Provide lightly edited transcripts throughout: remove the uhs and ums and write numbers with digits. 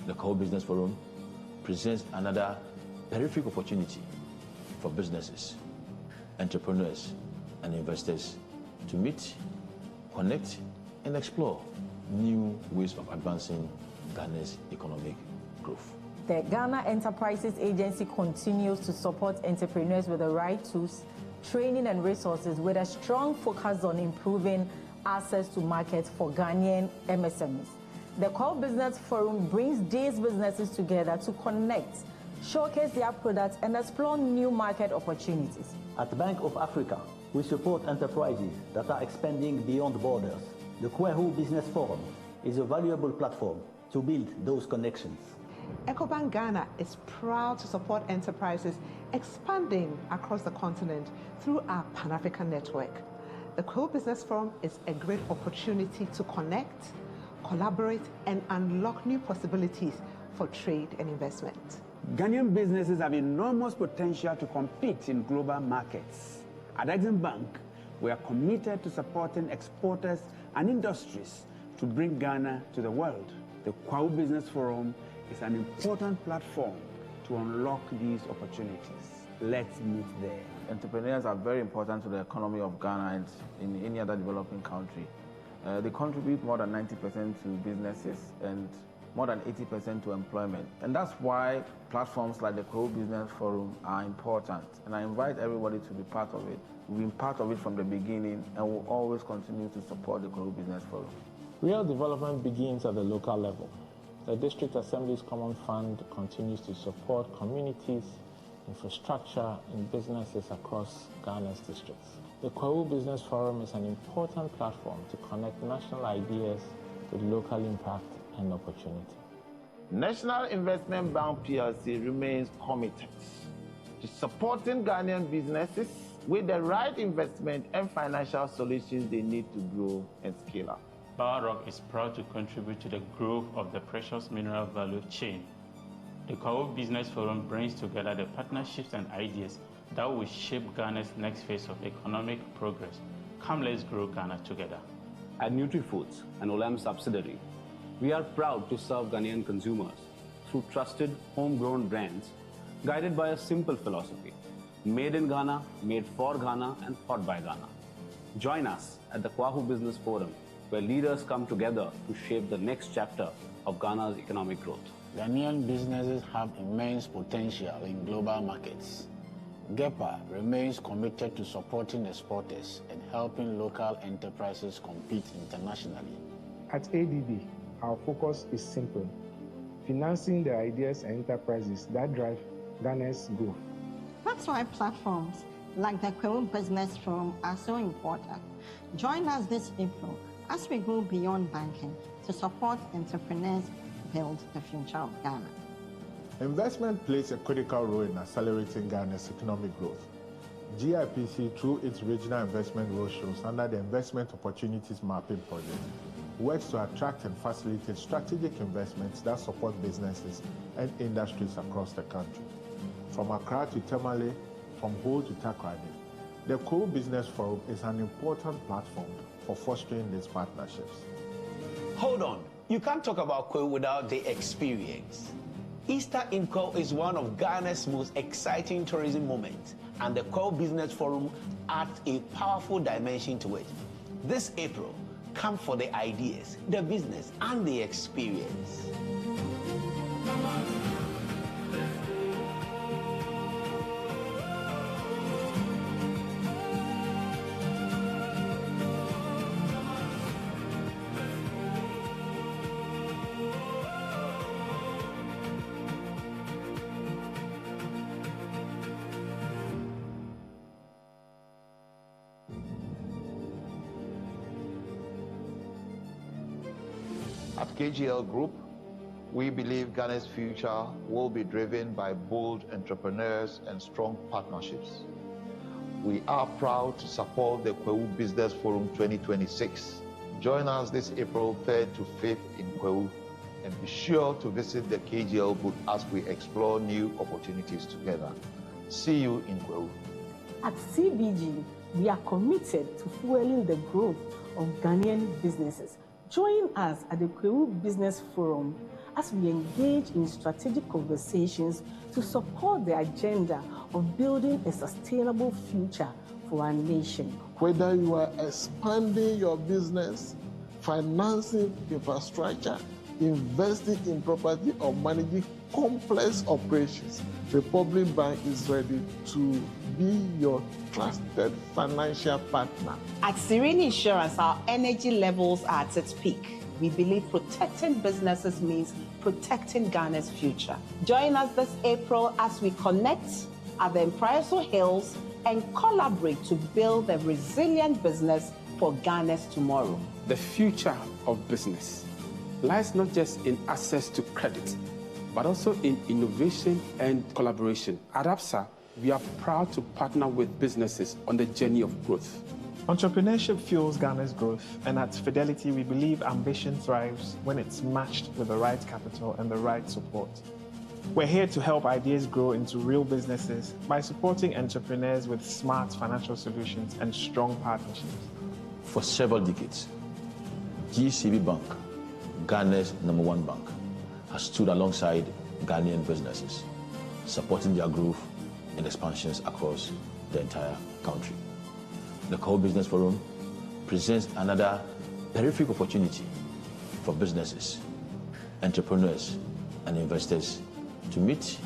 The Kwahu Business Forum presents another terrific opportunity for businesses, entrepreneurs, and investors to meet, connect, and explore new ways of advancing Ghana's economic growth. The Ghana Enterprises Agency continues to support entrepreneurs with the right tools, training, and resources with a strong focus on improving access to markets for Ghanaian MSMEs. The Kwahu Business Forum brings these businesses together to connect, showcase their products, and explore new market opportunities. At the Bank of Africa, we support enterprises that are expanding beyond borders. The Kwahu Business Forum is a valuable platform to build those connections. EcoBank Ghana is proud to support enterprises expanding across the continent through our Pan-African network. The Kwahu Business Forum is a great opportunity to connect, collaborate, and unlock new possibilities for trade and investment. Ghanaian businesses have enormous potential to compete in global markets. At Exim Bank, we are committed to supporting exporters and industries to bring Ghana to the world. The Kwahu Business Forum is an important platform to unlock these opportunities. Let's meet there. Entrepreneurs are very important to the economy of Ghana and in any other developing country. They contribute more than 90% to businesses and more than 80% to employment. And that's why platforms like the Kwahu Business Forum are important. And I invite everybody to be part of it. We've been part of it from the beginning and will always continue to support the Kwahu Business Forum. Real development begins at the local level. The District Assembly's Common Fund continues to support communities, infrastructure, and businesses across Ghana's districts. The Kwahu Business Forum is an important platform to connect national ideas with local impact and opportunity. National Investment Bank PLC remains committed to supporting Ghanaian businesses with the right investment and financial solutions they need to grow and scale up. Rock is proud to contribute to the growth of the precious mineral value chain. The Kwahu Business Forum brings together the partnerships and ideas that will shape Ghana's next phase of economic progress. Come, let's grow Ghana together. At NutriFoods, an Olam subsidiary, we are proud to serve Ghanaian consumers through trusted homegrown brands guided by a simple philosophy: made in Ghana, made for Ghana, and thought by Ghana. Join us at the Kwahu Business Forum, where leaders come together to shape the next chapter of Ghana's economic growth. Ghanaian businesses have immense potential in global markets. GEPA remains committed to supporting exporters and helping local enterprises compete internationally. At ADB, our focus is simple: financing the ideas and enterprises that drive Ghana's growth. That's why platforms like the Kwahu Business Forum are so important. Join us this April as we go beyond banking to support entrepreneurs build the future of Ghana. Investment plays a critical role in accelerating Ghana's economic growth. GIPC, through its regional investment roadshows under the Investment Opportunities Mapping Project, works to attract and facilitate strategic investments that support businesses and industries across the country. From Accra to Tamale, from Ho to Takrady, the Kwahu Business Forum is an important platform for fostering these partnerships. Hold on, you can't talk about Kwahu without the experience. Easter in Kwahu is one of Ghana's most exciting tourism moments, and the Kwahu Business Forum adds a powerful dimension to it. This April, come for the ideas, the business, and the experience. At KGL Group, we believe Ghana's future will be driven by bold entrepreneurs and strong partnerships. We are proud to support the Kwahu Business Forum 2026. Join us this April 3rd to 5th in Kwahu, and be sure to visit the KGL booth as we explore new opportunities together. See you in Kwahu. At CBG, we are committed to fueling the growth of Ghanaian businesses. Join us at the Kwahu Business Forum as we engage in strategic conversations to support the agenda of building a sustainable future for our nation. Whether you are expanding your business, financing infrastructure, investing in property, or managing complex operations, Republic Bank is ready to be your trusted financial partner. At Serene Insurance, our energy levels are at its peak. We believe protecting businesses means protecting Ghana's future. Join us this April as we connect at the Impresso Hills and collaborate to build a resilient business for Ghana's tomorrow. The future of business lies not just in access to credit, but also in innovation and collaboration. At ABSA, we are proud to partner with businesses on the journey of growth. Entrepreneurship fuels Ghana's growth, and at Fidelity, we believe ambition thrives when it's matched with the right capital and the right support. We're here to help ideas grow into real businesses by supporting entrepreneurs with smart financial solutions and strong partnerships. For several decades, GCB Bank, Ghana's #1 bank, has stood alongside Ghanaian businesses, supporting their growth and expansions across the entire country. The Kwahu Business Forum presents another terrific opportunity for businesses, entrepreneurs, and investors to meet,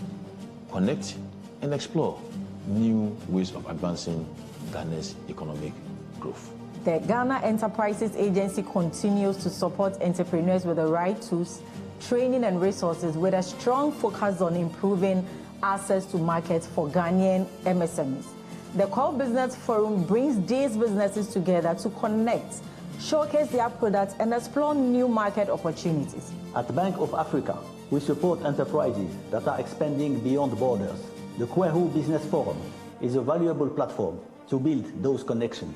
connect, and explore new ways of advancing Ghana's economic growth. The Ghana Enterprises Agency continues to support entrepreneurs with the right tools, training, and resources with a strong focus on improving access to markets for Ghanaian MSMEs. The Kwahu Business Forum brings these businesses together to connect, showcase their products, and explore new market opportunities. At Bank of Africa, we support enterprises that are expanding beyond borders. The Kwahu Business Forum is a valuable platform to build those connections.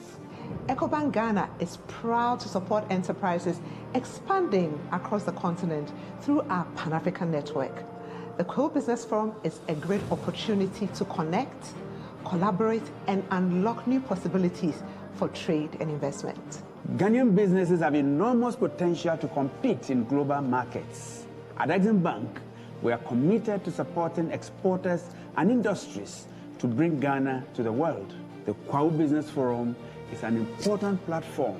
EcoBank Ghana is proud to support enterprises expanding across the continent through our Pan-African network. The Kwahu Business Forum is a great opportunity to connect, collaborate, and unlock new possibilities for trade and investment. Ghanaian businesses have enormous potential to compete in global markets. At Exim Bank, we are committed to supporting exporters and industries to bring Ghana to the world. The Kwahu Business Forum is an important platform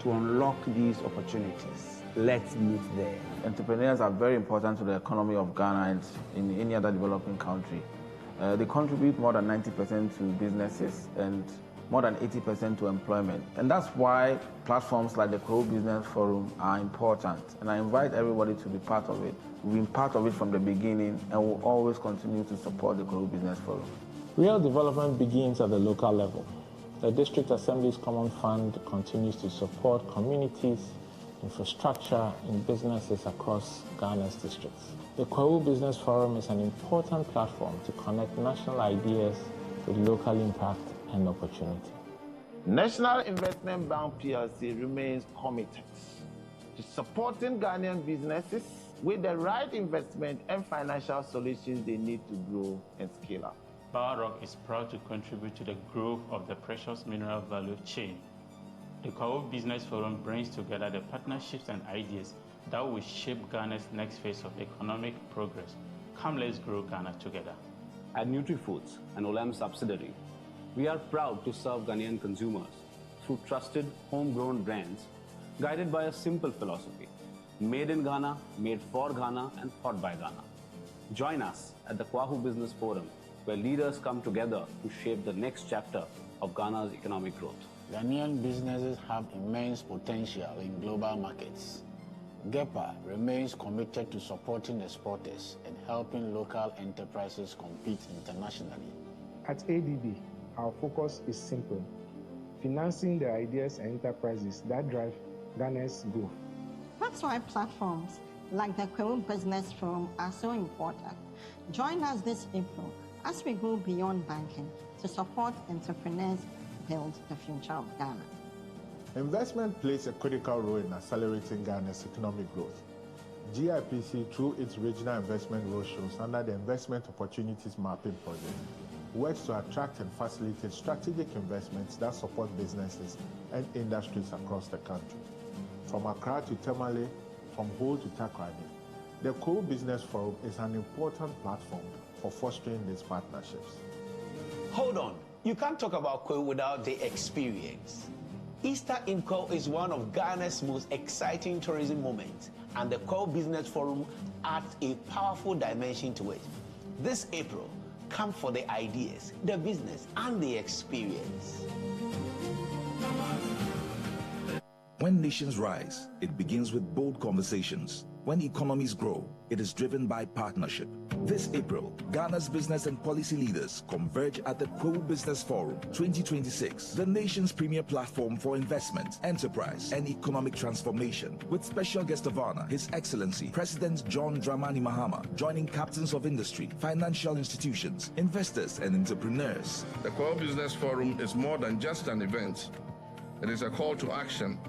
to unlock these opportunities. Let's meet there. Entrepreneurs are very important to the economy of Ghana and in any other developing country. They contribute more than 90% to businesses and more than 80% to employment. And that's why platforms like the Kwahu Business Forum are important. And I invite everybody to be part of it. We've been part of it from the beginning and will always continue to support the Kwahu Business Forum. Real development begins at the local level. The District Assembly's Common Fund continues to support communities, infrastructure, and businesses across Ghana's districts. The Kwahu Business Forum is an important platform to connect national ideas with local impact and opportunity. National Investment Bank PLC remains committed to supporting Ghanaian businesses with the right investment and financial solutions they need to grow and scale up. Rock is proud to contribute to the growth of the precious mineral value chain. The Kwahu Business Forum brings together the partnerships and ideas that will shape Ghana's next phase of economic progress. Come, let's grow Ghana together. At NutriFoods, an Olam subsidiary, we are proud to serve Ghanaian consumers through trusted homegrown brands guided by a simple philosophy: made in Ghana, made for Ghana, and thought by Ghana. Join us at the Kwahu Business Forum, where leaders come together to shape the next chapter of Ghana's economic growth. Ghanaian businesses have immense potential in global markets. GEPA remains committed to supporting exporters and helping local enterprises compete internationally. At ADB, our focus is simple: financing the ideas and enterprises that drive Ghana's growth. That's why platforms like the Kwahu Business Forum are so important. Join us this April as we go beyond banking to support entrepreneurs build the future of Ghana. Investment plays a critical role in accelerating Ghana's economic growth. GIPC, through its regional investment roadshows under the Investment Opportunities Mapping Project, works to attract and facilitate strategic investments that support businesses and industries across the country. From Accra to Tamale, from Ho to Takrady, The Kwahu Business Forum is an important platform for fostering these partnerships. Hold on, you can't talk about Kwahu without the experience. Easter in Kwahu is one of Ghana's most exciting tourism moments, and the Kwahu Business Forum adds a powerful dimension to it. This April, come for the ideas, the business, and the experience. When nations rise, it begins with bold conversations. When economies grow, it is driven by partnership. This April, Ghana's business and policy leaders converge at the Kwahu Business Forum 2026, the nation's premier platform for investment, enterprise, and economic transformation, with special guest of honor, His Excellency President John Dramani Mahama, joining captains of industry, financial institutions, investors, and entrepreneurs. The Kwahu Business Forum is more than just an event. It is a call to action.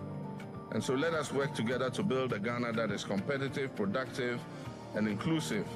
And so let us work together to build a Ghana that is competitive, productive, and inclusive,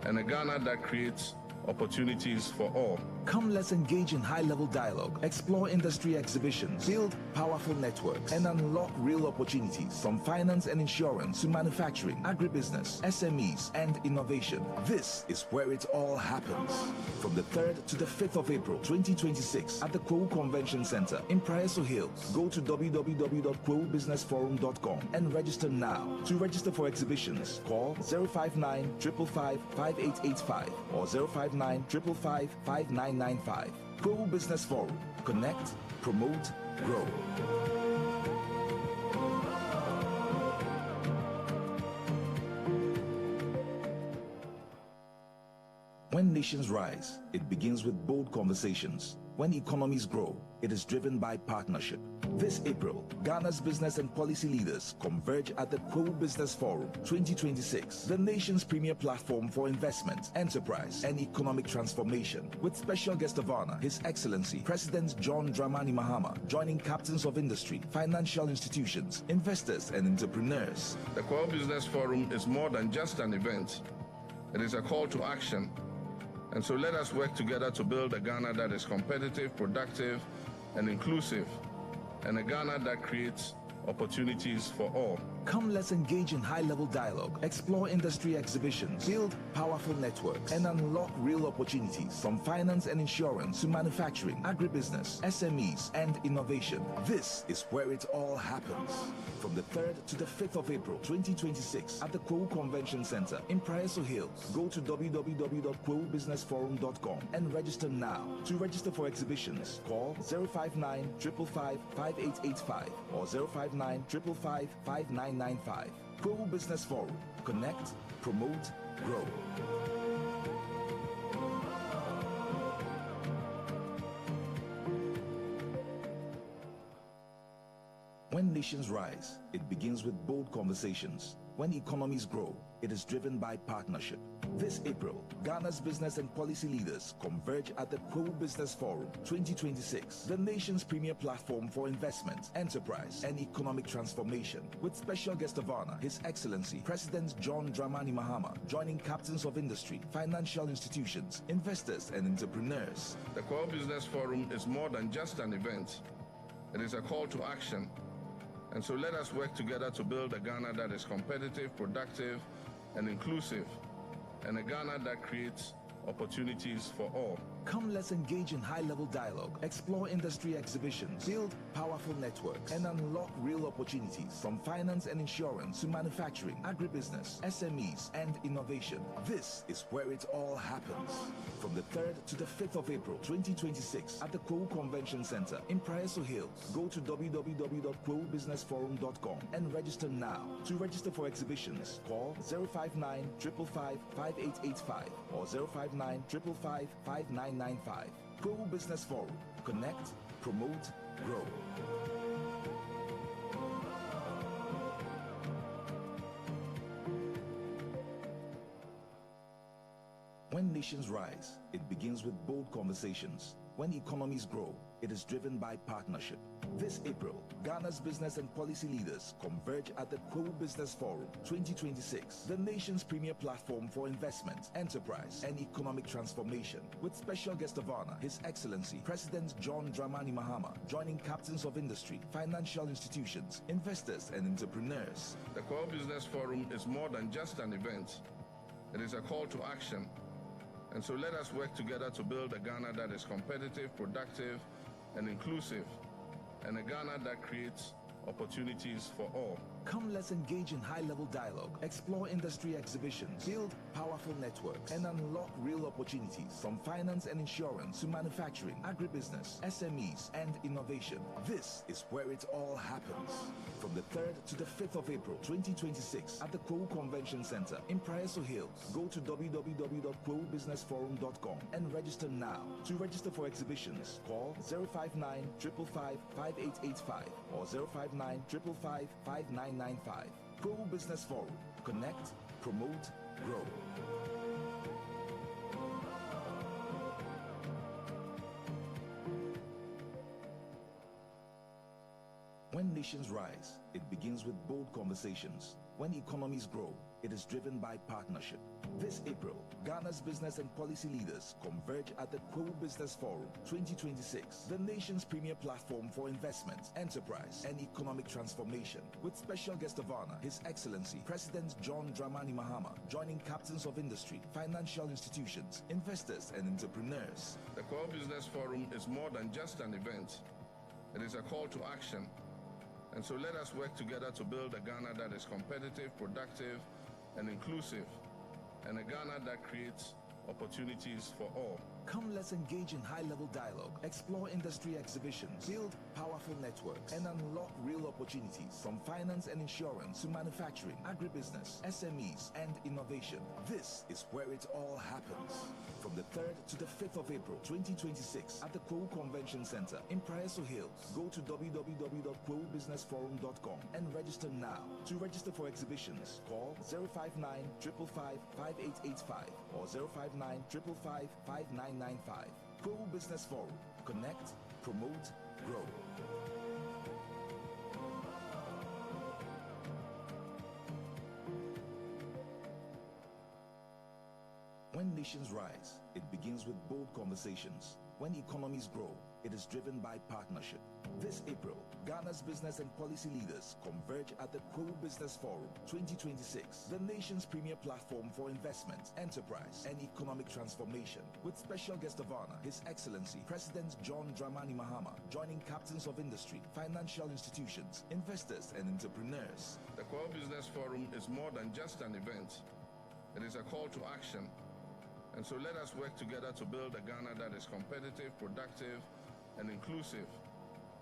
and a Ghana that creates opportunities for all. Come, let's engage in high-level dialogue, explore industry exhibitions, build powerful networks, and unlock real opportunities from finance and insurance to manufacturing, agribusiness, SMEs, and innovation. This is where it all happens. From the 3rd to the 5th of April 2026 at the Kwahu Convention Center in Praeso Hills. Go to www.kwahubusinessforum.com and register now. To register for exhibitions, call 059 555 5885 or 059 555 5995. Kwahu Business Forum. Connect, promote, grow. When nations rise, it begins with bold conversations. When economies grow, it is driven by partnership. This April, Ghana's business and policy leaders converge at the Kwahu Business Forum 2026, the nation's premier platform for investment, enterprise, and economic transformation, with special guest of honor, His Excellency President John Dramani Mahama, joining captains of industry, financial institutions, investors, and entrepreneurs. The Kwahu Business Forum is more than just an event. It is a call to action. And so let us work together to build a Ghana that is competitive, productive, and inclusive, and a Ghana that creates opportunities for all. Come, let's engage in high-level dialogue, explore industry exhibitions, build powerful networks, and unlock real opportunities from finance and insurance to manufacturing, agribusiness, SMEs, and innovation. This is where it all happens. From the 3rd to the 5th of April 2026 at the Kwahu Convention Center in Praeso Hills. Go to www.kwahubusinessforum.com and register now. To register for exhibitions, call 059 555 5885 or 059 555 5995. Kwahu Business Forum. Connect, promote, grow. When nations rise, it begins with bold conversations. When economies grow, it is driven by partnership. This April, Ghana's business and policy leaders converge at the Kwahu Business Forum 2026, the nation's premier platform for investment, enterprise, and economic transformation, with special guest of honor, His Excellency President John Dramani Mahama, joining captains of industry, financial institutions, investors, and entrepreneurs. The Kwahu Business Forum is more than just an event. It is a call to action. And so let us work together to build a Ghana that is competitive, productive, and inclusive, and a Ghana that creates opportunities for all. Come, let's engage in high-level dialogue, explore industry exhibitions, build powerful networks, and unlock real opportunities from finance and insurance to manufacturing, agribusiness, SMEs, and innovation. This is where it all happens. From the 3rd to the 5th of April 2026 at the Kwahu Convention Center in Praeso Hills. Go to www.kwahubusinessforum.com and register now. To register for exhibitions, call 059 555 5885 or 059 555 5995. Kwahu Business Forum. Connect, promote, grow. When nations rise, it begins with bold conversations. When economies grow, it is driven by partnership. This April, Ghana's business and policy leaders converge at the Kwahu Business Forum 2026, the nation's premier platform for investment, enterprise, and economic transformation, with special guest of honor, His Excellency President John Dramani Mahama, joining captains of industry, financial institutions, investors, and entrepreneurs. The Kwahu Business Forum is more than just an event. It is a call to action. And so let us work together to build a Ghana that is competitive, productive, and inclusive, and a Ghana that creates opportunities for all. Come, let's engage in high-level dialogue, explore industry exhibitions, build powerful networks, and unlock real opportunities from finance and insurance to manufacturing, agribusiness, SMEs, and innovation. This is where it all happens. From the 3rd to the 5th of April 2026 at the Kwahu Convention Center in Praeso Hills. Go to www.kwahubusinessforum.com and register now. To register for exhibitions, call 059 555 5885 or 059 555 5995. Kwahu Business Forum. Connect, promote, grow. When nations rise, it begins with bold conversations. When economies grow, it is driven by partnership. This April, Ghana's business and policy leaders converge at the Kwahu Business Forum 2026, the nation's premier platform for investment, enterprise, and economic transformation, with special guest of honor, His Excellency President John Dramani Mahama, joining captains of industry, financial institutions, investors, and entrepreneurs. The Kwahu Business Forum is more than just an event. It is a call to action. And so let us work together to build a Ghana that is competitive, productive, and inclusive, and a Ghana that creates opportunities for all. Come, let's engage in high-level dialogue, explore industry exhibitions, build powerful networks, and unlock real opportunities from finance and insurance to manufacturing, agribusiness, SMEs, and innovation. This is where it all happens. From the 3rd to the 5th of April 2026 at the Kwahu Convention Center in Praeso Hills. Go to www.kwahubusinessforum.com and register now. To register for exhibitions, call 059 555 5885 or 059 555 5995. Kwahu Business Forum. Connect, promote, grow. When nations rise, it begins with bold conversations. When economies grow, it is driven by partnership. This April, Ghana's business and policy leaders converge at the Kwahu Business Forum 2026, the nation's premier platform for investment, enterprise, and economic transformation, with special guest of honor, His Excellency President John Dramani Mahama, joining captains of industry, financial institutions, investors, and entrepreneurs. The Kwahu Business Forum is more than just an event. It is a call to action. And so let us work together to build a Ghana that is competitive, productive, and inclusive,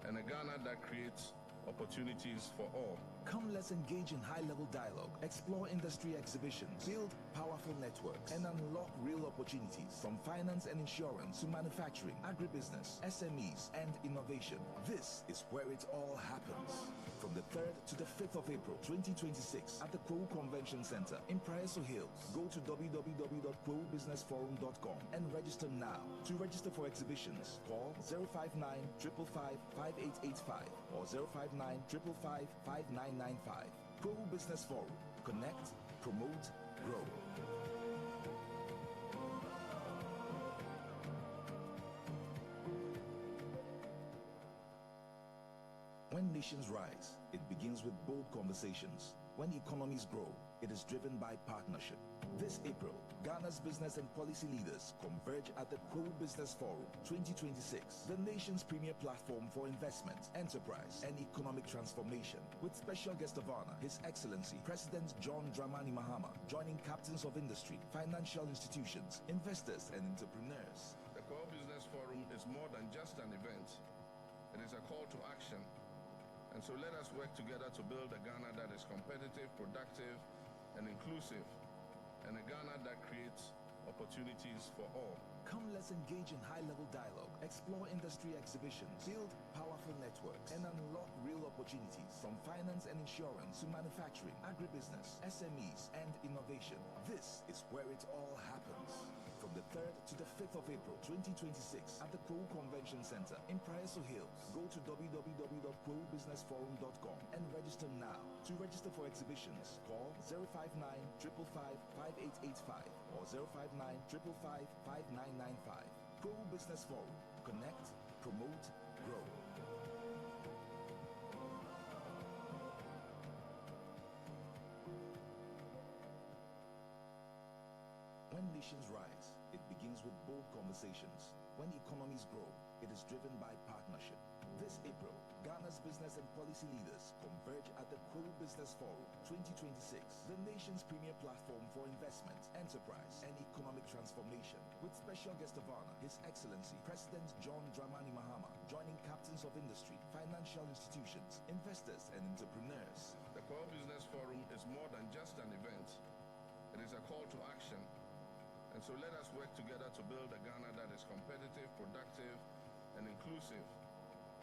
and a Ghana that creates opportunities for all. Come, let's engage in high-level dialogue, explore industry exhibitions, build powerful networks, and unlock real opportunities from finance and insurance to manufacturing, agribusiness, SMEs, and innovation. This is where it all happens. From the 3rd to the 5th of April 2026 at the Kwahu Convention Center in Praeso Hills. Go to www.kwahubusinessforum.com and register now. To register for exhibitions, call 059 555 5885 or 059 555 5995. Kwahu Business Forum. Connect, promote, grow. When nations rise, it begins with bold conversations. When economies grow, it is driven by partnership. This April, Ghana's business and policy leaders converge at the Kwahu Business Forum 2026, the nation's premier platform for investment, enterprise, and economic transformation, with special guest of honor, His Excellency President John Dramani Mahama, joining captains of industry, financial institutions, investors, and entrepreneurs. The Kwahu Business Forum is more than just an event. It is a call to action. And so let us work together to build a Ghana that is competitive, productive, and inclusive, and a Ghana that creates opportunities for all. Come, let's engage in high-level dialogue, explore industry exhibitions, build powerful networks, and unlock real opportunities from finance and insurance to manufacturing, agribusiness, SMEs, and innovation. This is where it all happens. From from the 3rd to the 5th of April 2026 at the Kwahu Convention Center in Praeso Hills. Go to www.kwahubusinessforum.com and register now. To register for exhibitions, call 059 555 5885 or 059 555 5995. Kwahu Business Forum. Connect, promote, grow. When nations rise, it begins with bold conversations. When economies grow, it is driven by partnership. This April, Ghana's business and policy leaders converge at the Kwahu Business Forum 2026, the nation's premier platform for investment, enterprise, and economic transformation. With special guest of honor, His Excellency President John Dramani Mahama, joining captains of industry, financial institutions, investors, and entrepreneurs. The Kwahu Business Forum is more than just an event. It is a call to action. And so let us work together to build a Ghana that is competitive, productive, and inclusive,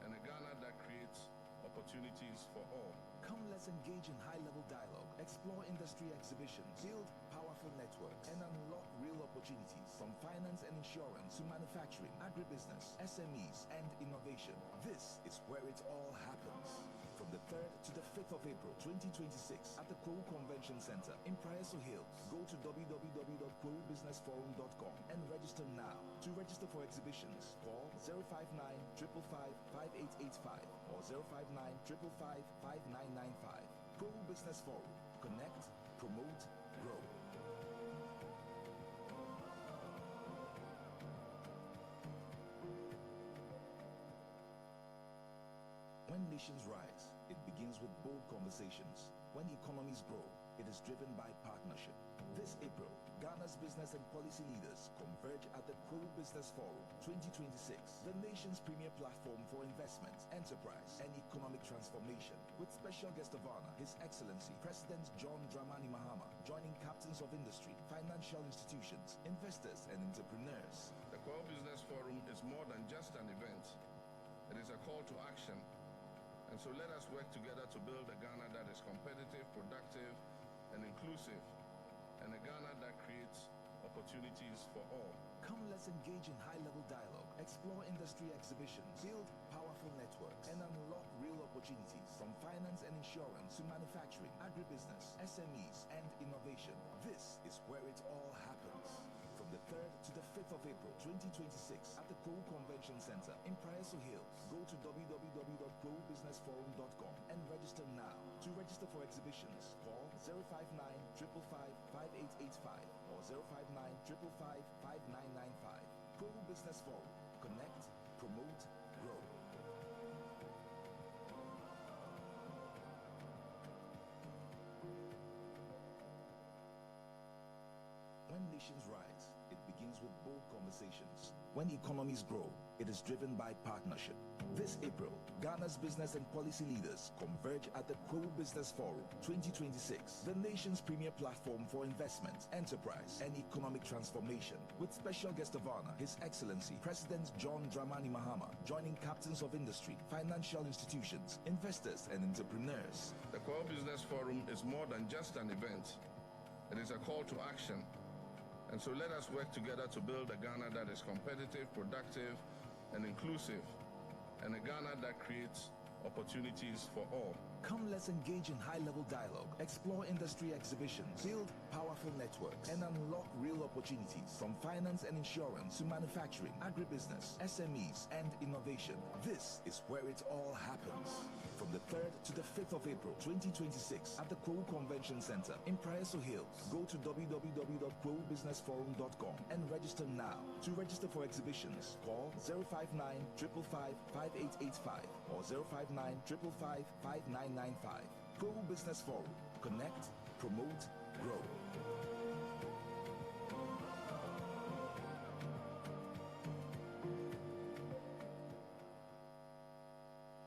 and a Ghana that creates opportunities for all. Come, let's engage in high-level dialogue, explore industry exhibitions, build powerful networks, and unlock real opportunities from finance and insurance to manufacturing, agribusiness, SMEs, and innovation. This is where it all happens. From the 3rd to the 5th of April 2026 at the Kwahu Convention Center in Praeso Hills. Go to www.kwahubusinessforum.com and register now. To register for exhibitions, call 059 555 5885 or 059 555 5995. Kwahu Business Forum. Connect, promote, grow. When nations rise, it begins with bold conversations. When economies grow, it is driven by partnership. This April, Ghana's business and policy leaders converge at the Kwahu Business Forum 2026, the nation's premier platform for investment, enterprise, and economic transformation. With special guest of honor, His Excellency President John Dramani Mahama, joining captains of industry, financial institutions, investors, and entrepreneurs. The Kwahu Business Forum is more than just an event. It is a call to action. And so let us work together to build a Ghana that is competitive, productive, and inclusive, and a Ghana that creates opportunities for all. Come, let's engage in high-level dialogue, explore industry exhibitions, build powerful networks, and unlock real opportunities from finance and insurance to manufacturing, agribusiness, SMEs, and innovation. This is where it all happens. From the 3rd to the 5th of April 2026 at the Kwahu Convention Center in Praeso Hills. Go to www.kwahubusinessforum.com and register now. To register for exhibitions, call 059 555 5885 or 059 555 5995. Kwahu Business Forum. Connect, promote, grow. When nations rise, it begins with bold conversations. When economies grow, it is driven by partnership. This April, Ghana's business and policy leaders converge at the Kwahu Business Forum 2026, the nation's premier platform for investment, enterprise, and economic transformation. With special guest of honor, His Excellency President John Dramani Mahama, joining captains of industry, financial institutions, investors, and entrepreneurs. The Kwahu Business Forum is more than just an event. It is a call to action. And so let us work together to build a Ghana that is competitive, productive, and inclusive, and a Ghana that creates opportunities for all. Come, let's engage in high-level dialogue, explore industry exhibitions, build powerful networks, and unlock real opportunities from finance and insurance to manufacturing, agribusiness, SMEs, and innovation. This is where it all happens. From the 3rd to the 5th of April 2026 at the Kwahu Convention Center in Praeso Hills. Go to www.kwahubusinessforum.com and register now. To register for exhibitions, call 059 555 5885 or 059 555 5995. Kwahu Business Forum. Connect, promote, grow.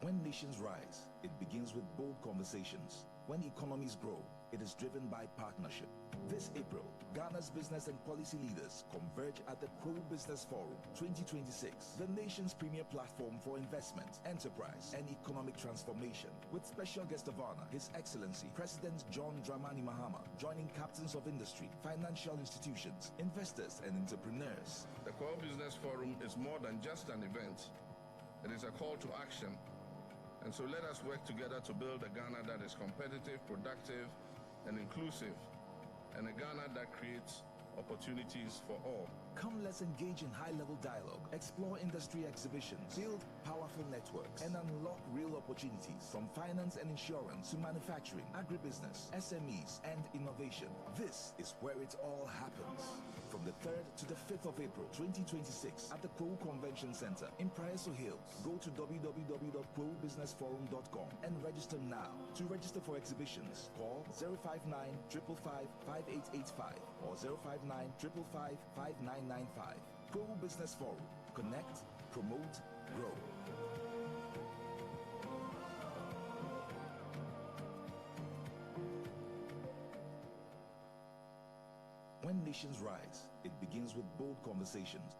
When nations rise, it begins with bold conversations. When economies grow, it is driven by partnership. This April, Ghana's business and policy leaders converge at the Kwahu Business Forum 2026, the nation's premier platform for investment, enterprise, and economic transformation. With special guest of honor, His Excellency President John Dramani Mahama, joining captains of industry, financial institutions, investors, and entrepreneurs. The Kwahu Business Forum is more than just an event. It is a call to action. And so let us work together to build a Ghana that is competitive, productive, and inclusive, and a Ghana that creates opportunities for all. Come, let's engage in high-level dialogue, explore industry exhibitions, build powerful networks, and unlock real opportunities from finance and insurance to manufacturing, agribusiness, SMEs, and innovation. This is where it all happens. From the 3rd to the 5th of April 2026 at the Kwahu Convention Center in Praeso Hills. Go to www.kwahubusinessforum.com and register now. To register for exhibitions, call 059 555 5885 or 059 555 5995. Kwahu Business Forum. Connect, promote, grow. When nations rise, it begins with bold conversations.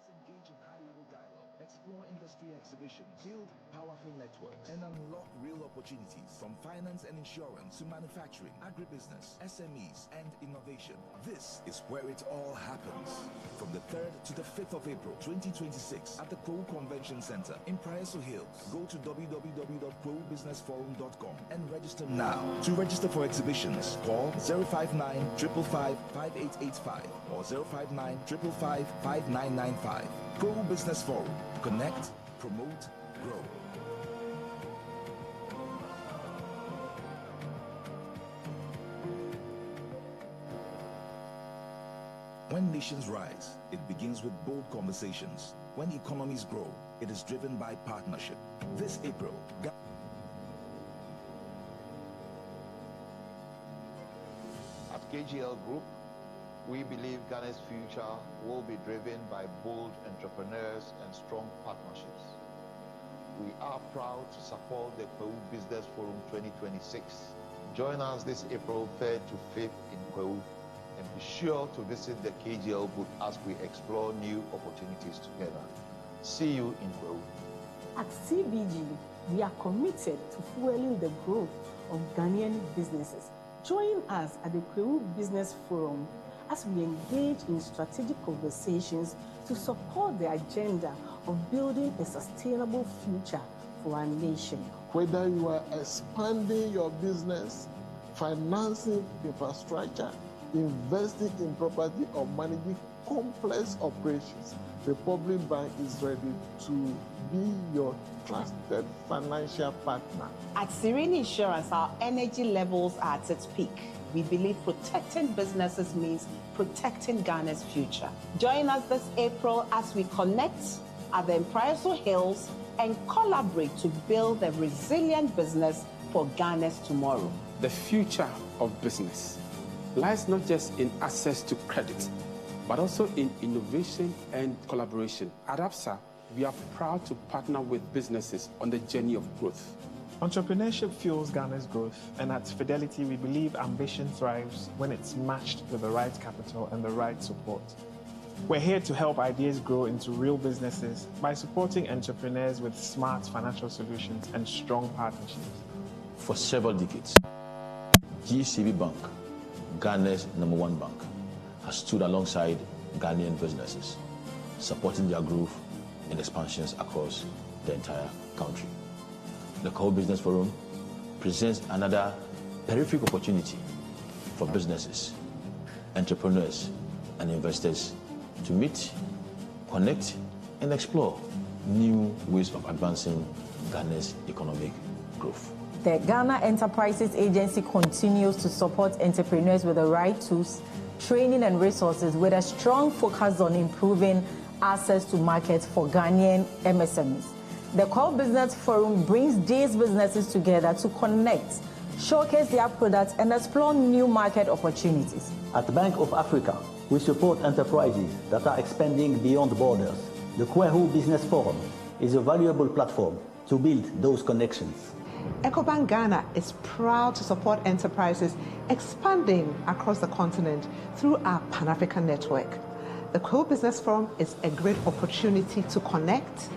Engage in high-level dialogue, explore industry exhibitions, build powerful networks, and unlock real opportunities from finance and insurance to manufacturing, agribusiness, SMEs, and innovation. This is where it all happens. From the 3rd to the 5th of April 2026 at the Kwahu Convention Center in Praeso Hills. Go to www.kwahubusinessforum.com and register now. To register for exhibitions, call 059 555 5885 or 059 555 5995. Kwahu Business Forum. Connect, promote, grow. When nations rise, it begins with bold conversations. When economies grow, it is driven by partnership. This April, at KGL Group, we believe Ghana's future will be driven by bold entrepreneurs and strong partnerships. We are proud to support the Kwahu Business Forum 2026. Join us this April 3rd to 5th in Kwahu, and be sure to visit the KGL booth as we explore new opportunities together. See you in Kwahu. At CBG, We are committed to fueling the growth of Ghanaian businesses. Join us at the Kwahu Business Forum as we engage in strategic conversations to support the agenda of building a sustainable future for our nation. Whether you are expanding your business, financing infrastructure, investing in property, or managing complex operations, Republic Bank is ready to be your trusted financial partner. At Serene Insurance, our energy levels are at its peak. We believe protecting businesses means protecting Ghana's future. Join us this April as we connect at the Empriso Hills and collaborate to build a resilient business for Ghana's tomorrow. The future of business lies not just in access to credit, but also in innovation and collaboration. At ABSA, we are proud to partner with businesses on the journey of growth. Entrepreneurship fuels Ghana's growth, and at Fidelity, we believe ambition thrives when it's matched with the right capital and the right support. We're here to help ideas grow into real businesses by supporting entrepreneurs with smart financial solutions and strong partnerships. For several decades, GCB Bank, Ghana's #1 bank, has stood alongside Ghanaian businesses, supporting their growth and expansions across the entire country. The Kwahu Business Forum presents another terrific opportunity for businesses, entrepreneurs, and investors to meet, connect, and explore new ways of advancing Ghana's economic growth. The Ghana Enterprises Agency continues to support entrepreneurs with the right tools, training, and resources with a strong focus on improving access to markets for Ghanaian MSMEs. The Kwahu Business Forum brings these businesses together to connect, showcase their products, and explore new market opportunities. At Bank of Africa, we support enterprises that are expanding beyond borders. The Kwahu Business Forum is a valuable platform to build those connections. EcoBank Ghana is proud to support enterprises expanding across the continent through our Pan-African network. The Kwahu Business Forum is a great opportunity to connect,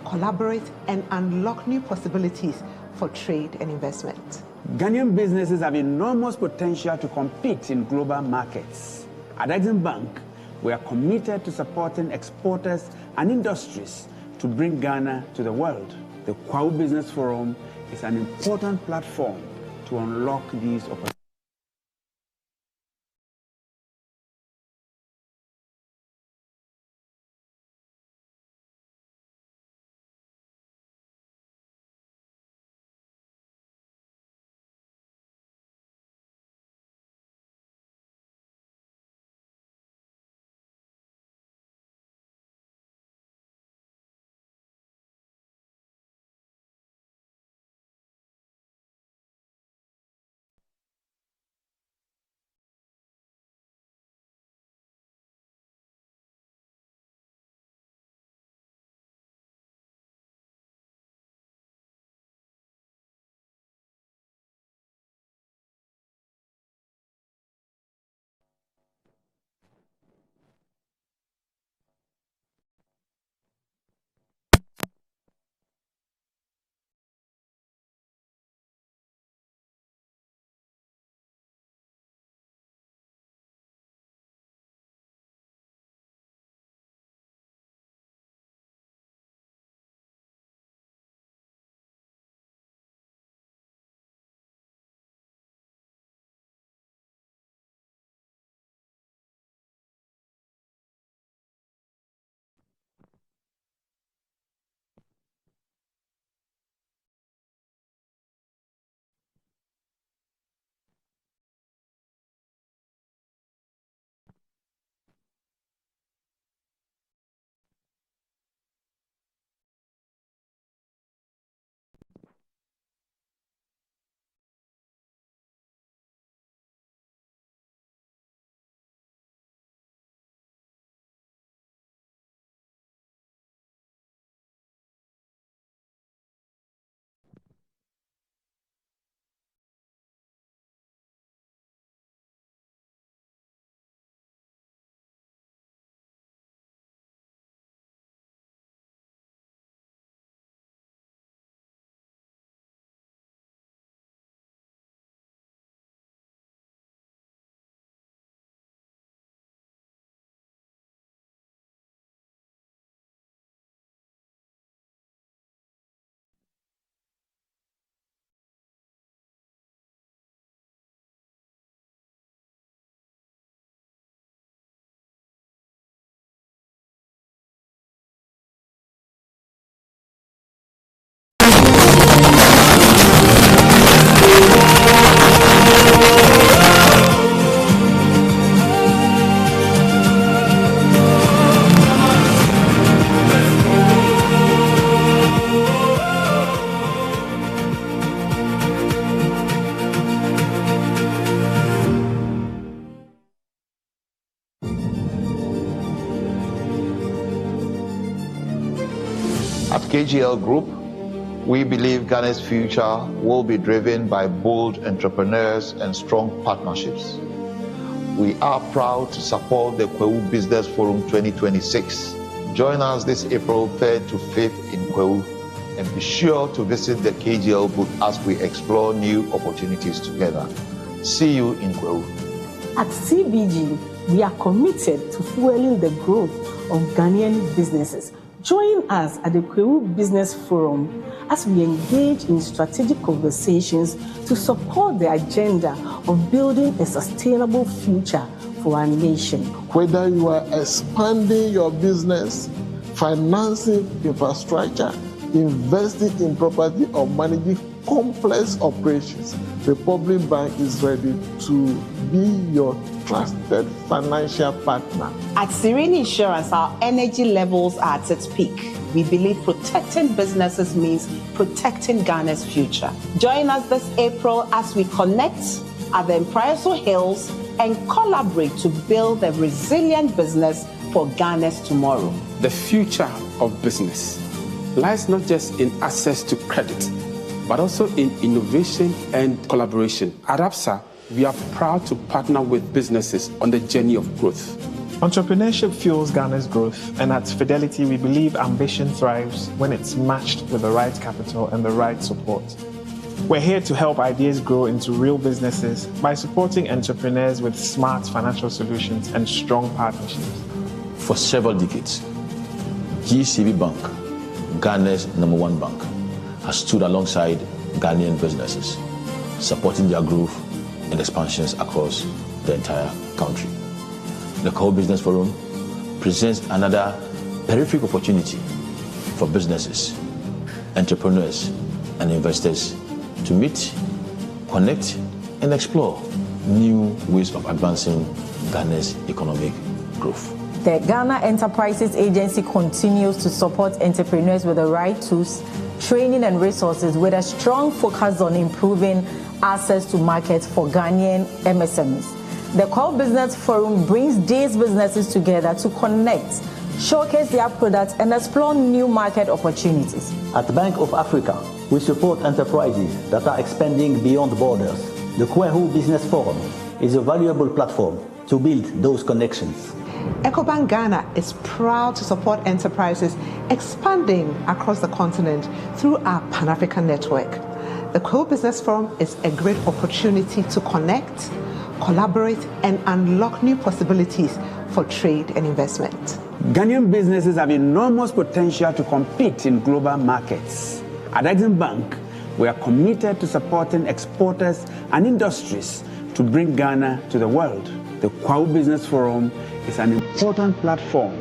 collaborate, and unlock new possibilities for trade and investment. Ghanaian businesses have enormous potential to compete in global markets. At Exim Bank, we are committed to supporting exporters and industries to bring Ghana to the world. The Kwahu Business Forum is an important platform to unlock these opportunities. At KGL Group, we believe Ghana's future will be driven by bold entrepreneurs and strong partnerships. We are proud to support the Kwahu Business Forum 2026. Join us this April 3rd to 5th in Kwahu, and be sure to visit the KGL booth as we explore new opportunities together. See you in Kwahu. At CBG, we are committed to fueling the growth of Ghanaian businesses. Join us at the Kwahu Business Forum as we engage in strategic conversations to support the agenda of building a sustainable future for our nation. Whether you are expanding your business, financing infrastructure, investing in property, or managing complex operations, Republic Bank is ready to be your trusted financial partner. At Serene Insurance, our energy levels are at its peak. We believe protecting businesses means protecting Ghana's future. Join us this April as we connect at the Impresso Hills and collaborate to build a resilient business for Ghana's tomorrow. The future of business lies not just in access to credit, but also in innovation and collaboration. At ABSA, we are proud to partner with businesses on the journey of growth. Entrepreneurship fuels Ghana's growth, and at Fidelity, we believe ambition thrives when it's matched with the right capital and the right support. We're here to help ideas grow into real businesses by supporting entrepreneurs with smart financial solutions and strong partnerships. For several decades, GCB Bank, Ghana's #1 bank, has stood alongside Ghanaian businesses, supporting their growth and expansions across the entire country. The Kwahu Business Forum presents another terrific opportunity for businesses, entrepreneurs, and investors to meet, connect, and explore new ways of advancing Ghana's economic growth. The Ghana Enterprises Agency continues to support entrepreneurs with the right tools, training, and resources, with a strong focus on improving access to markets for Ghanaian MSMEs. The Kwahu Business Forum brings these businesses together to connect, showcase their products, and explore new market opportunities. At Bank of Africa, we support enterprises that are expanding beyond borders. The Kwahu Business Forum is a valuable platform to build those connections. EcoBank Ghana is proud to support enterprises expanding across the continent through our Pan-African network. The Kwahu Business Forum is a great opportunity to connect, collaborate, and unlock new possibilities for trade and investment. Ghanaian businesses have enormous potential to compete in global markets. At Exim Bank, we are committed to supporting exporters and industries to bring Ghana to the world. The Kwahu Business Forum is an important platform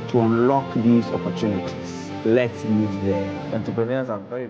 to unlock these opportunities. Let's meet there. Entrepreneurs are very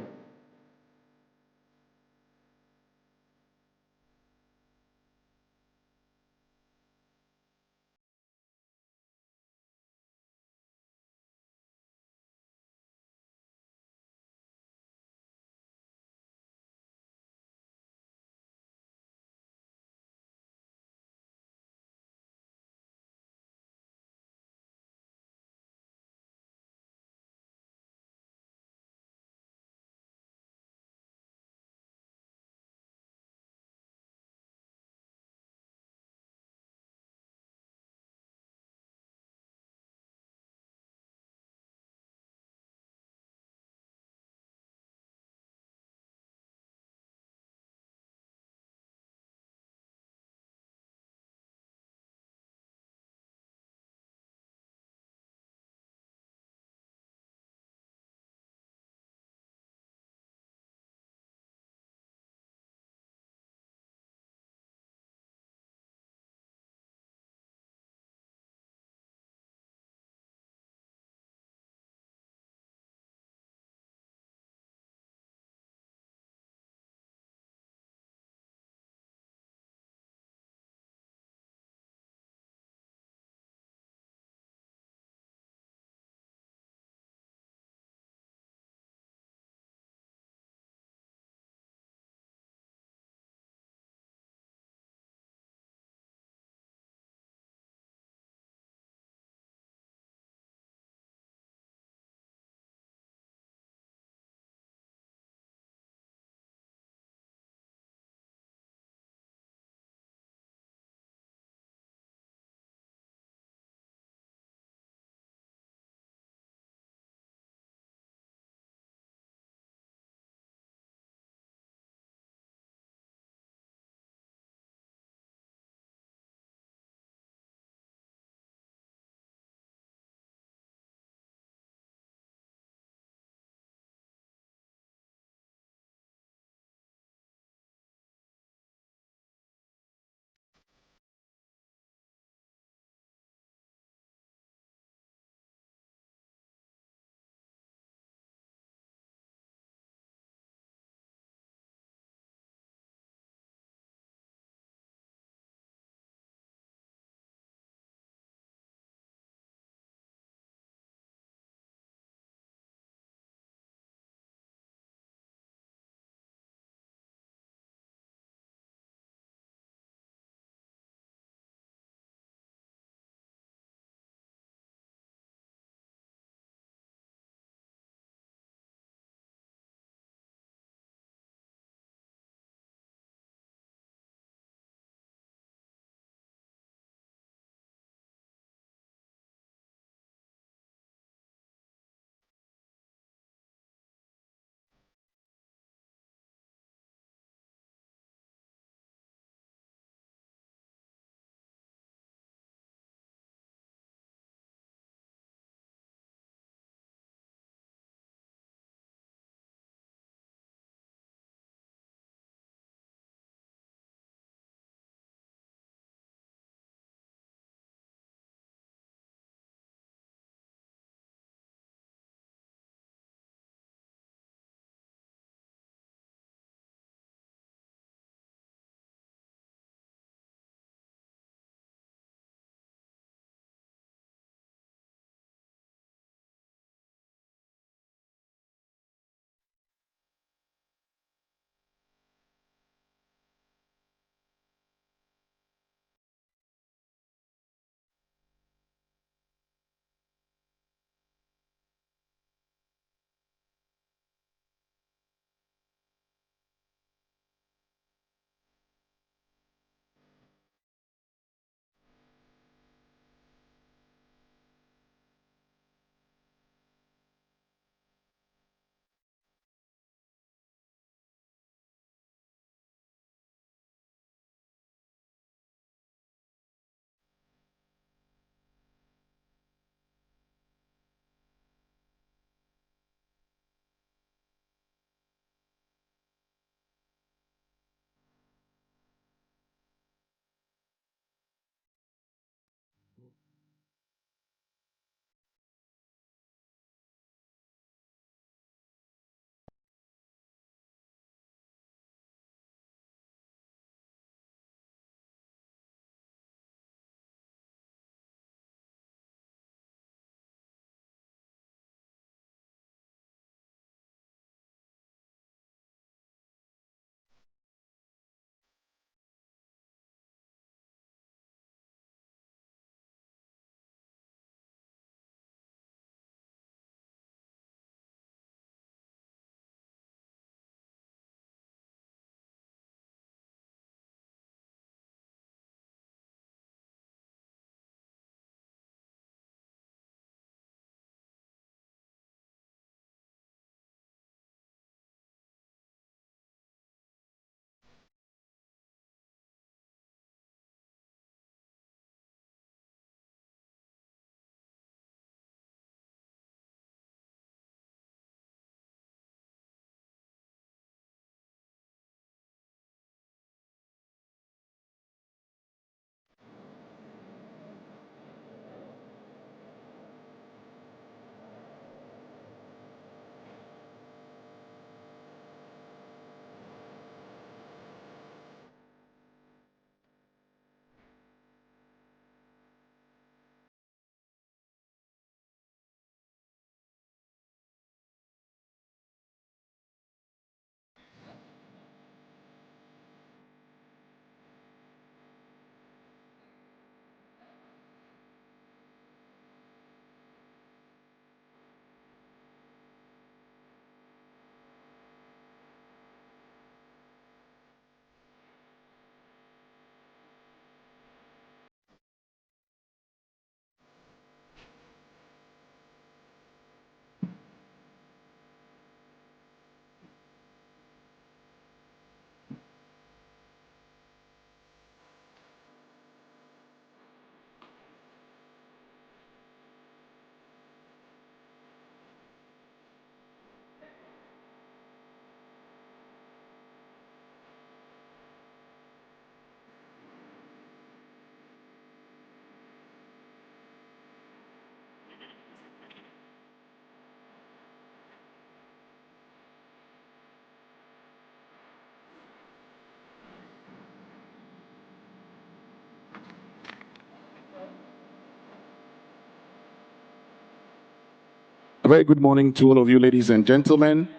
A very good morning to all of you, ladies and gentlemen,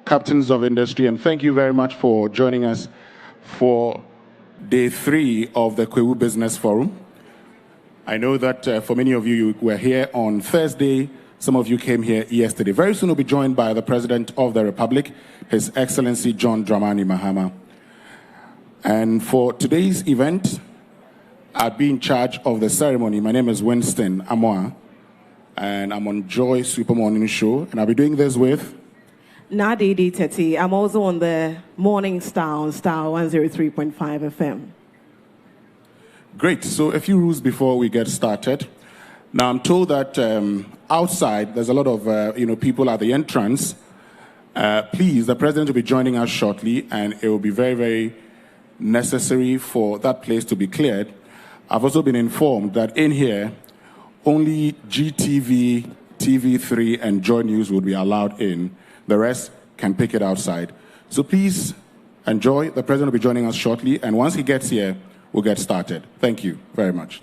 captains of industry, and thank you very much for joining us for day 3 of the Kwahu Business Forum. I know that for many of you, you were here on Thursday. Some of you came here yesterday. Very soon we'll be joined by the President of the Republic, His Excellency John Dramani Mahama. And for today's event, I'll be in charge of the ceremony. My name is Winston Amoa, and I'm on Joy Super Morning Show, and I'll be doing this with Nadidi Teti. I'm also on the Morning Star on Star 103.5 FM. Great. So a few rules before we get started. Now, I'm told that outside there's a lot of people at the entrance. Please, the President will be joining us shortly, and it will be very, very necessary for that place to be cleared. I've also been informed that in here, only GTV, TV3, and Joy News will be allowed in. The rest can pick it outside. So please enjoy. The President will be joining us shortly, and once he gets here, we'll get started. Thank you very much.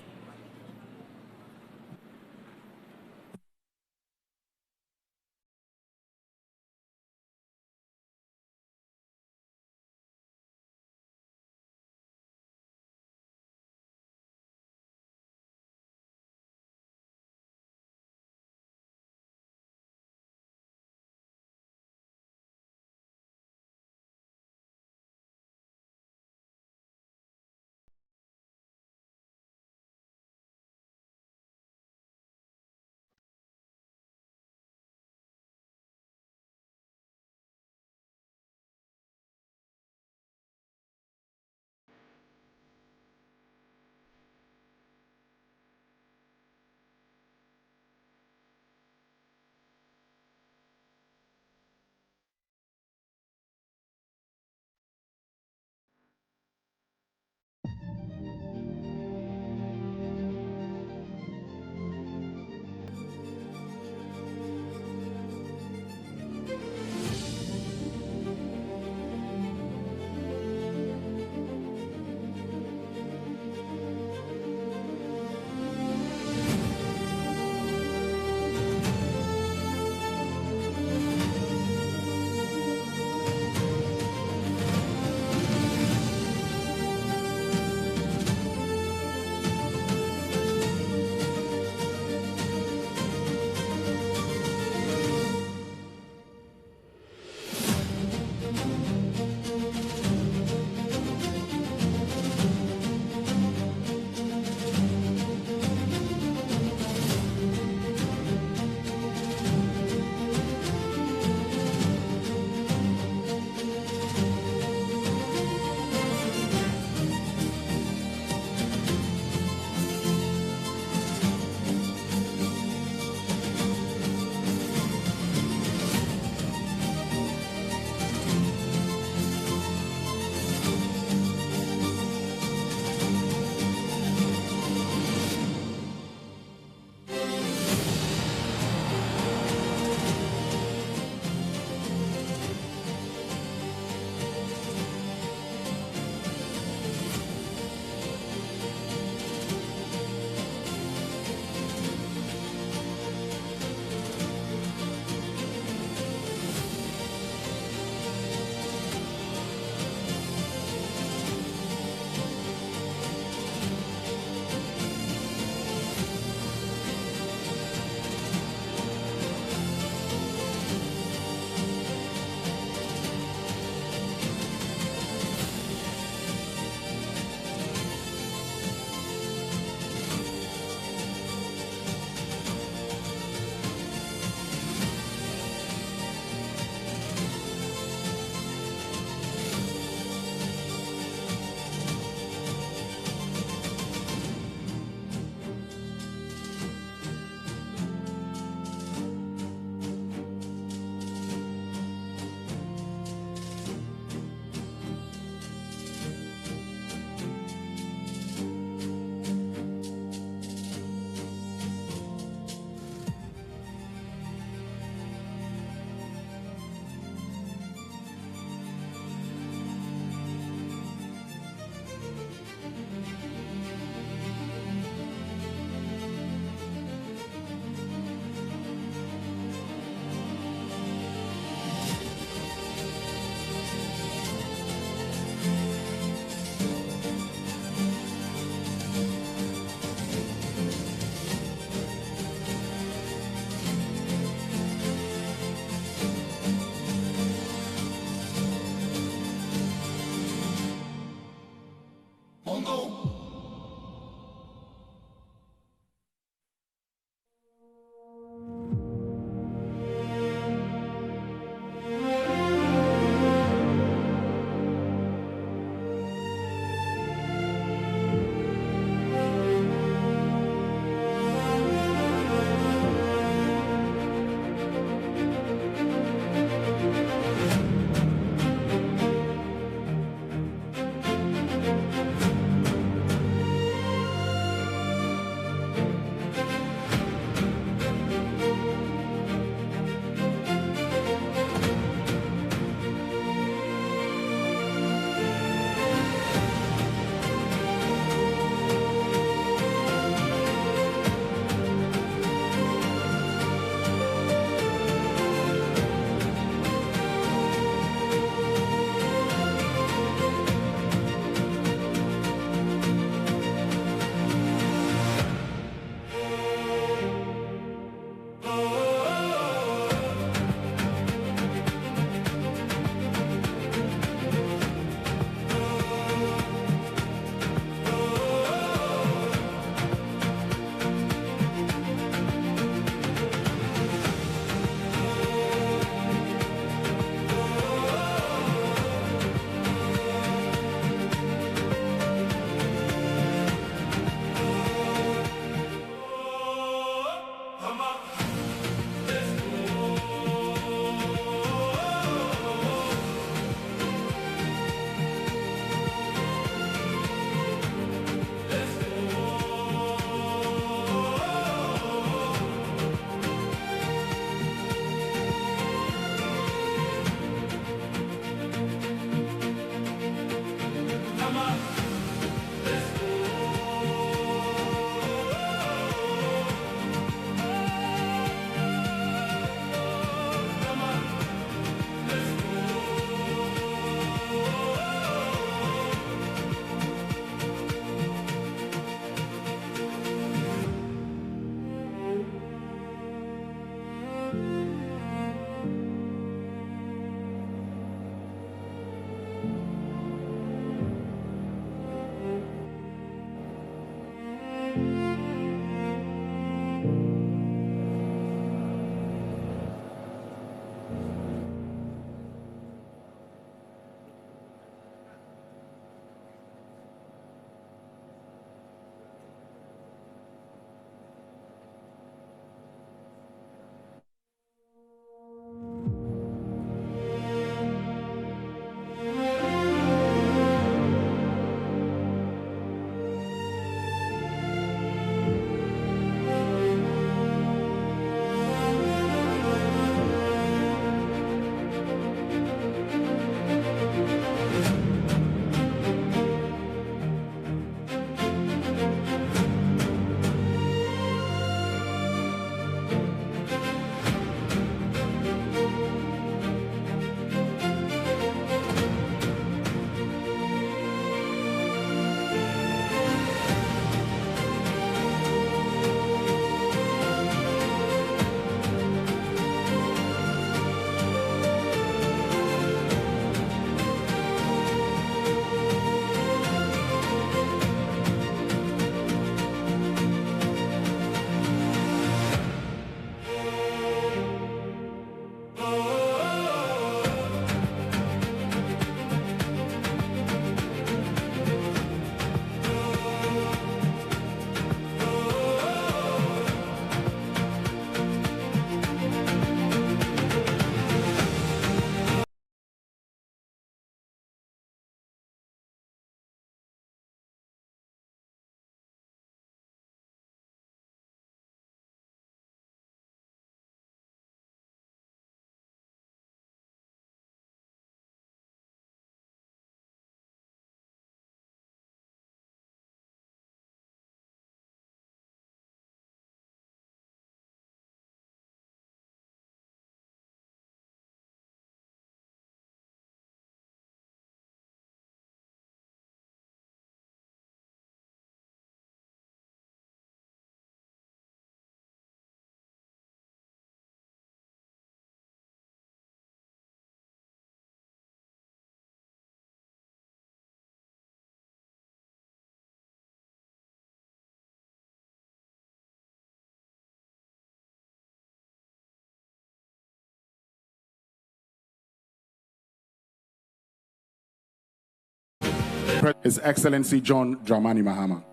His Excellency John Dramani Mahama.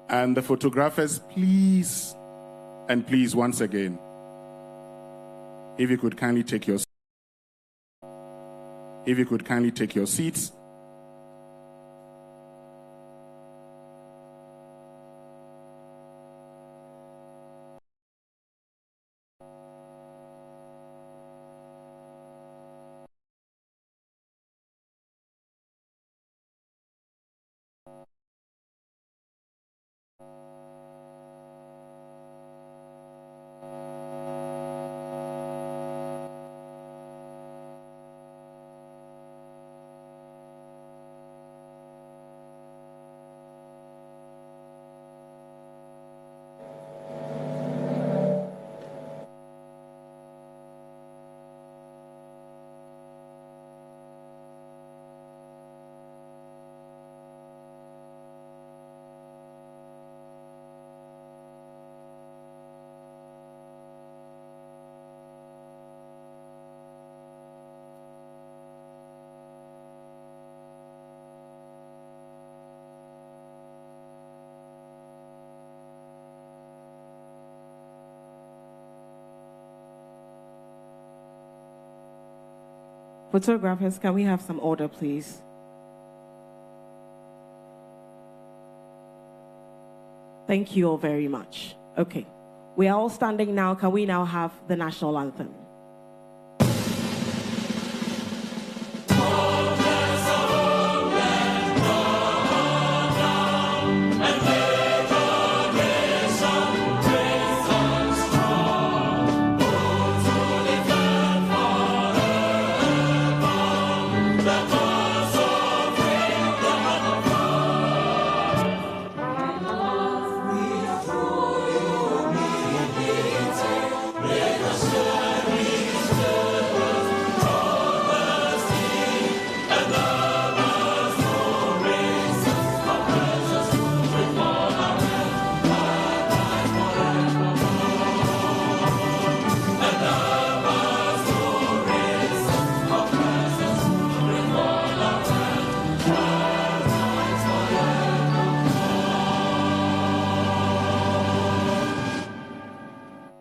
And the photographers, please, and please, once again, if you could kindly take your seats. Photographers, can we have some order, please? Thank you all very much. Okay. We are all standing now. Can we now have the national anthem?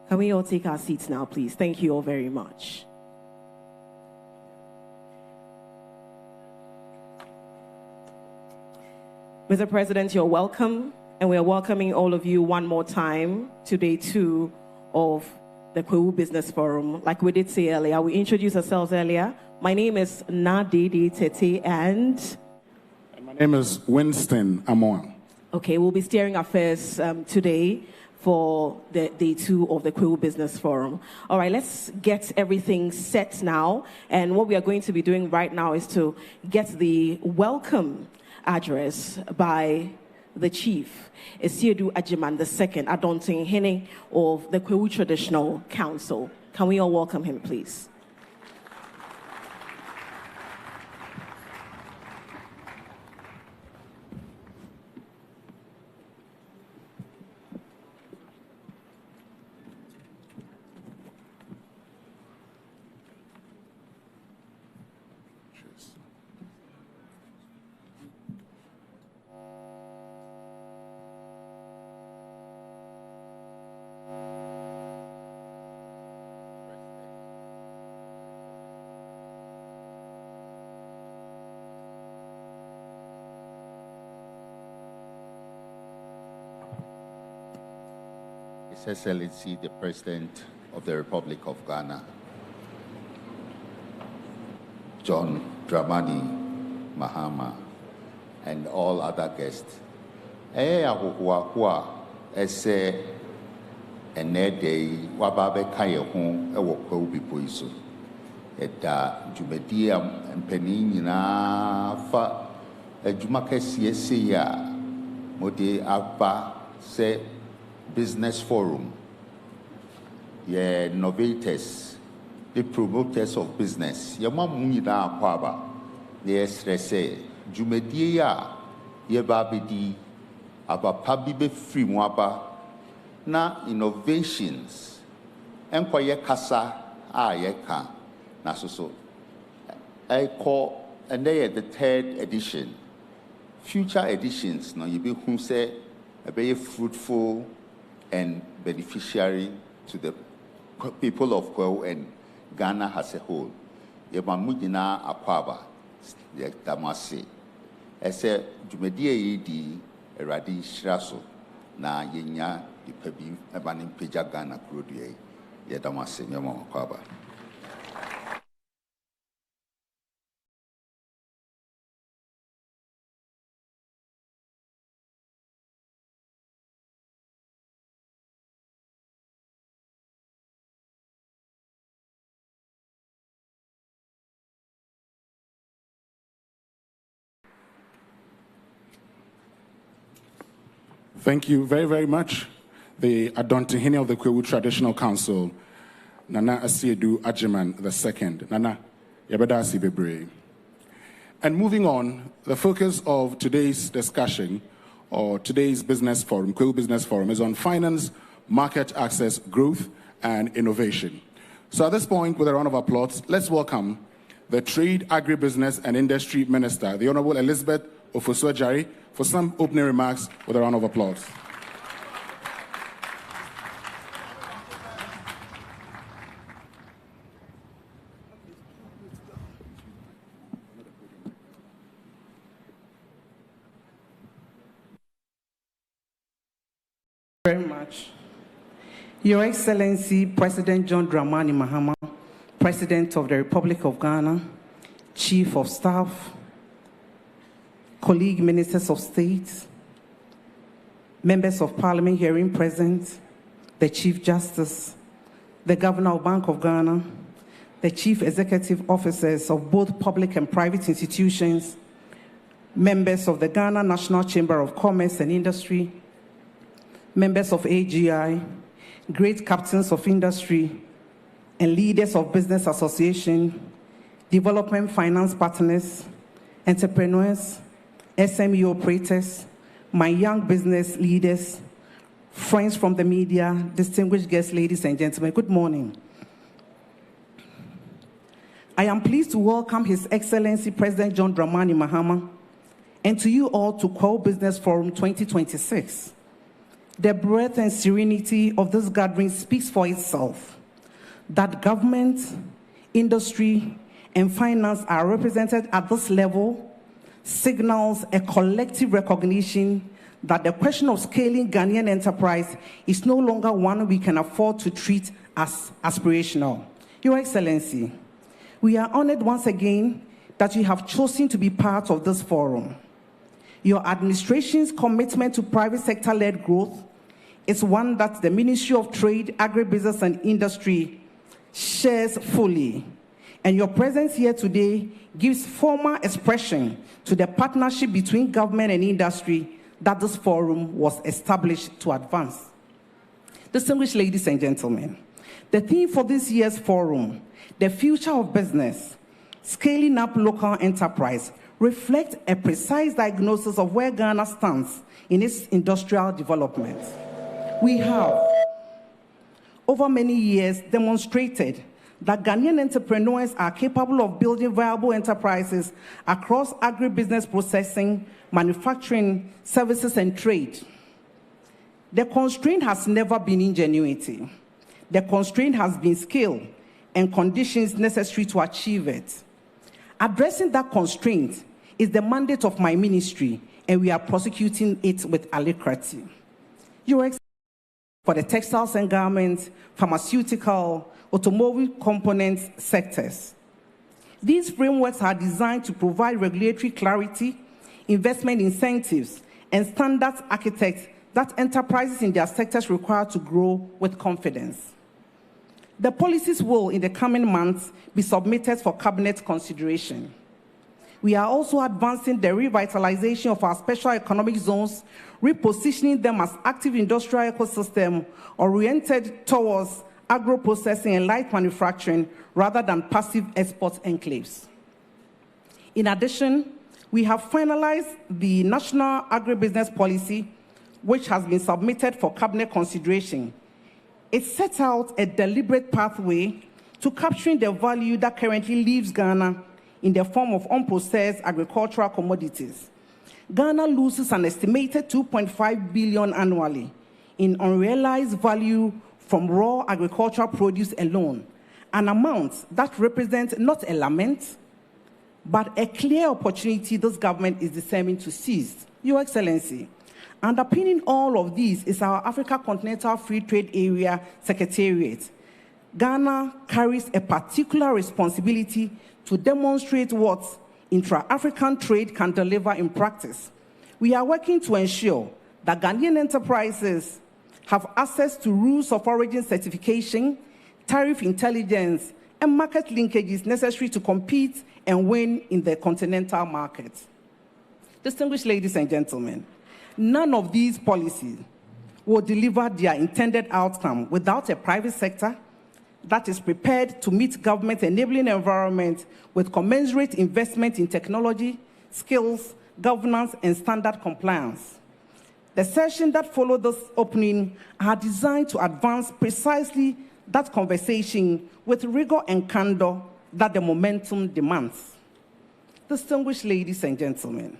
Can we all take our seats now, please? Thank you all very much. Mr. President, you're welcome, and we are welcoming all of you one more time to day 2 of the Kwahu Business Forum. Like we did say earlier, we introduced ourselves earlier. My name is Nadede Tete, and my name is Winston Amoa. Okay, we'll be steering affairs today for the day 2 of the Kwahu Business Forum. All right, let's get everything set now. And what we are going to be doing right now is to get the welcome address by the Chief, Esiedu Ajiman II, Adonting Hene of the Kwahu Traditional Council. Can we all welcome him, please? His Excellency, the President of the Republic of Ghana, John Dramani Mahama, and all other guests. Ese enede wababe kayehun ewo Kwahu people iso. Eda jumedia mpeni nyina fa ejuma kesiye se ya mode aba se Business Forum, innovators, the promoters of business. Yamamuna Kwaba, yes, say, Jumedia, Yababidi, Abapabibe free mwaba, na innovations, Enquire Kasa, yeka, na so. I call and they are the 3rd edition. Future editions, no, you be who say a very fruitful and beneficiary to the people of Kwahu and Ghana as a whole. Yebamudina Akwaba, the Damasi. I say, Jumedia di Radi Shraso, na Yenya, the Pebi, Abanim Peja Ghana Krudie, Yedamasi, Yama Akwaba. Thank you very, very much. The Adontihini of the Kwahu Traditional Council, Nana Asiedu Ajiman II. Nana, Yabedasi Bebre. And moving on, the focus of today's discussion, or today's business forum, Kwahu Business Forum, is on finance, market access, growth, and innovation. So at this point, with a round of applause, let's welcome the Trade, Agribusiness, and Industry Minister, the Honorable Elizabeth Ofosu-Adjare, for some opening remarks with a round of applause. Very much. Your Excellency, President John Dramani Mahama, President of the Republic of Ghana, Chief of Staff, colleague ministers of state, members of parliament hearing present, the Chief Justice, the Governor of Bank of Ghana, the Chief Executive Officers of both public and private institutions, members of the Ghana National Chamber of Commerce and Industry, members of AGI, great captains of industry, and leaders of business association, development finance partners, entrepreneurs, SME operators, my young business leaders, friends from the media, distinguished guests, ladies and gentlemen, good morning. I am pleased to welcome His Excellency President John Dramani Mahama and to you all to Kwahu Business Forum 2026. The breadth and serenity of this gathering speaks for itself. That government, industry, and finance are represented at this level signals a collective recognition that the question of scaling Ghanaian enterprise is no longer one we can afford to treat as aspirational. Your Excellency, we are honored once again that you have chosen to be part of this forum. Your administration's commitment to private sector-led growth is one that the Ministry of Trade, Agribusiness and Industry shares fully. And your presence here today gives formal expression to the partnership between government and industry that this forum was established to advance. Distinguished ladies and gentlemen, the theme for this year's forum, the future of business, scaling up local enterprise, reflects a precise diagnosis of where Ghana stands in its industrial development. We have, over many years, demonstrated that Ghanaian entrepreneurs are capable of building viable enterprises across agribusiness processing, manufacturing, services, and trade. The constraint has never been ingenuity. The constraint has been skill and conditions necessary to achieve it. Addressing that constraint is the mandate of my ministry, and we are prosecuting it with alacrity. Your Excellency, for the textiles and garments, pharmaceutical, automobile components sectors. These frameworks are designed to provide regulatory clarity, investment incentives, and standards architects that enterprises in their sectors require to grow with confidence. The policies will, in the coming months, be submitted for cabinet consideration. We are also advancing the revitalization of our special economic zones, repositioning them as active industrial ecosystem oriented towards agro-processing and light manufacturing rather than passive export enclaves. In addition, we have finalized the National Agribusiness Policy, which has been submitted for cabinet consideration. It sets out a deliberate pathway to capturing the value that currently leaves Ghana in the form of unprocessed agricultural commodities. Ghana loses an estimated 2.5 billion annually in unrealized value from raw agricultural produce alone, an amount that represents not a lament, but a clear opportunity this government is determined to seize. Your Excellency, underpinning all of these is our Africa Continental Free Trade Area Secretariat. Ghana carries a particular responsibility to demonstrate what intra-African trade can deliver in practice. We are working to ensure that Ghanaian enterprises have access to rules of origin certification, tariff intelligence, and market linkages necessary to compete and win in the continental market. Distinguished ladies and gentlemen, none of these policies will deliver their intended outcome without a private sector that is prepared to meet government-enabling environment with commensurate investment in technology, skills, governance, and standard compliance. The sessions that follow this opening are designed to advance precisely that conversation with rigor and candor that the momentum demands. Distinguished ladies and gentlemen,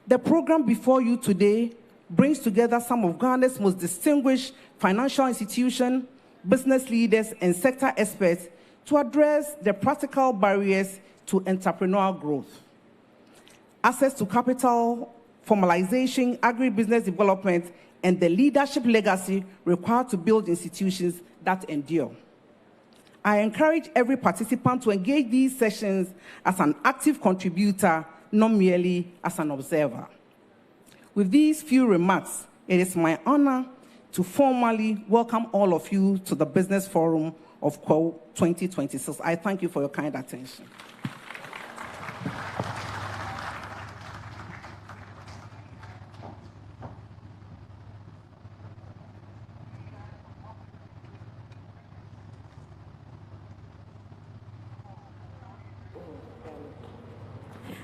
the program before you today brings together some of Ghana's most distinguished financial institutions, business leaders, and sector experts to address the practical barriers to entrepreneurial growth. Access to capital, formalization, agribusiness development, and the leadership legacy required to build institutions that endure. I encourage every participant to engage these sessions as an active contributor, not merely as an observer. With these few remarks, it is my honor to formally welcome all of you to the Business Forum of Kwahu 2026. I thank you for your kind attention.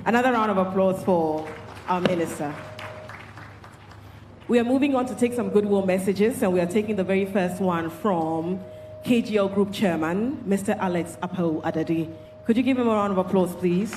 Another round of applause for our minister. We are moving on to take some goodwill messages, and we are taking the very first one from KGL Group Chairman, Mr. Alex Apo Adadi. Could you give him a round of applause, please?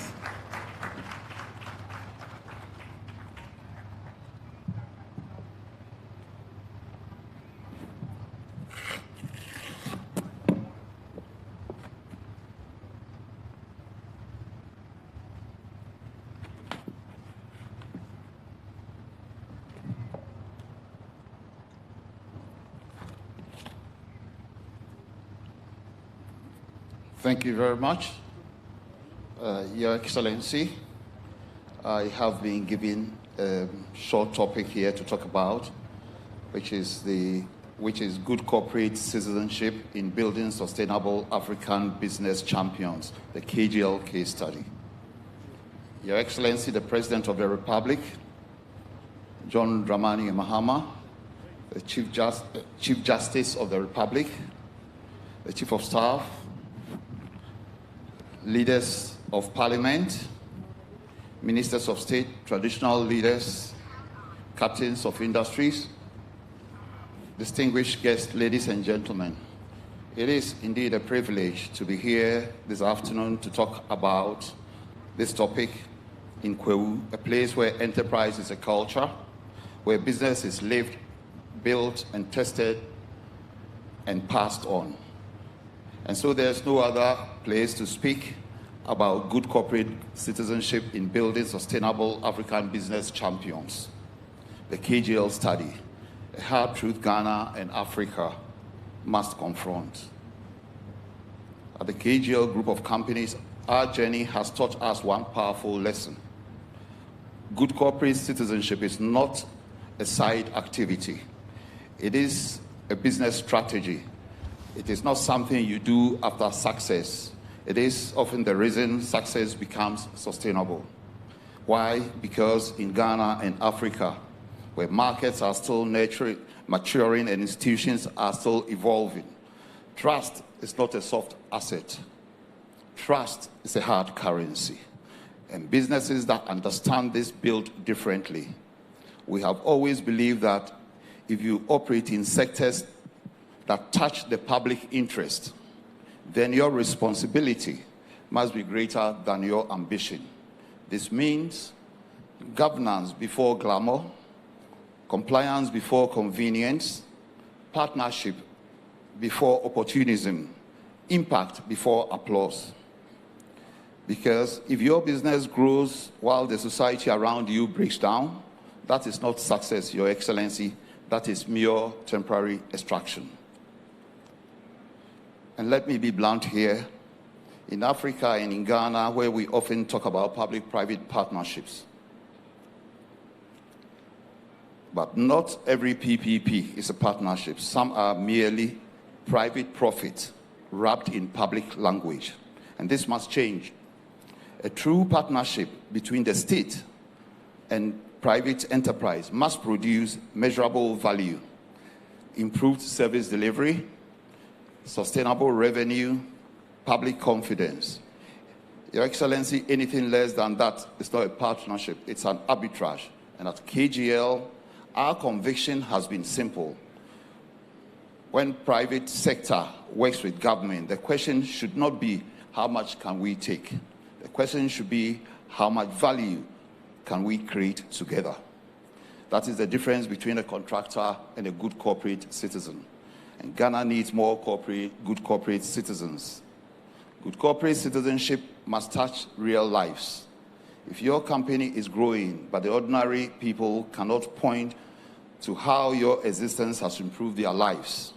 Thank you very much, Your Excellency. I have been given a short topic here to talk about, which is good corporate citizenship in building sustainable African business champions, the KGL case study. Your Excellency, the President of the Republic, John Dramani Mahama, the Chief Justice of the Republic, the Chief of Staff, leaders of Parliament, ministers of state, traditional leaders, captains of industries, distinguished guests, ladies and gentlemen. It is indeed a privilege to be here this afternoon to talk about this topic in Kwahu, a place where enterprise is a culture, where business is lived, built, and tested, and passed on. And so there's no other place to speak about good corporate citizenship in building sustainable African business champions. The KGL study, a hard truth Ghana and Africa must confront. At the KGL group of companies, our journey has taught us one powerful lesson. Good corporate citizenship is not a side activity. It is a business strategy. It is not something you do after success. It is often the reason success becomes sustainable. Why? Because in Ghana and Africa, where markets are still maturing and institutions are still evolving, trust is not a soft asset. Trust is a hard currency. And businesses that understand this build differently. We have always believed that if you operate in sectors that touch the public interest, then your responsibility must be greater than your ambition. This means governance before glamour, compliance before convenience, partnership before opportunism, impact before applause. Because if your business grows while the society around you breaks down, that is not success, Your Excellency. That is mere temporary extraction. And let me be blunt here. In Africa and in Ghana, where we often talk about public-private partnerships, but not every PPP is a partnership. Some are merely private profit wrapped in public language. And this must change. A true partnership between the state and private enterprise must produce measurable value, improved service delivery, sustainable revenue, public confidence. Your Excellency, anything less than that is not a partnership, it's an arbitrage. And at KGL, our conviction has been simple. When private sector works with government, the question should not be how much can we take? The question should be how much value can we create together? That is the difference between a contractor and a good corporate citizen. And Ghana needs more good corporate citizens. Good corporate citizenship must touch real lives. If your company is growing, but the ordinary people cannot point to how your existence has improved their lives,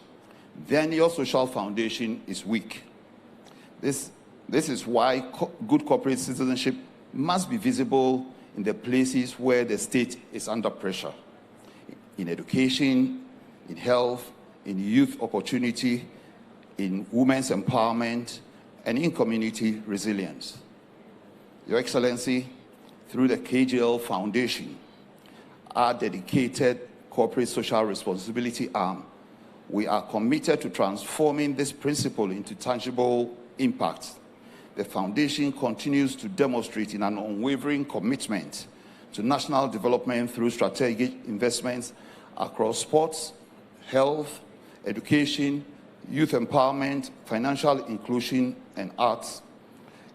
then your social foundation is weak. This is why good corporate citizenship must be visible in the places where the state is under pressure. In education, in health, in youth opportunity, in women's empowerment, and in community resilience. Your Excellency, through the KGL Foundation, our dedicated corporate social responsibility arm, we are committed to transforming this principle into tangible impact. The Foundation continues to demonstrate an unwavering commitment to national development through strategic investments across sports, health, education, youth empowerment, financial inclusion, and arts.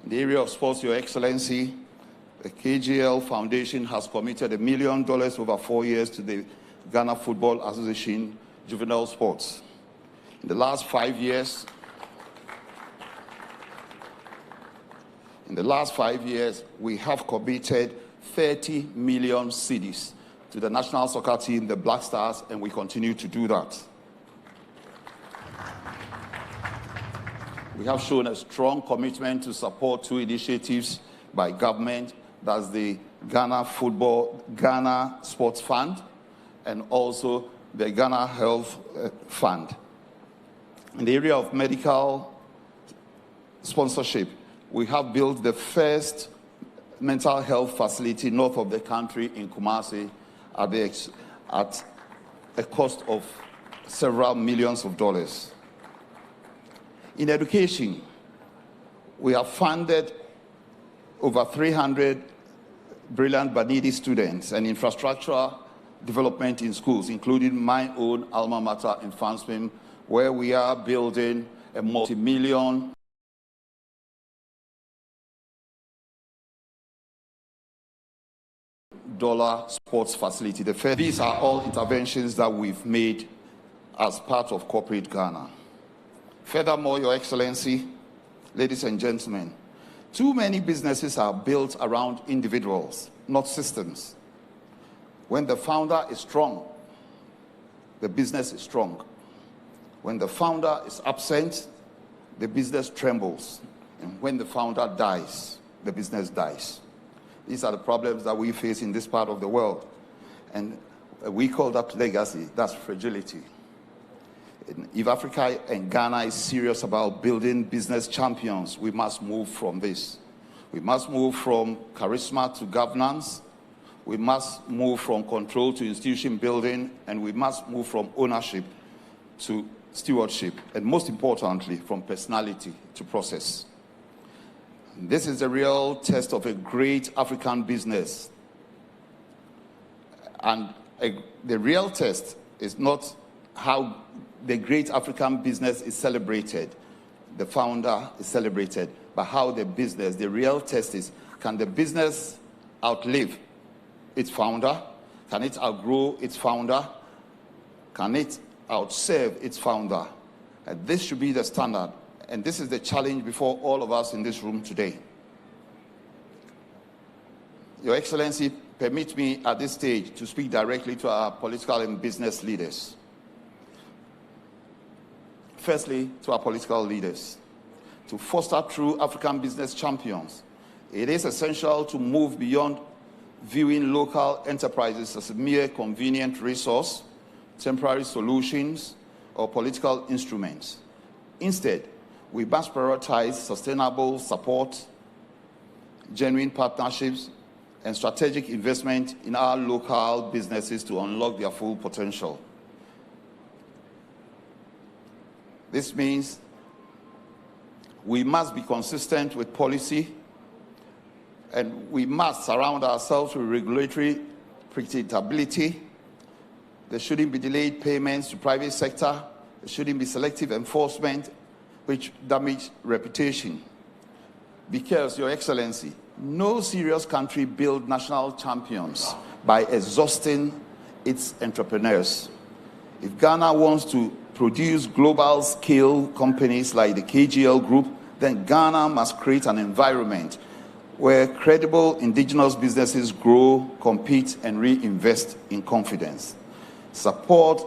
In the area of sports, Your Excellency, the KGL Foundation has committed $1 million over 4 years to the Ghana Football Association Juvenile Sports. In the last 5 years, we have committed 30 million cedis to the national soccer team, the Black Stars, and we continue to do that. We have shown a strong commitment to support two initiatives by government. That's the Ghana Sports Fund and also the Ghana Health Fund. In the area of medical sponsorship, we have built the first mental health facility north of the country in Kumasi at a cost of several millions of dollars. In education, we have funded over 300 brilliant but needy students and infrastructure development in schools, including my own alma mater in Fansman, where we are building a multi-million dollar sports facility. These are all interventions that we've made as part of corporate Ghana. Furthermore, Your Excellency, ladies and gentlemen, too many businesses are built around individuals, not systems. When the founder is strong, the business is strong. When the founder is absent, the business trembles. And when the founder dies, the business dies. These are the problems that we face in this part of the world. And we call that legacy, that's fragility. If Africa and Ghana is serious about building business champions, we must move from this. We must move from charisma to governance. We must move from control to institution building, and we must move from ownership to stewardship, and most importantly, from personality to process. This is the real test of a great African business. And the real test is not how the great African business is celebrated, the founder is celebrated, but how the business, the real test is, can the business outlive its founder? Can it outgrow its founder? Can it outserve its founder? And this should be the standard. And this is the challenge before all of us in this room today. Your Excellency, permit me at this stage to speak directly to our political and business leaders. Firstly, to our political leaders. To foster true African business champions, it is essential to move beyond viewing local enterprises as a mere convenient resource, temporary solutions, or political instruments. Instead, we must prioritize sustainable support, genuine partnerships, and strategic investment in our local businesses to unlock their full potential. This means we must be consistent with policy, and we must surround ourselves with regulatory predictability. There shouldn't be delayed payments to private sector. There shouldn't be selective enforcement which damage reputation. Because, Your Excellency, no serious country builds national champions by exhausting its entrepreneurs. If Ghana wants to produce global scale companies like the KGL Group, then Ghana must create an environment where credible indigenous businesses grow, compete, and reinvest in confidence. Support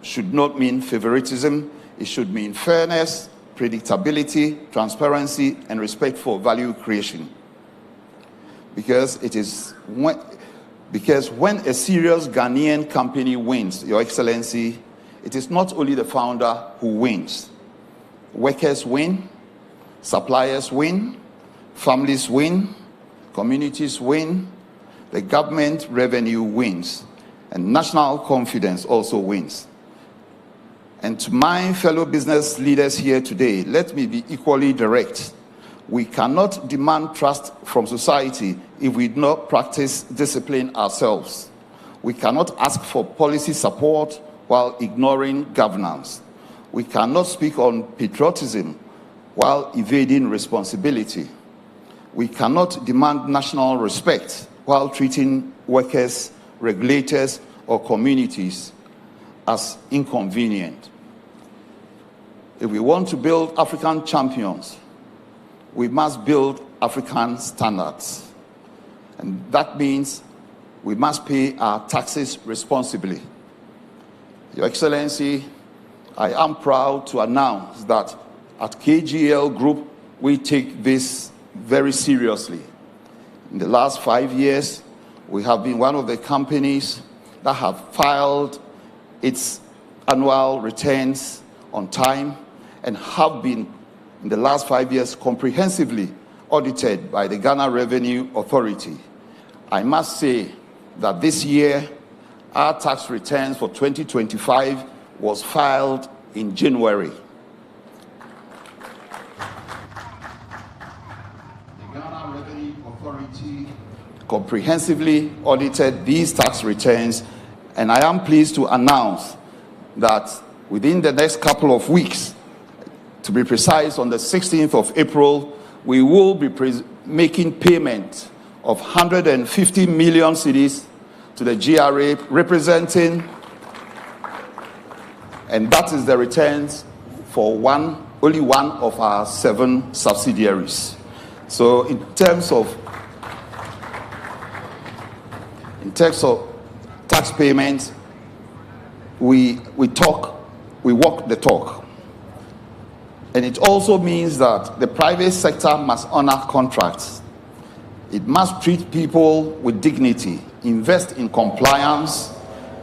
should not mean favoritism. It should mean fairness, predictability, transparency, and respect for value creation. Because when a serious Ghanaian company wins, Your Excellency, it is not only the founder who wins. Workers win, suppliers win, families win, communities win, the government revenue wins, and national confidence also wins. And to my fellow business leaders here today, let me be equally direct. We cannot demand trust from society if we do not practice discipline ourselves. We cannot ask for policy support while ignoring governance. We cannot speak on patriotism while evading responsibility. We cannot demand national respect while treating workers, regulators, or communities as inconvenient. If we want to build African champions, we must build African standards. And that means we must pay our taxes responsibly. Your Excellency, I am proud to announce that at KGL Group, we take this very seriously. In the last 5 years, we have been one of the companies that have filed its annual returns on time and have been, in the last 5 years, comprehensively audited by the Ghana Revenue Authority. I must say that this year, our tax returns for 2025 was filed in January. The Ghana Revenue Authority comprehensively audited these tax returns, and I am pleased to announce that within the next couple of weeks, to be precise, on the 16th of April, we will be making payment of 150 million cedis to the GRA, representing, and that is the returns for only one of our 7 subsidiaries. So in terms of tax payments, we walk the talk. And it also means that the private sector must honor contracts. It must treat people with dignity, invest in compliance,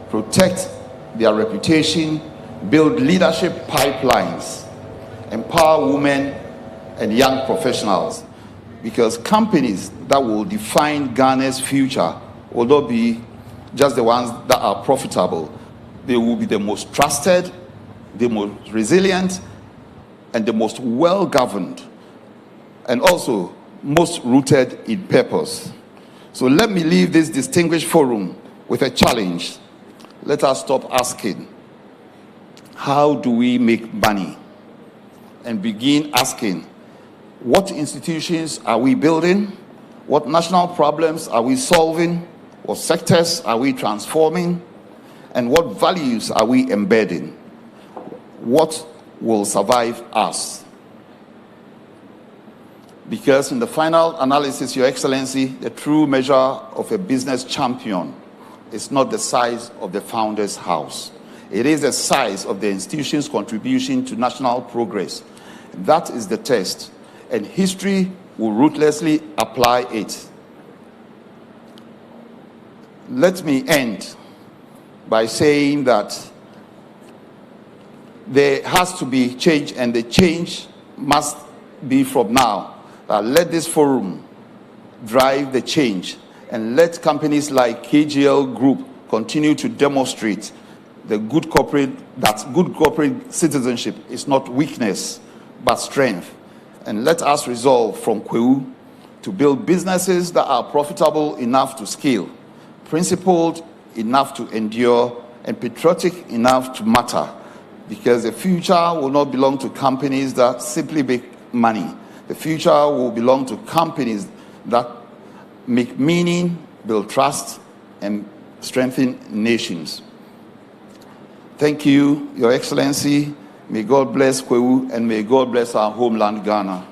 protect their reputation, build leadership pipelines, empower women and young professionals. Because companies that will define Ghana's future will not be just the ones that are profitable. They will be the most trusted, the most resilient, and the most well-governed, and also most rooted in purpose. So let me leave this distinguished forum with a challenge. Let us stop asking, how do we make money? And begin asking, What institutions are we building? What national problems are we solving? What sectors are we transforming? And what values are we embedding? What will survive us? Because in the final analysis, Your Excellency, the true measure of a business champion is not the size of the founder's house. It is the size of the institution's contribution to national progress. That is the test, and history will ruthlessly apply it. Let me end by saying that there has to be change, and the change must be from now. Let this forum drive the change, and let companies like KGL Group continue to demonstrate that good corporate citizenship is not weakness, but strength. And let us resolve from Kwahu to build businesses that are profitable enough to scale, principled enough to endure, and patriotic enough to matter. Because the future will not belong to companies that simply make money. The future will belong to companies that make meaning, build trust, and strengthen nations. Thank you, Your Excellency. May God bless Kwahu, and may God bless our homeland, Ghana.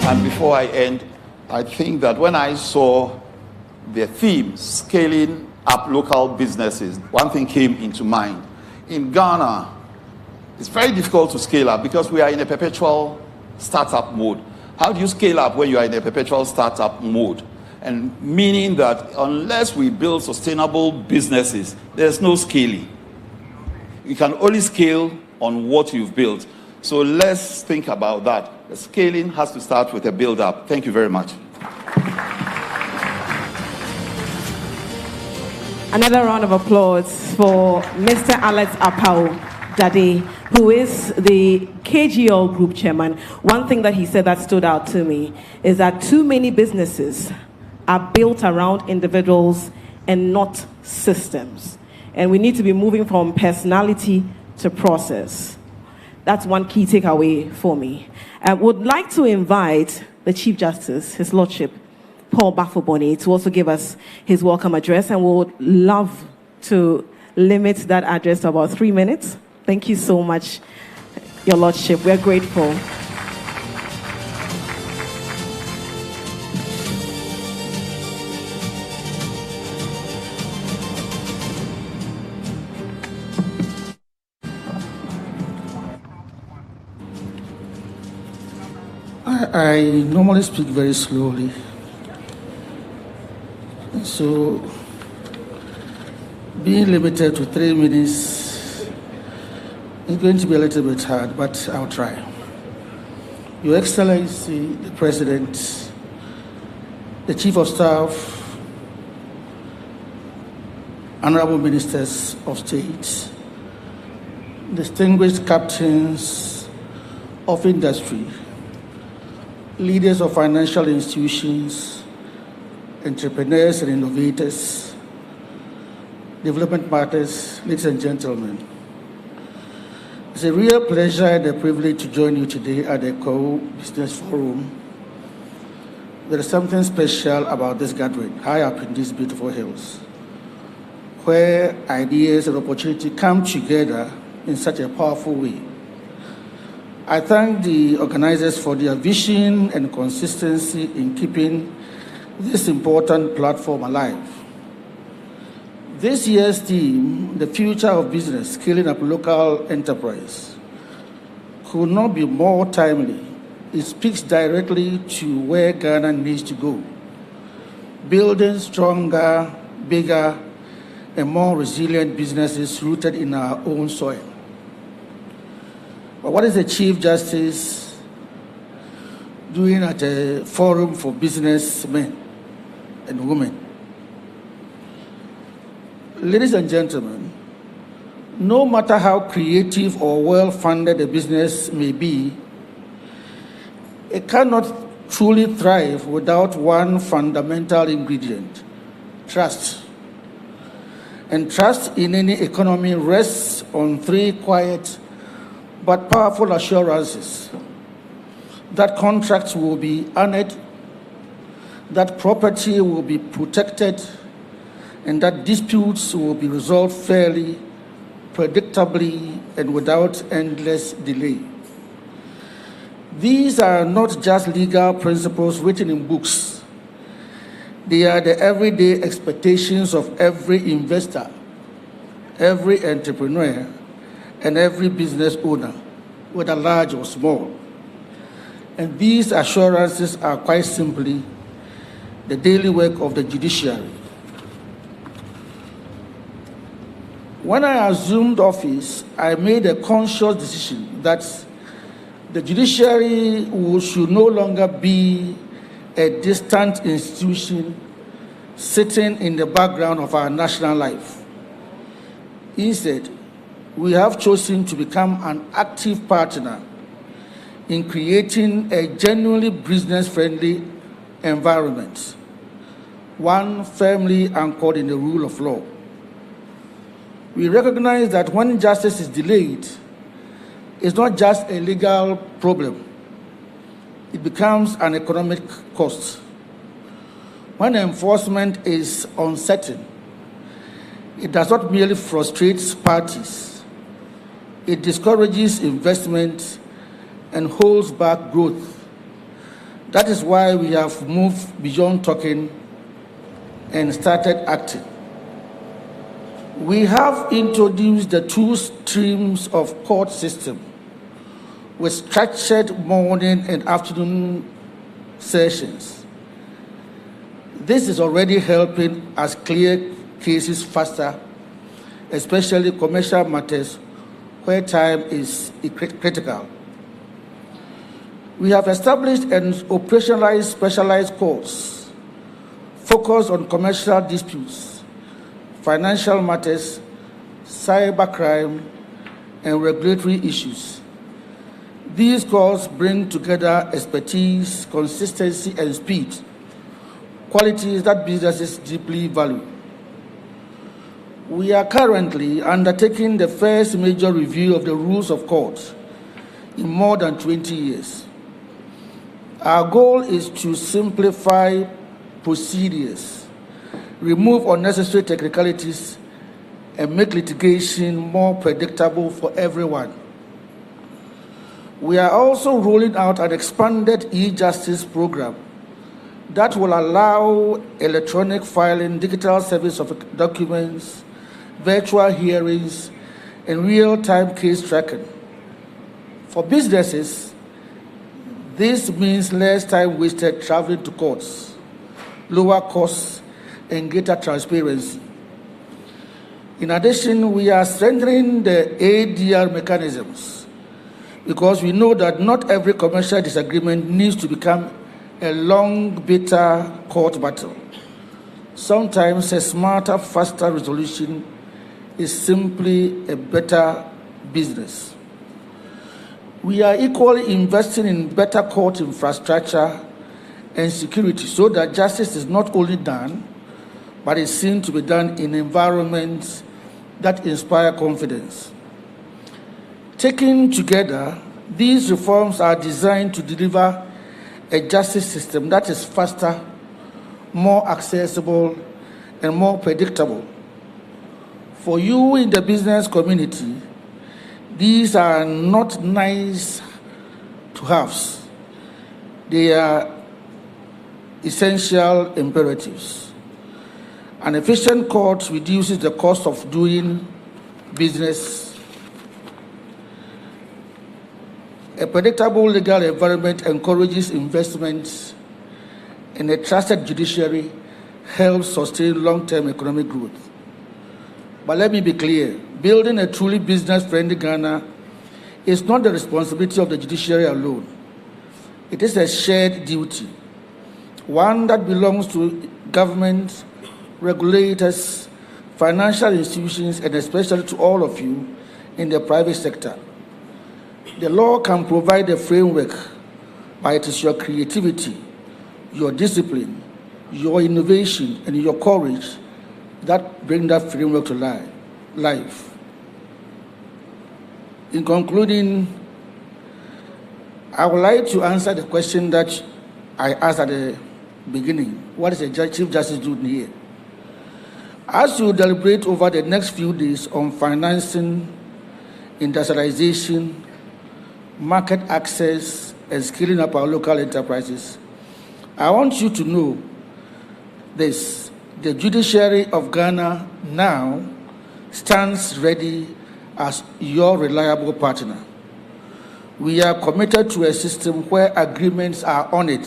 And before I end, I think that when I saw the theme, scaling up local businesses, one thing came into mind. In Ghana, it's very difficult to scale up because we are in a perpetual startup mode. How do you scale up when you are in a perpetual startup mode? And meaning that unless we build sustainable businesses, there's no scaling. You can only scale on what you've built. So let's think about that. The scaling has to start with a build-up. Thank you very much. Another round of applause for Mr. Alex Apau Dade, who is the KGL Group Chairman. One thing that he said that stood out to me is that too many businesses are built around individuals and not systems. And we need to be moving from personality to process. That's one key takeaway for me. I would like to invite the Chief Justice, His Lordship, Paul Bafoboni, to also give us his welcome address, and we would love to limit that address to about 3 minutes. Thank you so much, Your Lordship. We're grateful. I normally speak very slowly, so being limited to 3 minutes is going to be a little bit hard, but I'll try. Your Excellency, the President, the Chief of Staff, Honorable Ministers of State, distinguished captains of industry, leaders of financial institutions, entrepreneurs and innovators, development partners, ladies and gentlemen. It's a real pleasure and a privilege to join you today at the Kwahu Business Forum. There is something special about this gathering, high up in these beautiful hills, where ideas and opportunity come together in such a powerful way. I thank the organizers for their vision and consistency in keeping this important platform alive. This year's theme, the future of business, scaling up local enterprise, could not be more timely. It speaks directly to where Ghana needs to go, building stronger, bigger, and more resilient businesses rooted in our own soil. But what is the Chief Justice doing at a forum for businessmen and women? Ladies and gentlemen, no matter how creative or well-funded a business may be, it cannot truly thrive without one fundamental ingredient: trust. And trust in any economy rests on three quiet but powerful assurances: that contracts will be honored, that property will be protected, and that disputes will be resolved fairly, predictably, and without endless delay. These are not just legal principles written in books. They are the everyday expectations of every investor, every entrepreneur, and every business owner, whether large or small. And these assurances are quite simply the daily work of the judiciary. When I assumed office, I made a conscious decision that the judiciary should no longer be a distant institution sitting in the background of our national life. Instead, we have chosen to become an active partner in creating a genuinely business-friendly environment, one firmly anchored in the rule of law. We recognize that when justice is delayed, it's not just a legal problem. It becomes an economic cost. When enforcement is uncertain, it does not merely frustrate parties. It discourages investment and holds back growth. That is why we have moved beyond talking and started acting. We have introduced the two streams of court system with structured morning and afternoon sessions. This is already helping us clear cases faster, especially commercial matters where time is critical. We have established and operationalized specialized courts focused on commercial disputes, financial matters, cybercrime, and regulatory issues. These courts bring together expertise, consistency, and speed, qualities that businesses deeply value. We are currently undertaking the first major review of the rules of court in more than 20 years. Our goal is to simplify procedures, remove unnecessary technicalities, and make litigation more predictable for everyone. We are also rolling out an expanded e-justice program that will allow electronic filing, digital service of documents, virtual hearings, and real-time case tracking. For businesses, this means less time wasted traveling to courts, lower costs, and greater transparency. In addition, we are strengthening the ADR mechanisms because we know that not every commercial disagreement needs to become a long, bitter court battle. Sometimes a smarter, faster resolution is simply a better business. We are equally investing in better court infrastructure and security so that justice is not only done, but is seen to be done in environments that inspire confidence. Taken together, these reforms are designed to deliver a justice system that is faster, more accessible, and more predictable. For you in the business community, these are not nice to haves. They are essential imperatives. An efficient court reduces the cost of doing business. A predictable legal environment encourages investment, and a trusted judiciary helps sustain long-term economic growth. But let me be clear, building a truly business-friendly Ghana is not the responsibility of the judiciary alone. It is a shared duty, one that belongs to government, regulators, financial institutions, and especially to all of you in the private sector. The law can provide a framework, but it is your creativity, your discipline, your innovation, and your courage that bring that framework to life. In concluding, I would like to answer the question that I asked at the beginning. What is the Chief Justice doing here? As you deliberate over the next few days on financing, industrialization, market access, and scaling up our local enterprises, I want you to know this. The Judiciary of Ghana now stands ready as your reliable partner. We are committed to a system where agreements are honored,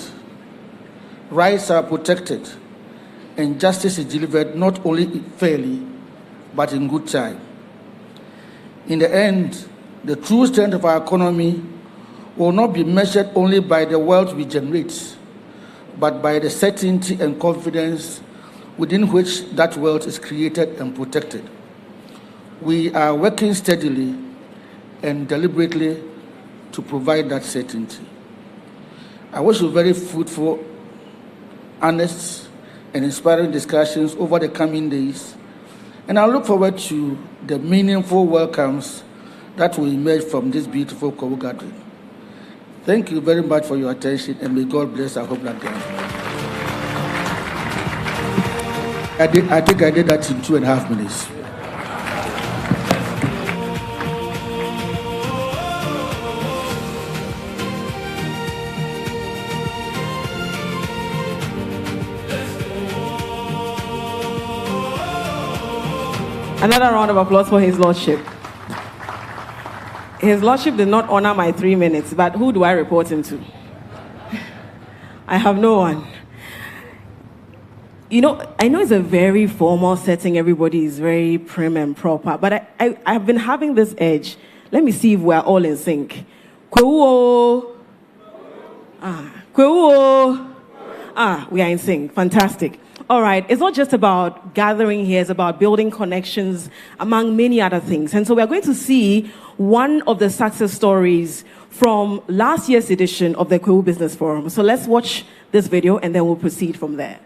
rights are protected, and justice is delivered not only fairly, but in good time. In the end, the true strength of our economy will not be measured only by the wealth we generate, but by the certainty and confidence within which that wealth is created and protected. We are working steadily and deliberately to provide that certainty. I wish you very fruitful, honest, and inspiring discussions over the coming days, and I look forward to the meaningful welcomes that will emerge from this beautiful Kwahu gathering. Thank you very much for your attention, and may God bless our hope and I think I did that in 2.5 minutes. Another round of applause for His Lordship. His Lordship did not honor my 3 minutes, but who do I report him to? I have no one. You know, I know it's a very formal setting, everybody is very prim and proper, but I've been having this edge. Let me see if we're all in sync. Kwahu. Kwahu. We are in sync. Fantastic. All right, it's not just about gathering here, it's about building connections among many other things. And so we're going to see one of the success stories from last year's edition of the Kwahu Business Forum. So let's watch this video and then we'll proceed from there.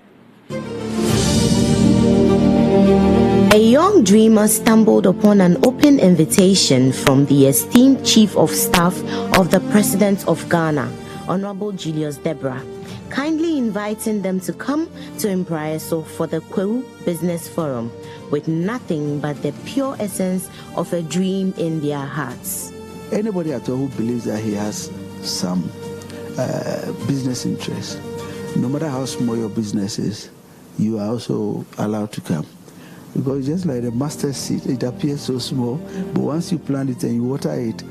A young dreamer stumbled upon an open invitation from the esteemed Chief of Staff of the President of Ghana, Honorable Julius Deborah, kindly inviting them to come to Imprieso for the Kwahu Business Forum with nothing but the pure essence of a dream in their hearts. Anybody at all who believes that he has some business interest, no matter how small your business is, you are also allowed to come. Because just like the mustard seed, it appears so small, but once you plant it and you water it,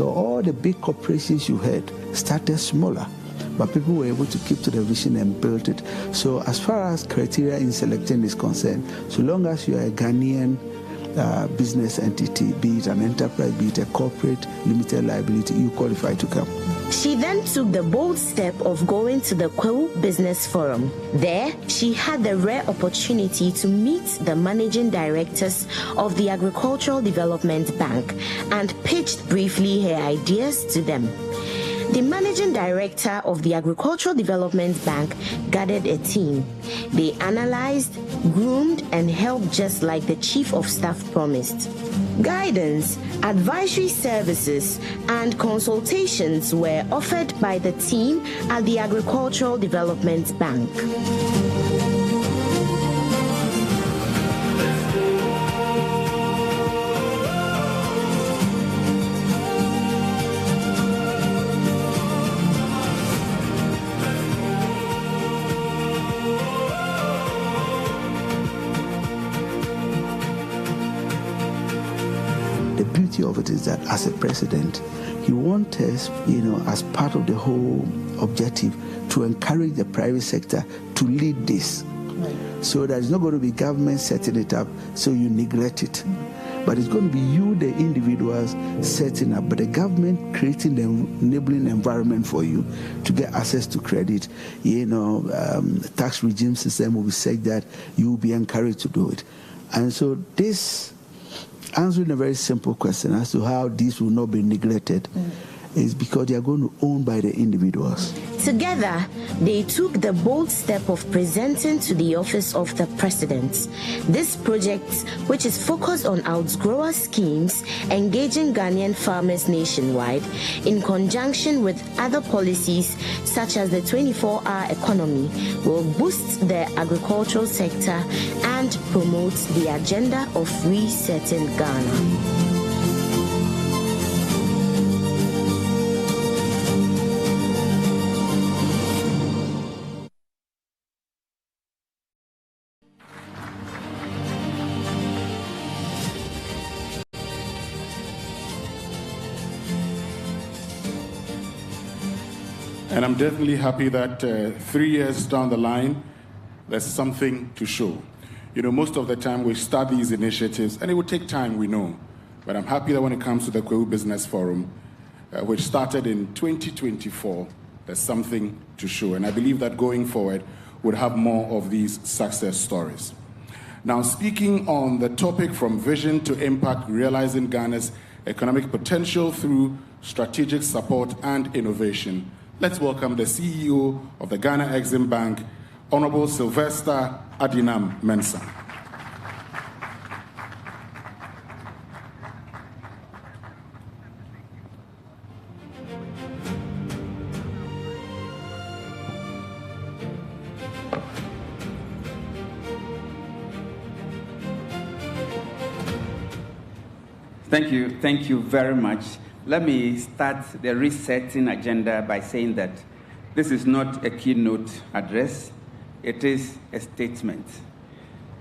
all the big corporations you had started smaller. But people were able to keep to the vision and build it. So as far as criteria in selecting is concerned, so long as you are a Ghanaian business entity, be it an enterprise, be it a corporate, limited liability, you qualify to come. She then took the bold step of going to the Kwahu Business Forum. There, she had the rare opportunity to meet the managing directors of the Agricultural Development Bank and pitched briefly her ideas to them. The managing director of the Agricultural Development Bank gathered a team. They analyzed, groomed, and helped just like the Chief of Staff promised. Guidance, advisory services, and consultations were offered by the team at the Agricultural Development Bank. Of it is that as a president, he wants us, as part of the whole objective, to encourage the private sector to lead this. Right. So that it's not going to be government setting it up, so you neglect it. But it's going to be you, the individuals, setting up, but the government creating the enabling environment for you to get access to credit. Tax regime system will be such that you will be encouraged to do it. And so this answering a very simple question as to how these will not be neglected is because they are going to own by the individuals. Together, they took the bold step of presenting to the office of the president. This project, which is focused on outgrower schemes, engaging Ghanaian farmers nationwide, in conjunction with other policies such as the 24-hour economy, will boost the agricultural sector and promote the agenda of resetting Ghana. And I'm definitely happy that 3 years down the line, there's something to show. You know, most of the time we start these initiatives, and it will take time, we know. But I'm happy that when it comes to the Kwahu Business Forum, which started in 2024, there's something to show. And I believe that going forward, we'll have more of these success stories. Now, speaking on the topic from vision to impact, realizing Ghana's economic potential through strategic support and innovation, let's welcome the CEO of the Ghana Exim Bank, Honorable Sylvester Adinam Mensah. Thank you very much. Let me start the resetting agenda by saying that this is not a keynote address, it is a statement.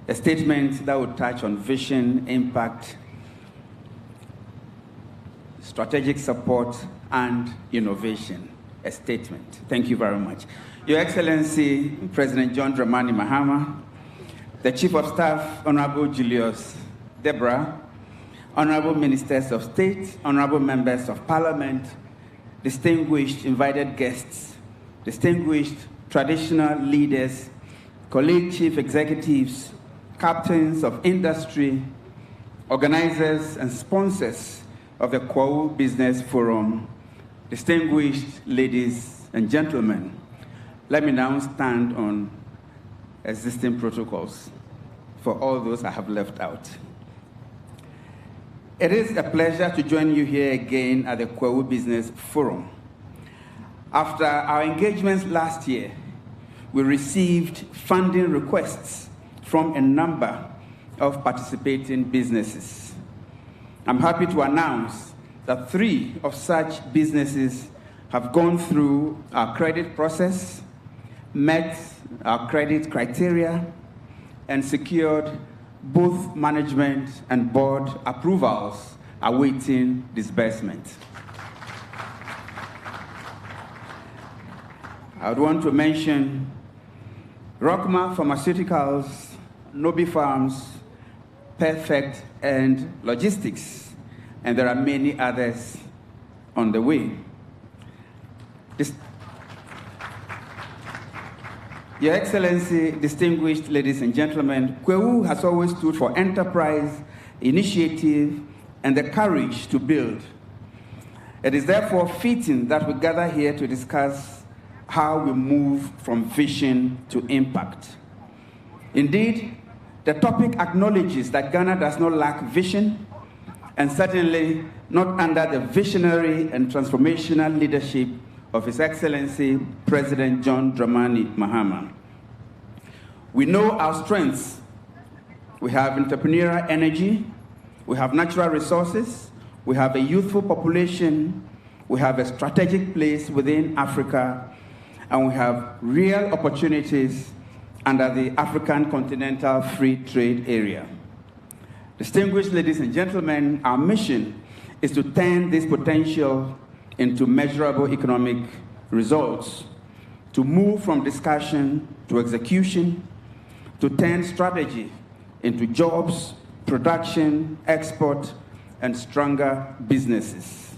A statement that will touch on vision, impact, strategic support, and innovation. A statement. Thank you very much. Your Excellency, President John Dramani Mahama, the Chief of Staff, Honorable Julius Deborah, Honorable Ministers of State, Honorable Members of Parliament, distinguished invited guests, distinguished traditional leaders, colleague chief executives, captains of industry, organizers and sponsors of the Kwahu Business Forum, distinguished ladies and gentlemen. Let me now stand on existing protocols for all those I have left out. It is a pleasure to join you here again at the Kwahu Business Forum. After our engagements last year, we received funding requests from a number of participating businesses. I'm happy to announce that 3 of such businesses have gone through our credit process, met our credit criteria, and secured both management and board approvals awaiting disbursement. I would want to mention Rockma Pharmaceuticals, Nobi Farms, Perfect, and Logistics, and there are many others on the way. Your Excellency, distinguished ladies and gentlemen, Kwahu has always stood for enterprise, initiative, and the courage to build. It is therefore fitting that we gather here to discuss how we move from vision to impact. Indeed, the topic acknowledges that Ghana does not lack vision, and certainly not under the visionary and transformational leadership of His Excellency, President John Dramani Mahama. We know our strengths. We have entrepreneurial energy, we have natural resources, we have a youthful population, we have a strategic place within Africa, and we have real opportunities under the African Continental Free Trade Area. Distinguished ladies and gentlemen, our mission is to turn this potential into measurable economic results, to move from discussion to execution, to turn strategy into jobs, production, export, and stronger businesses.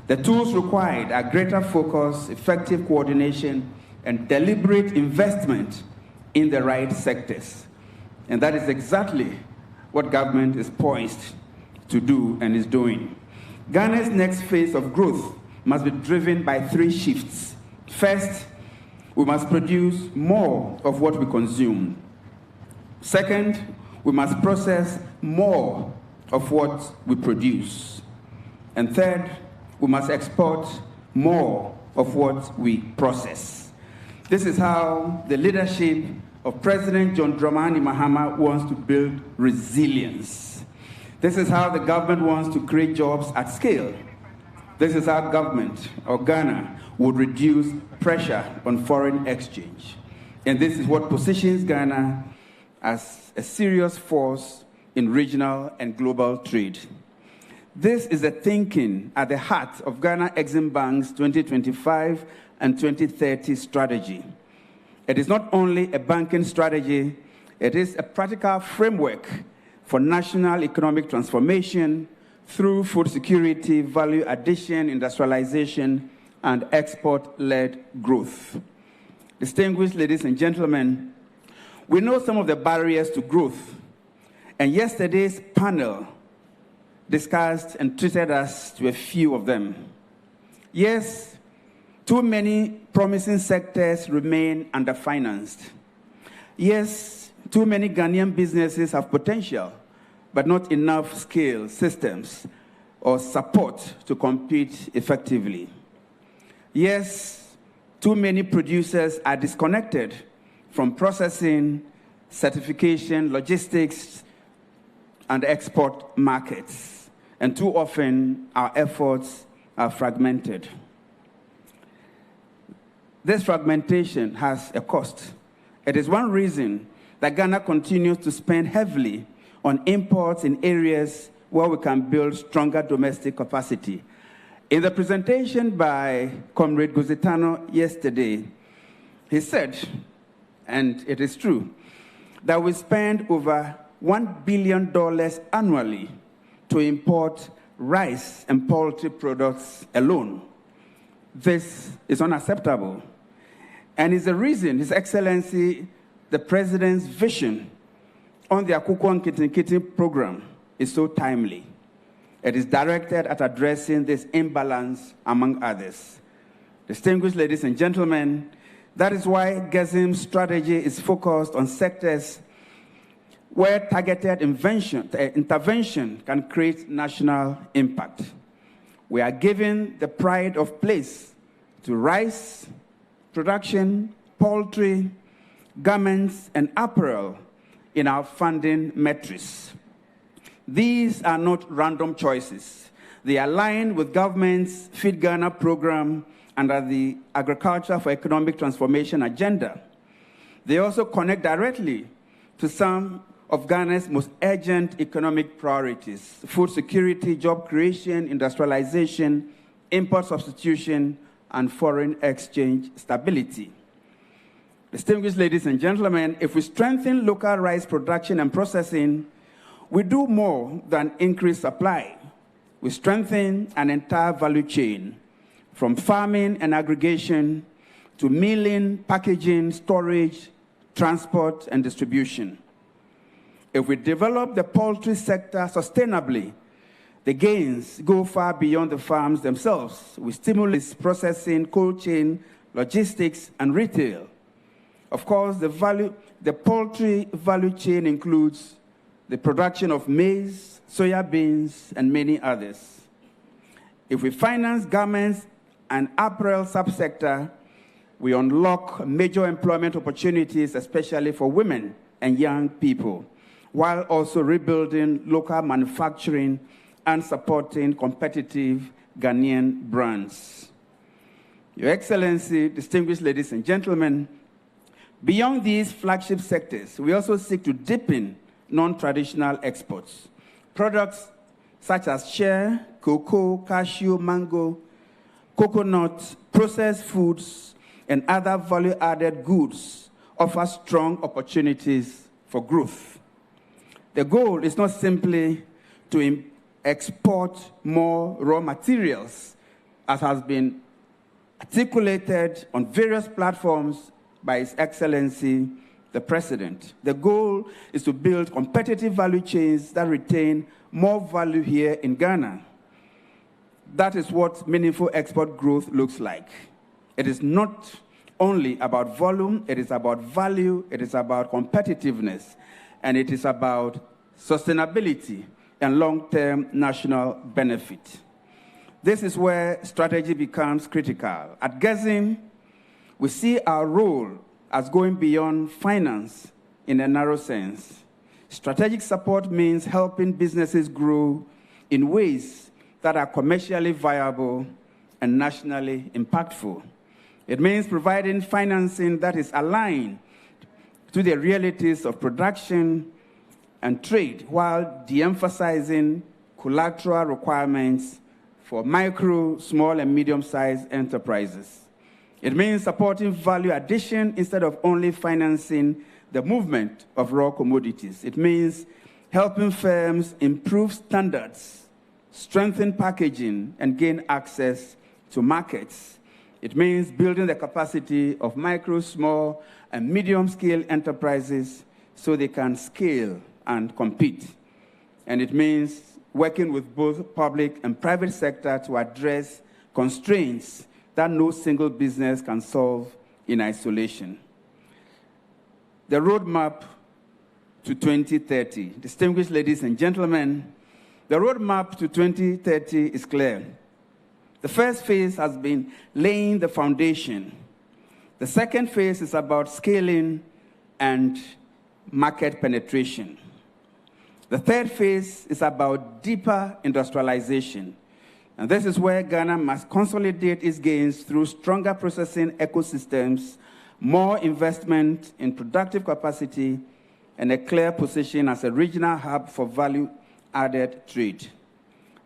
The tools required are greater focus, effective coordination, and deliberate investment in the right sectors. And that is exactly what government is poised to do and is doing. Ghana's next phase of growth must be driven by 3 shifts. First, we must produce more of what we consume. Second, we must process more of what we produce. And third, we must export more of what we process. This is how the leadership of President John Dramani Mahama wants to build resilience. This is how the government wants to create jobs at scale. This is how government, or Ghana, would reduce pressure on foreign exchange. And this is what positions Ghana as a serious force in regional and global trade. This is the thinking at the heart of Ghana Exim Bank's 2025 and 2030 strategy. It is not only a banking strategy, it is a practical framework for national economic transformation through food security, value addition, industrialization, and export-led growth. Distinguished ladies and gentlemen, we know some of the barriers to growth, and yesterday's panel discussed and treated us to a few of them. Yes, too many promising sectors remain underfinanced. Yes, too many Ghanaian businesses have potential, but not enough scale, systems, or support to compete effectively. Yes, too many producers are disconnected from processing, certification, logistics, and export markets. And too often, our efforts are fragmented. This fragmentation has a cost. It is one reason that Ghana continues to spend heavily on imports in areas where we can build stronger domestic capacity. In the presentation by Comrade Guzitano yesterday, he said, and it is true, that we spend over $1 billion annually to import rice and poultry products alone. This is unacceptable. And is the reason His Excellency, the President's vision on the Akukwo Nkitin program is so timely. It is directed at addressing this imbalance, among others. Distinguished ladies and gentlemen, that is why GEZIM's strategy is focused on sectors where targeted intervention can create national impact. We are giving the pride of place to rice production, poultry, garments, and apparel in our funding metrics. These are not random choices. They align with government's Feed Ghana program under the Agriculture for Economic Transformation agenda. They also connect directly to some of Ghana's most urgent economic priorities: food security, job creation, industrialization, import substitution, and foreign exchange stability. Distinguished ladies and gentlemen, if we strengthen local rice production and processing, we do more than increase supply. We strengthen an entire value chain, from farming and aggregation to milling, packaging, storage, transport, and distribution. If we develop the poultry sector sustainably, the gains go far beyond the farms themselves. We stimulate processing, cold chain, logistics, and retail. Of course, the poultry value chain includes the production of maize, soya beans, and many others. If we finance garments and apparel subsector, we unlock major employment opportunities, especially for women and young people, while also rebuilding local manufacturing and supporting competitive Ghanaian brands. Your Excellency, distinguished ladies and gentlemen, beyond these flagship sectors, we also seek to deepen non-traditional exports. Products such as shea, cocoa, cashew, mango, coconut, processed foods, and other value-added goods offer strong opportunities for growth. The goal is not simply to export more raw materials, as has been articulated on various platforms by His Excellency, the President. The goal is to build competitive value chains that retain more value here in Ghana. that is what meaningful export growth looks like. It is not only about volume, it is about value, it is about competitiveness, and it is about sustainability and long-term national benefit. This is where strategy becomes critical. At GhanaWeb, we see our role as going beyond finance in a narrow sense. Strategic support means helping businesses grow in ways that are commercially viable and nationally impactful. It means providing financing that is aligned to the realities of production and trade while de-emphasizing collateral requirements for micro, small, and medium-sized enterprises. It means supporting value addition instead of only financing the movement of raw commodities. It means helping firms improve standards, strengthen packaging, and gain access to markets. It means building the capacity of micro, small, and medium-scale enterprises so they can scale and compete. And it means working with both public and private sector to address constraints that no single business can solve in isolation. The roadmap to 2030. Distinguished ladies and gentlemen, the roadmap to 2030 is clear. The first phase has been laying the foundation. The second phase is about scaling and market penetration. The third phase is about deeper industrialization. And this is where Ghana must consolidate its gains through stronger processing ecosystems, more investment in productive capacity, and a clear position as a regional hub for value-added trade.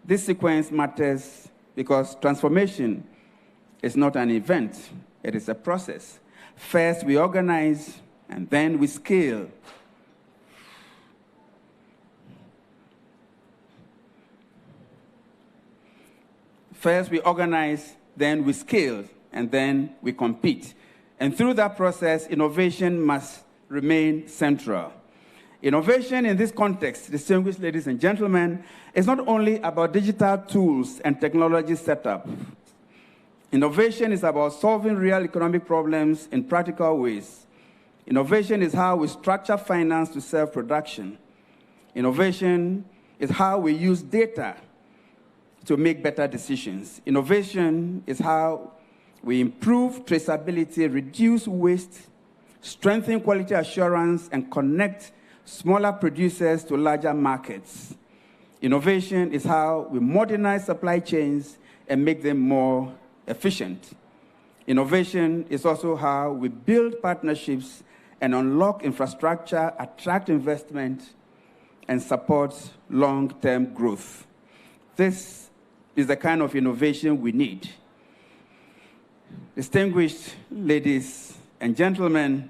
This sequence matters because transformation is not an event, it is a process. First, we organize, and then we scale. First, we organize, then we scale, and then we compete. And through that process, innovation must remain central. Innovation in this context, distinguished ladies and gentlemen, is not only about digital tools and technology setup. Innovation is about solving real economic problems in practical ways. Innovation is how we structure finance to serve production. Innovation is how we use data to make better decisions. Innovation is how we improve traceability, reduce waste, strengthen quality assurance, and connect smaller producers to larger markets. Innovation is how we modernize supply chains and make them more efficient. Innovation is also how we build partnerships and unlock infrastructure, attract investment, and support long-term growth. This is the kind of innovation we need. Distinguished ladies and gentlemen,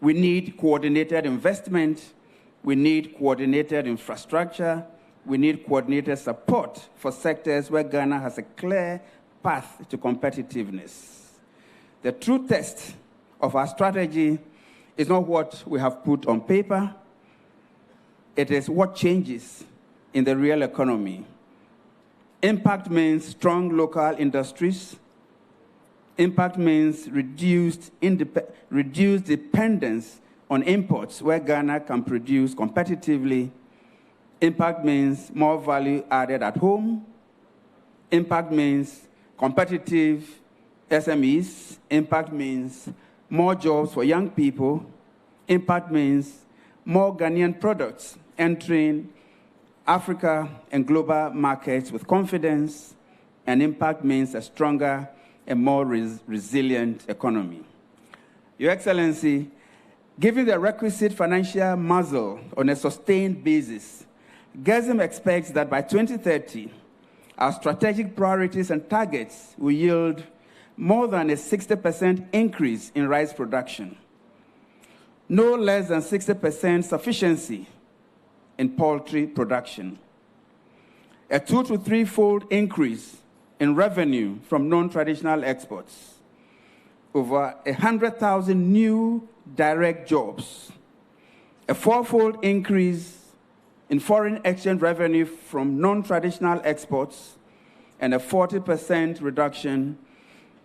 we need coordinated investment, we need coordinated infrastructure, we need coordinated support for sectors where Ghana has a clear path to competitiveness. The true test of our strategy is not what we have put on paper, it is what changes in the real economy. Impact means strong local industries. Impact means reduced dependence on imports where Ghana can produce competitively. Impact means more value added at home. Impact means competitive SMEs. Impact means more jobs for young people. Impact means more Ghanaian products entering Africa and global markets with confidence, and impact means a stronger and more resilient economy. Your Excellency, given the requisite financial muscle on a sustained basis, GhanaWeb expects that by 2030, our strategic priorities and targets will yield more than a 60% increase in rice production, no less than 60% sufficiency in poultry production, a 2- to 3-fold increase in revenue from non-traditional exports, over 100,000 new direct jobs, a 4-fold increase in foreign exchange revenue from non-traditional exports, and a 40% reduction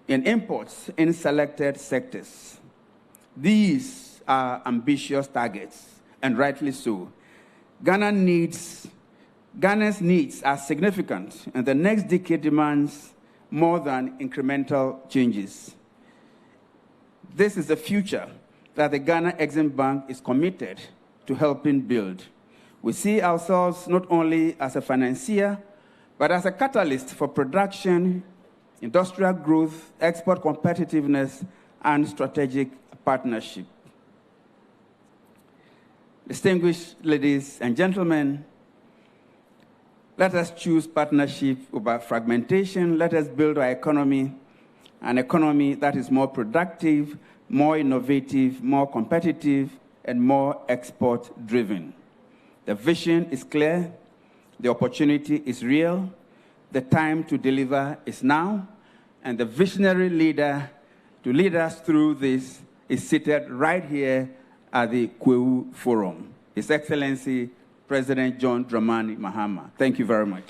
in imports in selected sectors. These are ambitious targets, and rightly so. Ghana's needs are significant, and the next decade demands more than incremental changes. This is the future that the Ghana Exim Bank is committed to helping build. We see ourselves not only as a financier, but as a catalyst for production, industrial growth, export competitiveness, and strategic partnership. Distinguished ladies and gentlemen, let us choose partnership over fragmentation. Let us build our economy, an economy that is more productive, more innovative, more competitive, and more export-driven. The vision is clear, the opportunity is real, the time to deliver is now, and the visionary leader to lead us through this is seated right here at the Kwahu Forum. His Excellency, President John Dramani Mahama. Thank you very much.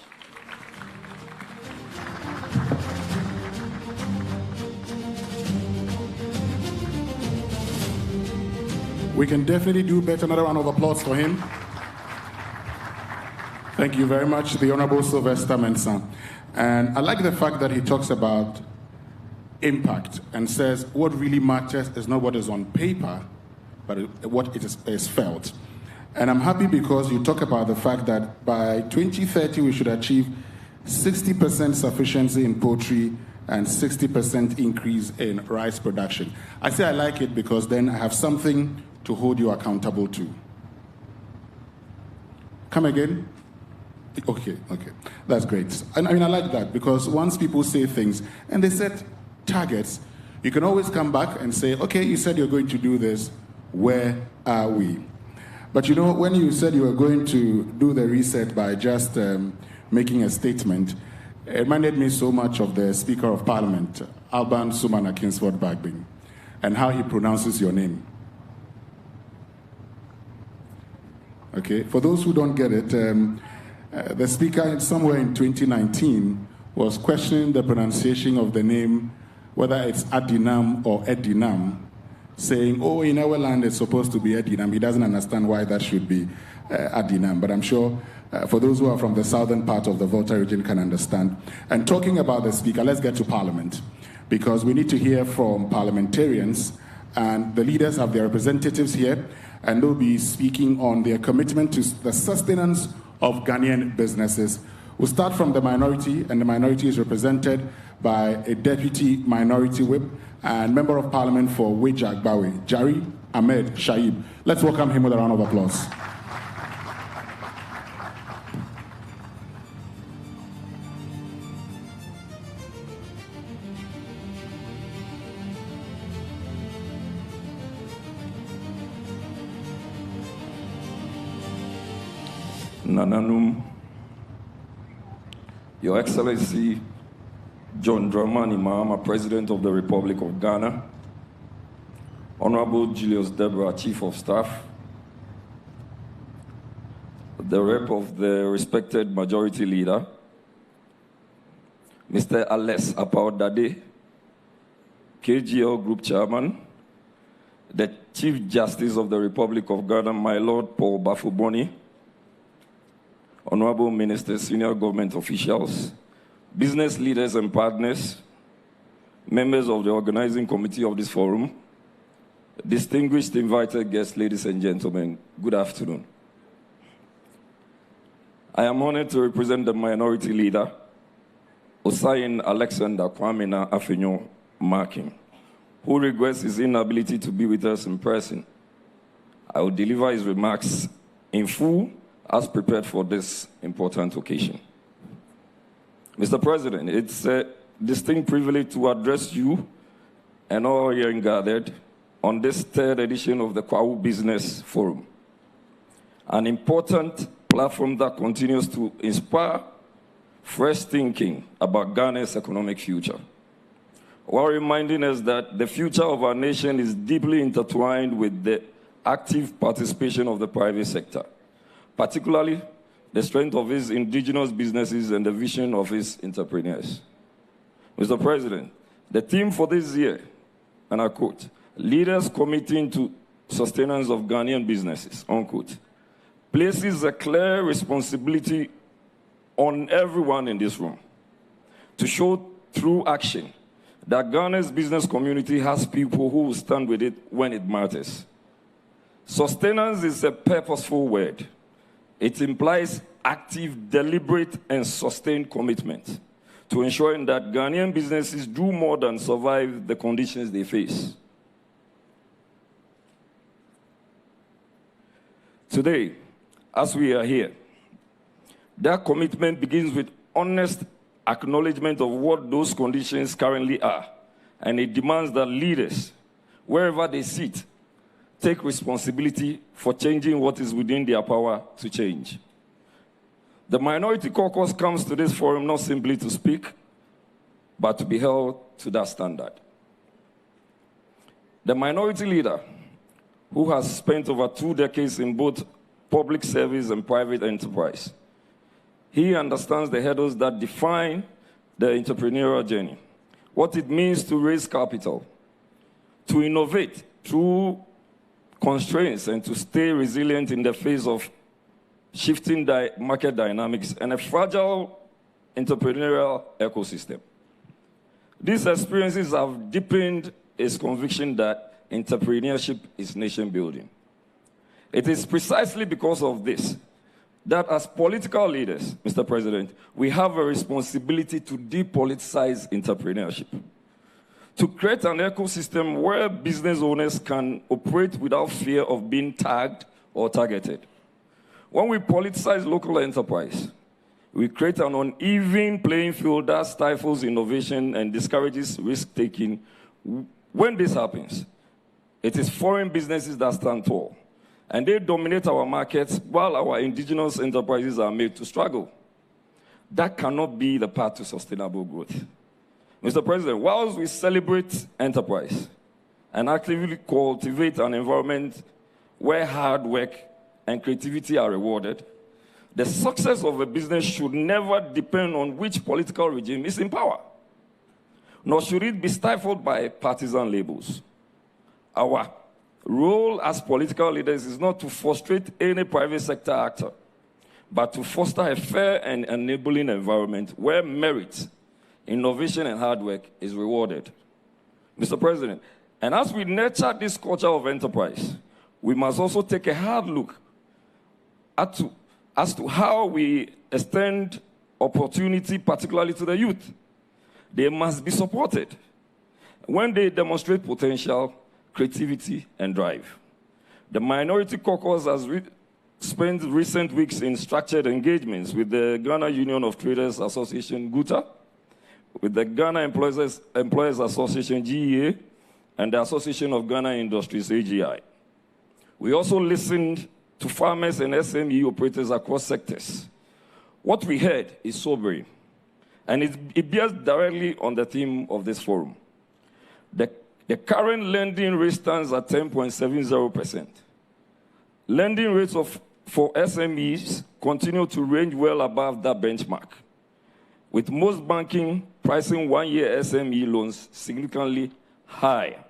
We can definitely do better. Another round of applause for him. Thank you very much, the Honorable Sylvester Mensah. And I like the fact that he talks about impact and says what really matters is not what is on paper, but what is felt. And I'm happy because you talk about the fact that by 2030 we should achieve 60% sufficiency in poultry and 60% increase in rice production. I say I like it because then I have something to hold you accountable to. Come again? Okay, that's great. And I mean, I like that because once people say things and they set targets, you can always come back and say, okay, you said you're going to do this, where are we? But you know, when you said you were going to do the reset by just making a statement, it reminded me so much of the Speaker of Parliament, Alban Sumana Kingsford Bagbin, and how he pronounces your name. Okay, for those who don't get it, the Speaker somewhere in 2019 was questioning the pronunciation of the name, whether it's Adinam or Edinam, saying, oh, in our land it's supposed to be Edinam. He doesn't understand why that should be Adinam, but I'm sure for those who are from the southern part of the Volta region can understand. And talking about the Speaker, let's get to Parliament, because we need to hear from parliamentarians, and the leaders have their representatives here, and they'll be speaking on their commitment to the sustenance of Ghanaian businesses. We'll start from the minority, and the minority is represented by a deputy minority whip and member of parliament for Weja Agbawe, Jari Ahmed Shaib. Let's welcome him with a round of applause. Nananum, Your Excellency John Dramani Mahama, President of the Republic of Ghana, Honorable Julius Deborah, Chief of Staff, the rep of the respected Majority Leader, Mr. Ales Apaodade, KGL Group Chairman, the Chief Justice of the Republic of Ghana, my Lord Paul Bafuboni, Honorable Ministers, senior government officials, business leaders and partners, members of the organizing committee of this forum, distinguished invited guests, ladies and gentlemen, good afternoon. I am honored to represent the minority leader, Osayin Alexander Kwamena Afenyo Markin, who regrets his inability to be with us in person. I will deliver his remarks in full as prepared for this important occasion. Mr. President, it's a distinct privilege to address you and all here gathered on this third edition of the Kwahu Business Forum, an important platform that continues to inspire fresh thinking about Ghana's economic future, while reminding us that the future of our nation is deeply intertwined with the active participation of the private sector, particularly the strength of his indigenous businesses and the vision of his entrepreneurs. Mr. President, the theme for this year, and I quote, leaders committing to sustenance of Ghanaian businesses, unquote, places a clear responsibility on everyone in this room to show through action that Ghana's business community has people who will stand with it when it matters. Sustenance is a purposeful word. It implies active, deliberate, and sustained commitment to ensuring that Ghanaian businesses do more than survive the conditions they face. Today, as we are here, that commitment begins with honest acknowledgement of what those conditions currently are, and it demands that leaders, wherever they sit, take responsibility for changing what is within their power to change. The Minority Caucus comes to this forum not simply to speak, but to be held to that standard. The minority leader, who has spent over 2 decades in both public service and private enterprise, he understands the hurdles that define the entrepreneurial journey, what it means to raise capital, to innovate through constraints, and to stay resilient in the face of shifting market dynamics and a fragile entrepreneurial ecosystem. These experiences have deepened his conviction that entrepreneurship is nation building. It is precisely because of this that as political leaders, Mr. President, we have a responsibility to depoliticize entrepreneurship, to create an ecosystem where business owners can operate without fear of being tagged or targeted. When we politicize local enterprise, we create an uneven playing field that stifles innovation and discourages risk-taking. When this happens, it is foreign businesses that stand tall, and they dominate our markets while our indigenous enterprises are made to struggle. That cannot be the path to sustainable growth. Mr. President, whilst we celebrate enterprise and actively cultivate an environment where hard work and creativity are rewarded, the success of a business should never depend on which political regime is in power, nor should it be stifled by partisan labels. Our role as political leaders is not to frustrate any private sector actor, but to foster a fair and enabling environment where merit, innovation, and hard work is rewarded. Mr. President, and as we nurture this culture of enterprise, we must also take a hard look as to how we extend opportunity, particularly to the youth. They must be supported when they demonstrate potential, creativity, and drive. The Minority Caucus has spent recent weeks in structured engagements with the Ghana Union of Traders Association, GUTA, with the Ghana Employers Association, GEA, and the Association of Ghana Industries, AGI. We also listened to farmers and SME operators across sectors. What we heard is sobering, and it bears directly on the theme of this forum. The current lending rate stands at 10.70%. Lending rates for SMEs continue to range well above that benchmark, with most banking pricing one-year SME loans significantly higher.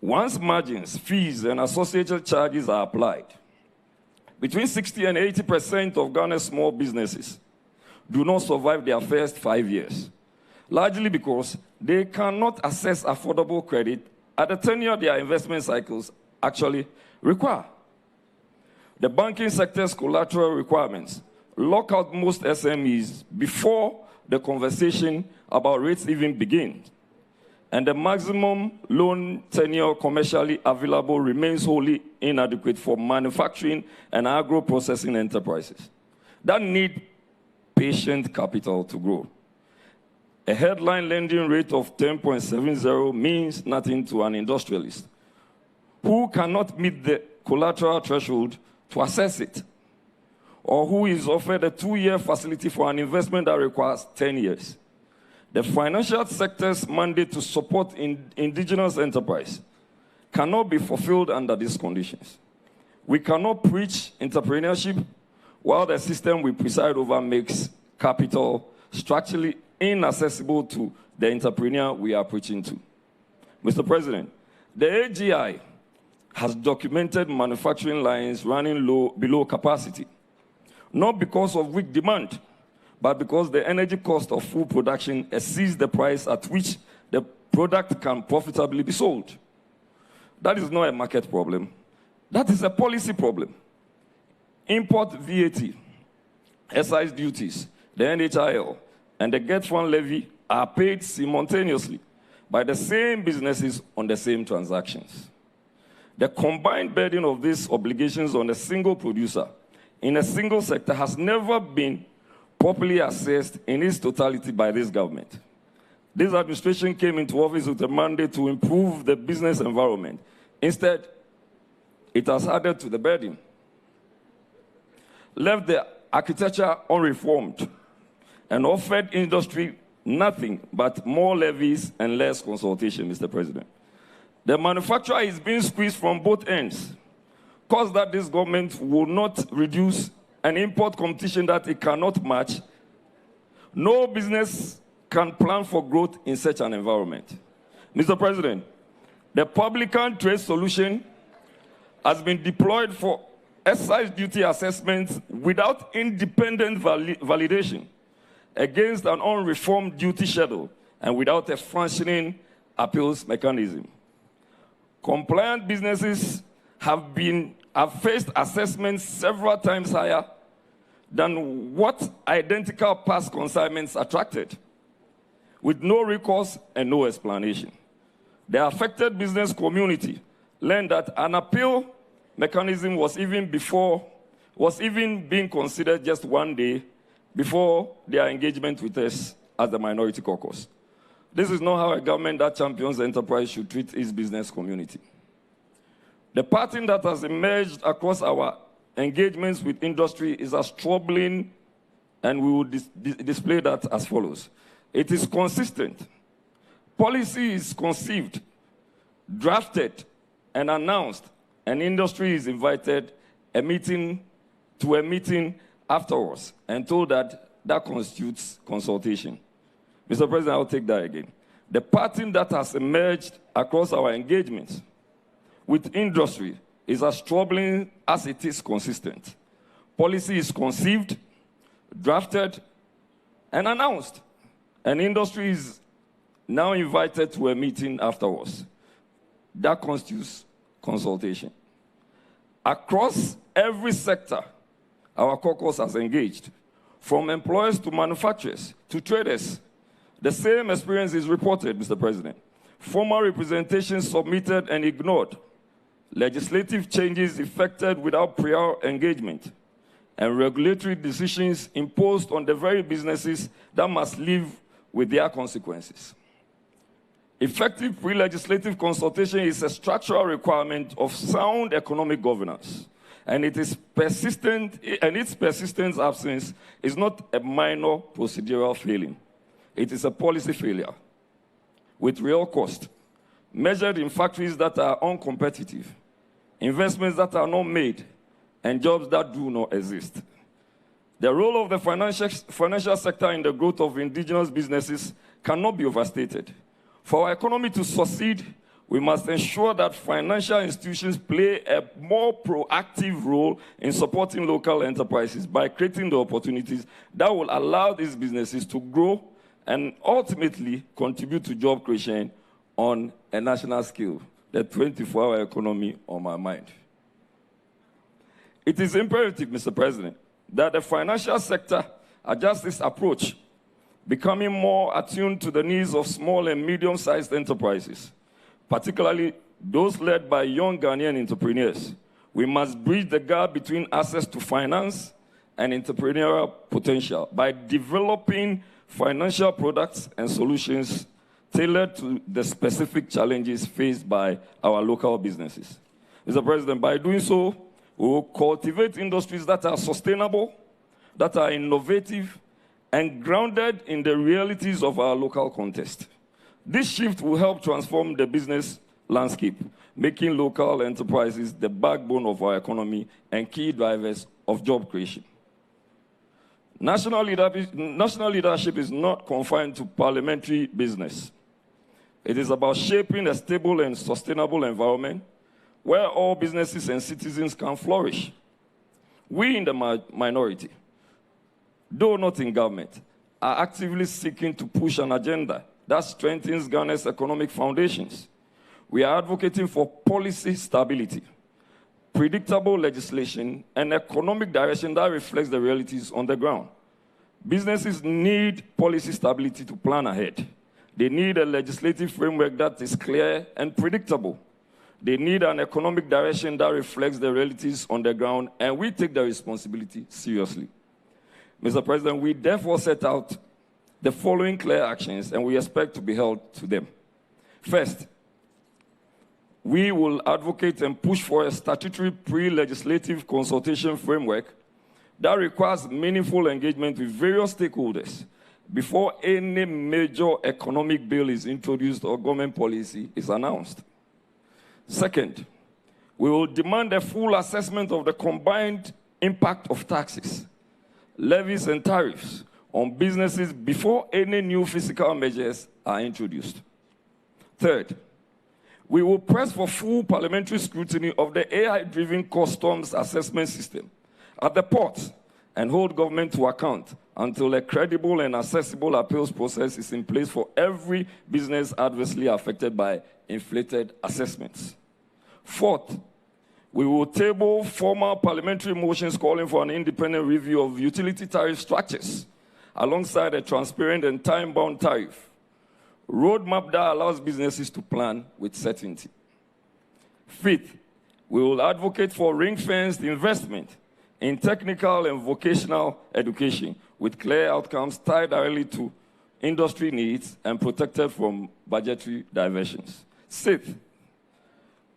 Once margins, fees, and associated charges are applied, between 60 and 80% of Ghana's small businesses do not survive their first 5 years, largely because they cannot access affordable credit at the tenure their investment cycles actually require. The banking sector's collateral requirements lock out most SMEs before the conversation about rates even begins, and the maximum loan tenure commercially available remains wholly inadequate for manufacturing and agro-processing enterprises that need patient capital to grow. A headline lending rate of 10.70 means nothing to an industrialist who cannot meet the collateral threshold to access it, or who is offered a 2-year facility for an investment that requires 10 years. The financial sector's mandate to support indigenous enterprise cannot be fulfilled under these conditions. We cannot preach entrepreneurship while the system we preside over makes capital structurally inaccessible to the entrepreneur we are preaching to. Mr. President, the AGI has documented manufacturing lines running below capacity, not because of weak demand, but because the energy cost of food production exceeds the price at which the product can profitably be sold. That is not a market problem. That is a policy problem. Import VAT, excise duties, the NHIL, and the Get Fund levy are paid simultaneously by the same businesses on the same transactions. The combined burden of these obligations on a single producer in a single sector has never been properly assessed in its totality by this government. This administration came into office with a mandate to improve the business environment. Instead, it has added to the burden, left the architecture unreformed, and offered industry nothing but more levies and less consultation, Mr. President. The manufacturer is being squeezed from both ends, caused that this government will not reduce an import competition that it cannot match. No business can plan for growth in such an environment. Mr. President, the publican trade solution has been deployed for excise duty assessments without independent validation against an unreformed duty schedule and without a functioning appeals mechanism. Compliant businesses have faced assessments several times higher than what identical past consignments attracted, with no recourse and no explanation. The affected business community learned that an appeal mechanism was even being considered just one day before their engagement with us as the Minority Caucus. This is not how a government that champions enterprise should treat its business community. The pattern that has emerged across our engagements with industry is as troubling, and we will display that as follows. It is consistent. Policy is conceived, drafted, and announced, and industry is invited to a meeting afterwards and told that that constitutes consultation. Mr. President, I'll take that again. The pattern that has emerged across our engagements with industry is as troubling as it is consistent. Policy is conceived, drafted, and announced, and industry is now invited to a meeting afterwards. That constitutes consultation. Across every sector, our caucus has engaged, from employers to manufacturers to traders. The same experience is reported, Mr. President. Formal representations submitted and ignored, legislative changes effected without prior engagement, and regulatory decisions imposed on the very businesses that must live with their consequences. Effective pre-legislative consultation is a structural requirement of sound economic governance, and its persistent absence is not a minor procedural failing. It is a policy failure with real cost, measured in factories that are uncompetitive, investments that are not made, and jobs that do not exist. The role of the financial sector in the growth of indigenous businesses cannot be overstated. For our economy to succeed, we must ensure that financial institutions play a more proactive role in supporting local enterprises by creating the opportunities that will allow these businesses to grow and ultimately contribute to job creation on a national scale. The 24-hour economy on my mind. It is imperative, Mr. President, that the financial sector adjust its approach, becoming more attuned to the needs of small and medium-sized enterprises, particularly those led by young Ghanaian entrepreneurs. We must bridge the gap between access to finance and entrepreneurial potential by developing financial products and solutions tailored to the specific challenges faced by our local businesses. Mr. President, by doing so, we will cultivate industries that are sustainable, that are innovative, and grounded in the realities of our local context. This shift will help transform the business landscape, making local enterprises the backbone of our economy and key drivers of job creation. National leadership is not confined to parliamentary business. It is about shaping a stable and sustainable environment where all businesses and citizens can flourish. We in the minority, though not in government, are actively seeking to push an agenda that strengthens Ghana's economic foundations. We are advocating for policy stability, predictable legislation, and economic direction that reflects the realities on the ground. Businesses need policy stability to plan ahead. They need a legislative framework that is clear and predictable. They need an economic direction that reflects the realities on the ground, and we take the responsibility seriously. Mr. President, we therefore set out the following clear actions, and we expect to be held to them. First, we will advocate and push for a statutory pre-legislative consultation framework that requires meaningful engagement with various stakeholders before any major economic bill is introduced or government policy is announced. Second, we will demand a full assessment of the combined impact of taxes, levies, and tariffs on businesses before any new fiscal measures are introduced. Third, we will press for full parliamentary scrutiny of the AI-driven customs assessment system at the port and hold government to account until a credible and accessible appeals process is in place for every business adversely affected by inflated assessments. Fourth, we will table formal parliamentary motions calling for an independent review of utility tariff structures alongside a transparent and time-bound tariff roadmap that allows businesses to plan with certainty. Fifth, we will advocate for ring-fenced investment in technical and vocational education with clear outcomes tied directly to industry needs and protected from budgetary diversions. Sixth,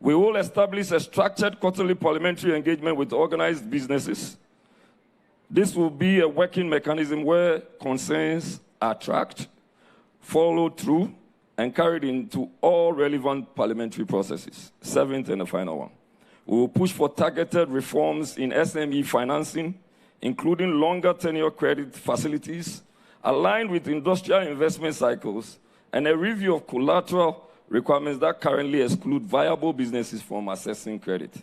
we will establish a structured quarterly parliamentary engagement with organized businesses. This will be a working mechanism where concerns are tracked, followed through, and carried into all relevant parliamentary processes. Seventh and the final one. We will push for targeted reforms in SME financing, including longer tenure credit facilities, aligned with industrial investment cycles, and a review of collateral requirements that currently exclude viable businesses from accessing credit.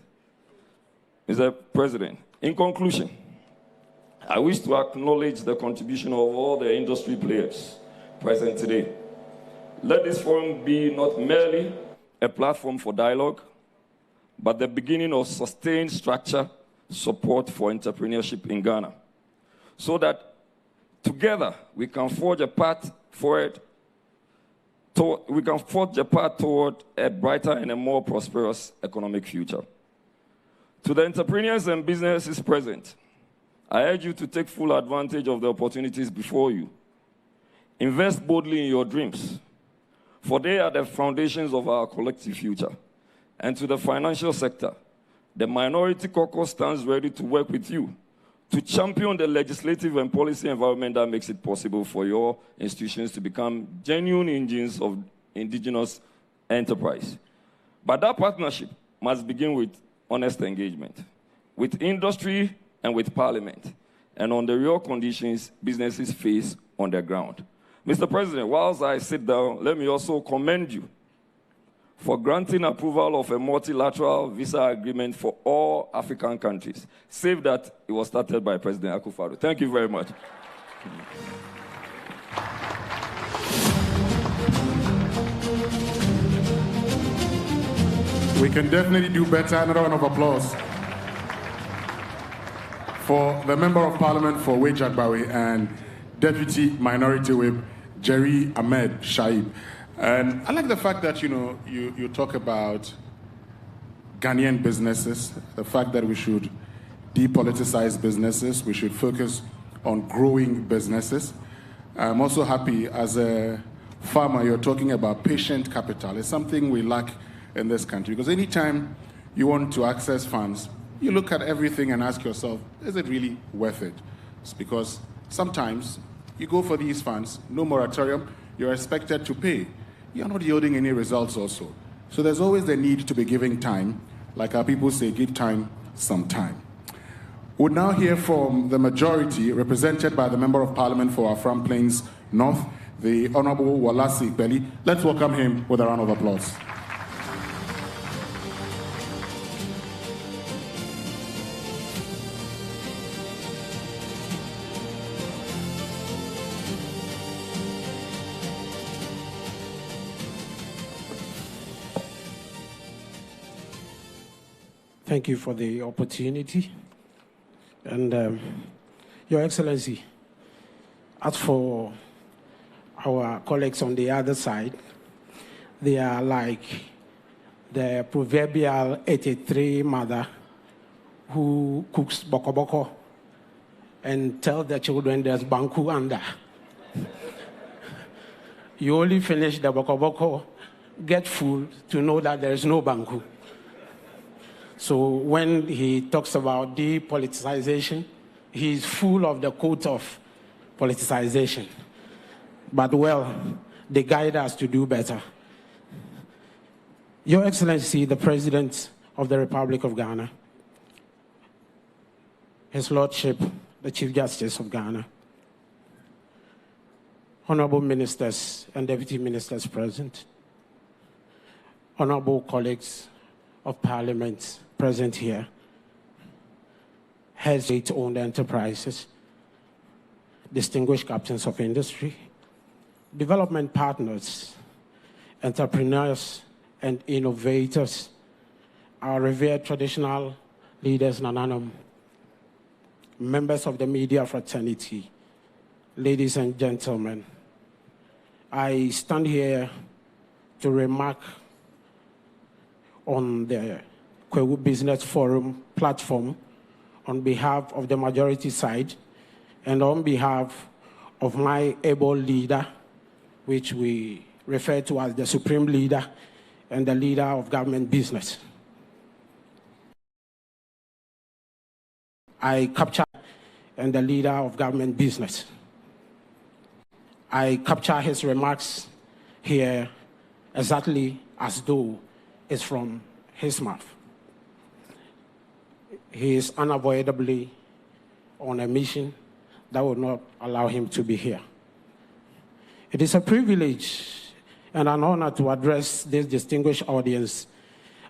Mr. President, in conclusion, I wish to acknowledge the contribution of all the industry players present today. Let this forum be not merely a platform for dialogue, but the beginning of sustained structure support for entrepreneurship in Ghana, so that together we can forge a path forward. We can forge a path toward a brighter and a more prosperous economic future. To the entrepreneurs and businesses present, I urge you to take full advantage of the opportunities before you. Invest boldly in your dreams, for they are the foundations of our collective future. And to the financial sector, the Minority Caucus stands ready to work with you to champion the legislative and policy environment that makes it possible for your institutions to become genuine engines of indigenous enterprise. But that partnership must begin with honest engagement, with industry and with Parliament, and on the real conditions businesses face on the ground. Mr. President, whilst I sit down, let me also commend you for granting approval of a multilateral visa agreement for all African countries, save that it was started by President Akufo-Addo. Thank you very much. We can definitely do better. Another round of applause for the Member of Parliament for Wejagbawe and Deputy Minority Whip Jerry Ahmed Shaib. And I like the fact that, you talk about Ghanaian businesses, the fact that we should depoliticize businesses, we should focus on growing businesses. I'm also happy as a farmer, you're talking about patient capital. It's something we lack in this country, because anytime you want to access funds, you look at everything and ask yourself, is it really worth it? It's because sometimes you go for these funds, no moratorium, you're expected to pay. You're not yielding any results also. So there's always the need to be giving time. Like our people say, give time some time. We'll now hear from the majority, represented by the Member of Parliament for Afram Plains North, the Honorable Walasi Belly. Let's welcome him with a round of applause. Thank you for the opportunity. And Your Excellency, as for our colleagues on the other side, they are like the proverbial 83 mother who cooks boko boko and tell their children there's banku under. You only finish the boko boko, get full to know that there is no banku. So when he talks about depoliticization, he's full of the quote of politicization. But well, they guide us to do better. Your Excellency, the President of the Republic of Ghana, His Lordship, the Chief Justice of Ghana, Honorable Ministers and Deputy Ministers present, Honorable colleagues of Parliament present here, heads of state-owned enterprises, distinguished captains of industry, development partners, entrepreneurs and innovators, our revered traditional leaders, Nananum, members of the media fraternity, ladies and gentlemen, I stand here to remark on the Kwahu Business Forum platform on behalf of the majority side and on behalf of my able leader, which we refer to as the Supreme Leader and the Leader of Government Business. I capture and the Leader of Government Business. I capture his remarks here exactly as though it's from his mouth. He is unavoidably on a mission that would not allow him to be here. It is a privilege and an honor to address this distinguished audience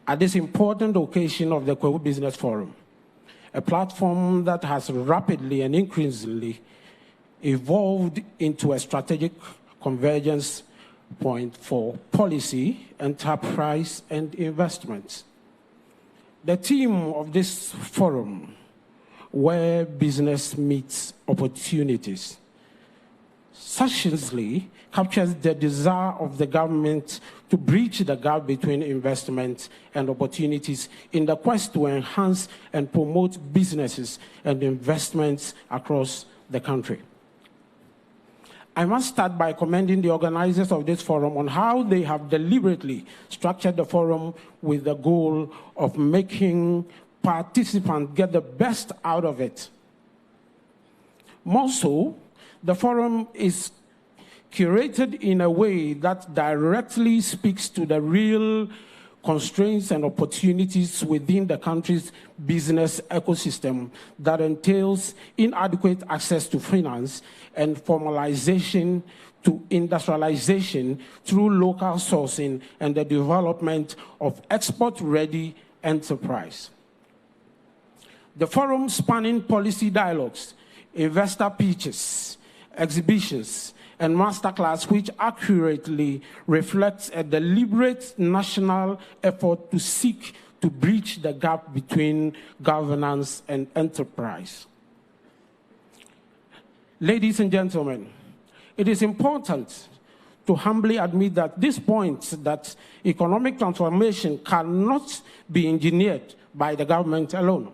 at this important occasion of the Kwahu Business Forum, a platform that has rapidly and increasingly evolved into a strategic convergence point for policy, enterprise, and investments. The theme of this forum, where business meets opportunities, succinctly captures the desire of the government to bridge the gap between investment and opportunities in the quest to enhance and promote businesses and investments across the country. I must start by commending the organizers of this forum on how they have deliberately structured the forum with the goal of making participants get the best out of it. More so, the forum is curated in a way that directly speaks to the real constraints and opportunities within the country's business ecosystem that entails inadequate access to finance and formalization to industrialization through local sourcing and the development of export-ready enterprise. The forum spanning policy dialogues, investor pitches, exhibitions, and masterclass, which accurately reflects a deliberate national effort to seek to bridge the gap between governance and enterprise. Ladies and gentlemen, it is important to humbly admit that this point that economic transformation cannot be engineered by the government alone.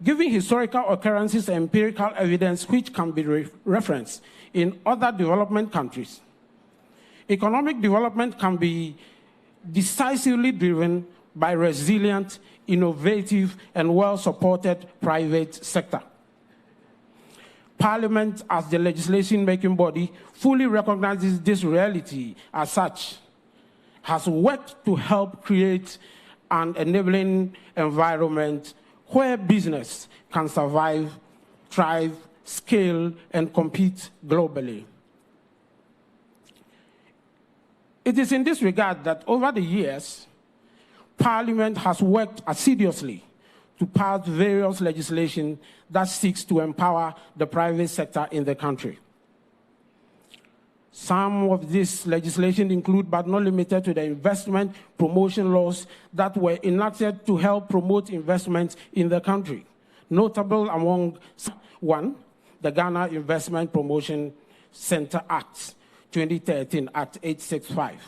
Given historical occurrences and empirical evidence which can be referenced in other development countries, economic development can be decisively driven by resilient, innovative, and well-supported private sector. Parliament, as the legislation-making body, fully recognizes this reality as such, has worked to help create an enabling environment where business can survive, thrive, scale, and compete globally. It is in this regard that over the years, Parliament has worked assiduously to pass various legislation that seeks to empower the private sector in the country. Some of this legislation include, but not limited to, the investment promotion laws that were enacted to help promote investment in the country. Notable among one, the Ghana Investment Promotion Center Act, 2013, Act 865,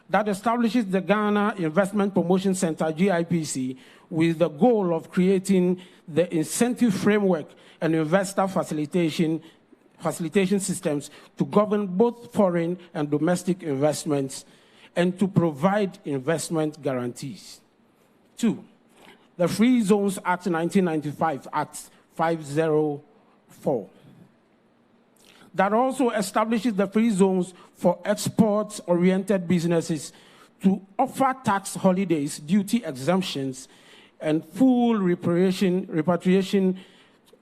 that establishes the Ghana Investment Promotion Center, GIPC, with the goal of creating the incentive framework and investor facilitation systems to govern both foreign and domestic investments and to provide investment guarantees. 2, the Free Zones Act 1995, Act 504, that also establishes the free zones for export-oriented businesses to offer tax holidays, duty exemptions, and full repatriation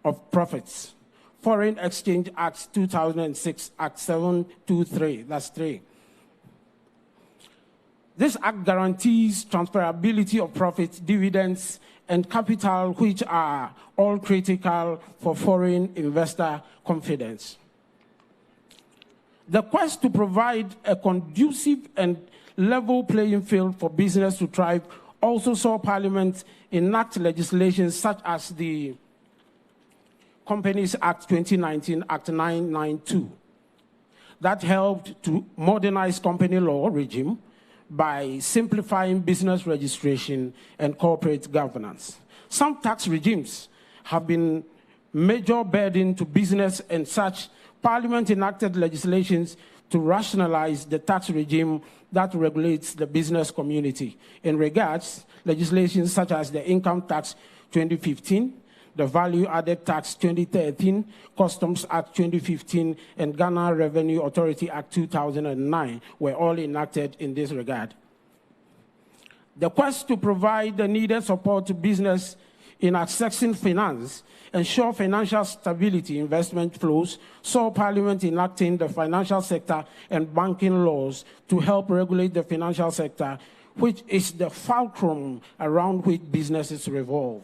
of profits. Foreign Exchange Act 2006, Act 723, that's 3. This act guarantees transferability of profits, dividends, and capital, which are all critical for foreign investor confidence. The quest to provide a conducive and level playing field for business to thrive also saw Parliament enact legislation such as the Companies Act 2019, Act 992, that helped to modernize company law regime by simplifying business registration and corporate governance. Some tax regimes have been major burden to business, and such Parliament enacted legislations to rationalize the tax regime that regulates the business community. In regards, legislation such as the Income Tax 2015, the Value Added Tax 2013, Customs Act 2015, and Ghana Revenue Authority Act 2009 were all enacted in this regard. The quest to provide the needed support to business in accessing finance, ensure financial stability, investment flows, saw Parliament enacting the financial sector and banking laws to help regulate the financial sector, which is the fulcrum around which businesses revolve.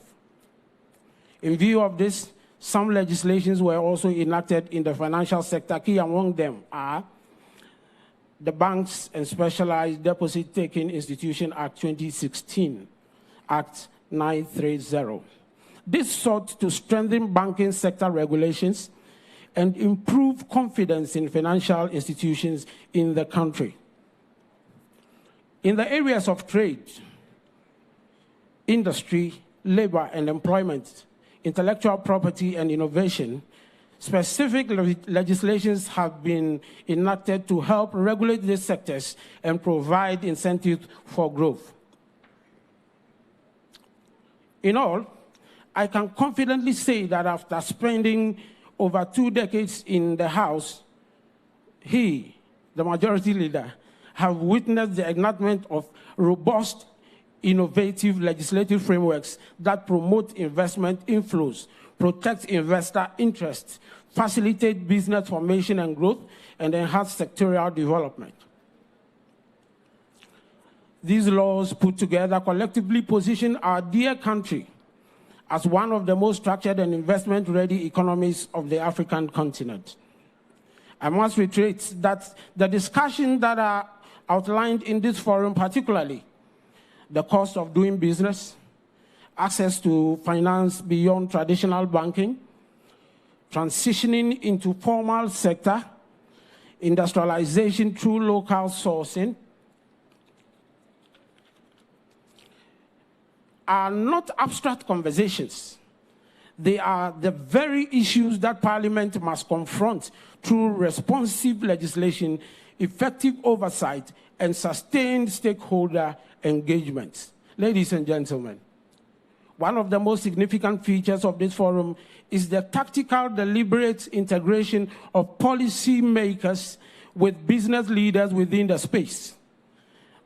In view of this, some legislations were also enacted in the financial sector. Key among them are the Banks and Specialized Deposit-Taking Institution Act 2016, Act 930. This sought to strengthen banking sector regulations and improve confidence in financial institutions in the country. In the areas of trade, industry, labor and employment, intellectual property and innovation, specific legislations have been enacted to help regulate these sectors and provide incentives for growth. In all, I can confidently say that after spending over 2 decades in the House, he, the majority leader, have witnessed the enactment of robust, innovative legislative frameworks that promote investment inflows, protect investor interests, facilitate business formation and growth, and enhance sectorial development. These laws put together collectively position our dear country as one of the most structured and investment-ready economies of the African continent. I must reiterate that the discussions that are outlined in this forum, particularly the cost of doing business, access to finance beyond traditional banking, transitioning into formal sector, industrialization through local sourcing, are not abstract conversations. They are the very issues that Parliament must confront through responsive legislation, effective oversight, and sustained stakeholder engagement. Ladies and gentlemen, one of the most significant features of this forum is the tactical, deliberate integration of policy makers with business leaders within the space.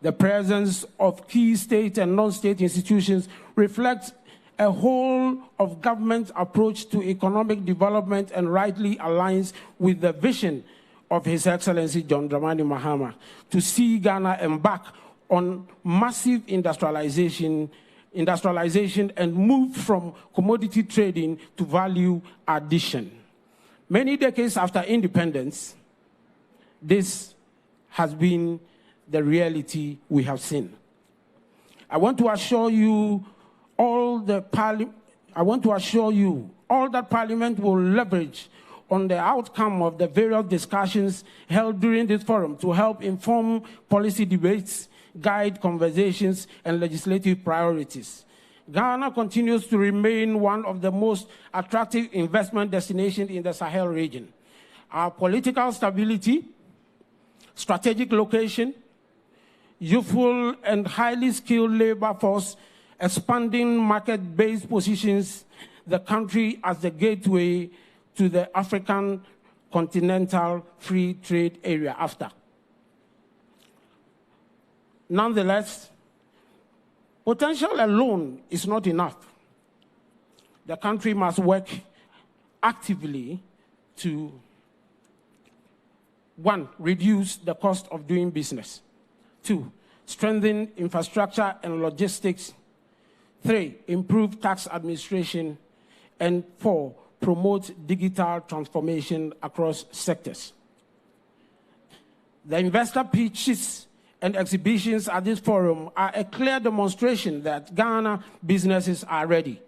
The presence of key state and non-state institutions reflects a whole of government approach to economic development and rightly aligns with the vision of His Excellency John Dramani Mahama to see Ghana embark on massive industrialization and move from commodity trading to value addition. Many decades after independence, this has been the reality we have seen. I want to assure you all that Parliament will leverage on the outcome of the various discussions held during this forum to help inform policy debates, guide conversations, and legislative priorities. Ghana continues to remain one of the most attractive investment destinations in the Sahel region. Our political stability, strategic location, youthful and highly skilled labor force, expanding market-based positions the country as the gateway to the African continental free trade area after. Nonetheless, potential alone is not enough. The country must work actively to, 1, reduce the cost of doing business. 2, strengthen infrastructure and logistics. 3, improve tax administration. And 4, promote digital transformation across sectors. The investor pitches and exhibitions at this forum are a clear demonstration that Ghana businesses are ready.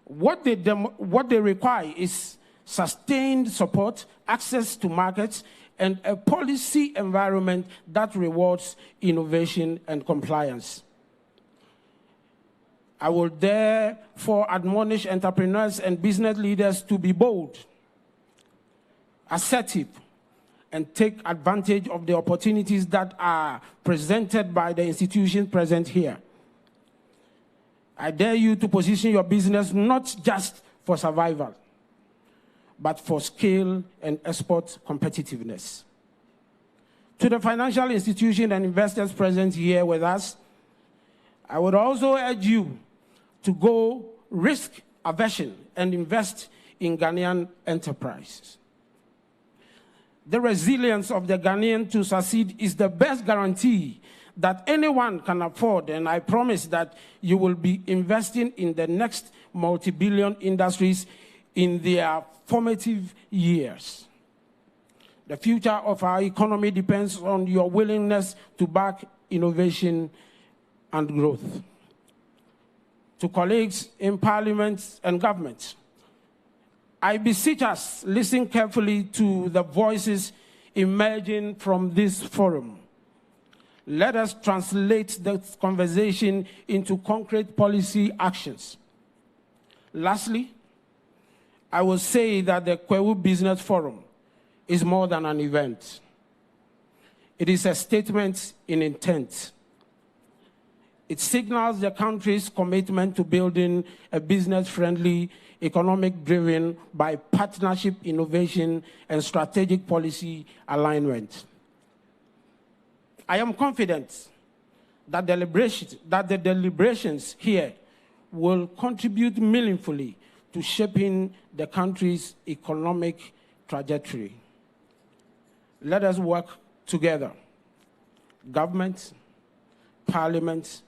What they require is sustained support, access to markets, and a policy environment that rewards innovation and compliance. I will therefore admonish entrepreneurs and business leaders to be bold, assertive, and take advantage of the opportunities that are presented by the institutions present here. I dare you to position your business not just for survival, but for scale and export competitiveness. To the financial institutions and investors present here with us, I would also urge you to go risk aversion and invest in Ghanaian enterprises. The resilience of the Ghanaian to succeed is the best guarantee that anyone can afford, and I promise that you will be investing in the next multi-billion industries in their formative years. The future of our economy depends on your willingness to back innovation and growth. To colleagues in Parliament and government, I beseech us, listen carefully to the voices emerging from this forum. Let us translate this conversation into concrete policy actions. Lastly, I will say that the Kwahu Business Forum is more than an event. It is a statement in intent. It signals the country's commitment to building a business-friendly, economic-driven by partnership, innovation, and strategic policy alignment. I am confident that the deliberations here will contribute meaningfully to shaping the country's economic trajectory. Let us work together, government, Parliament,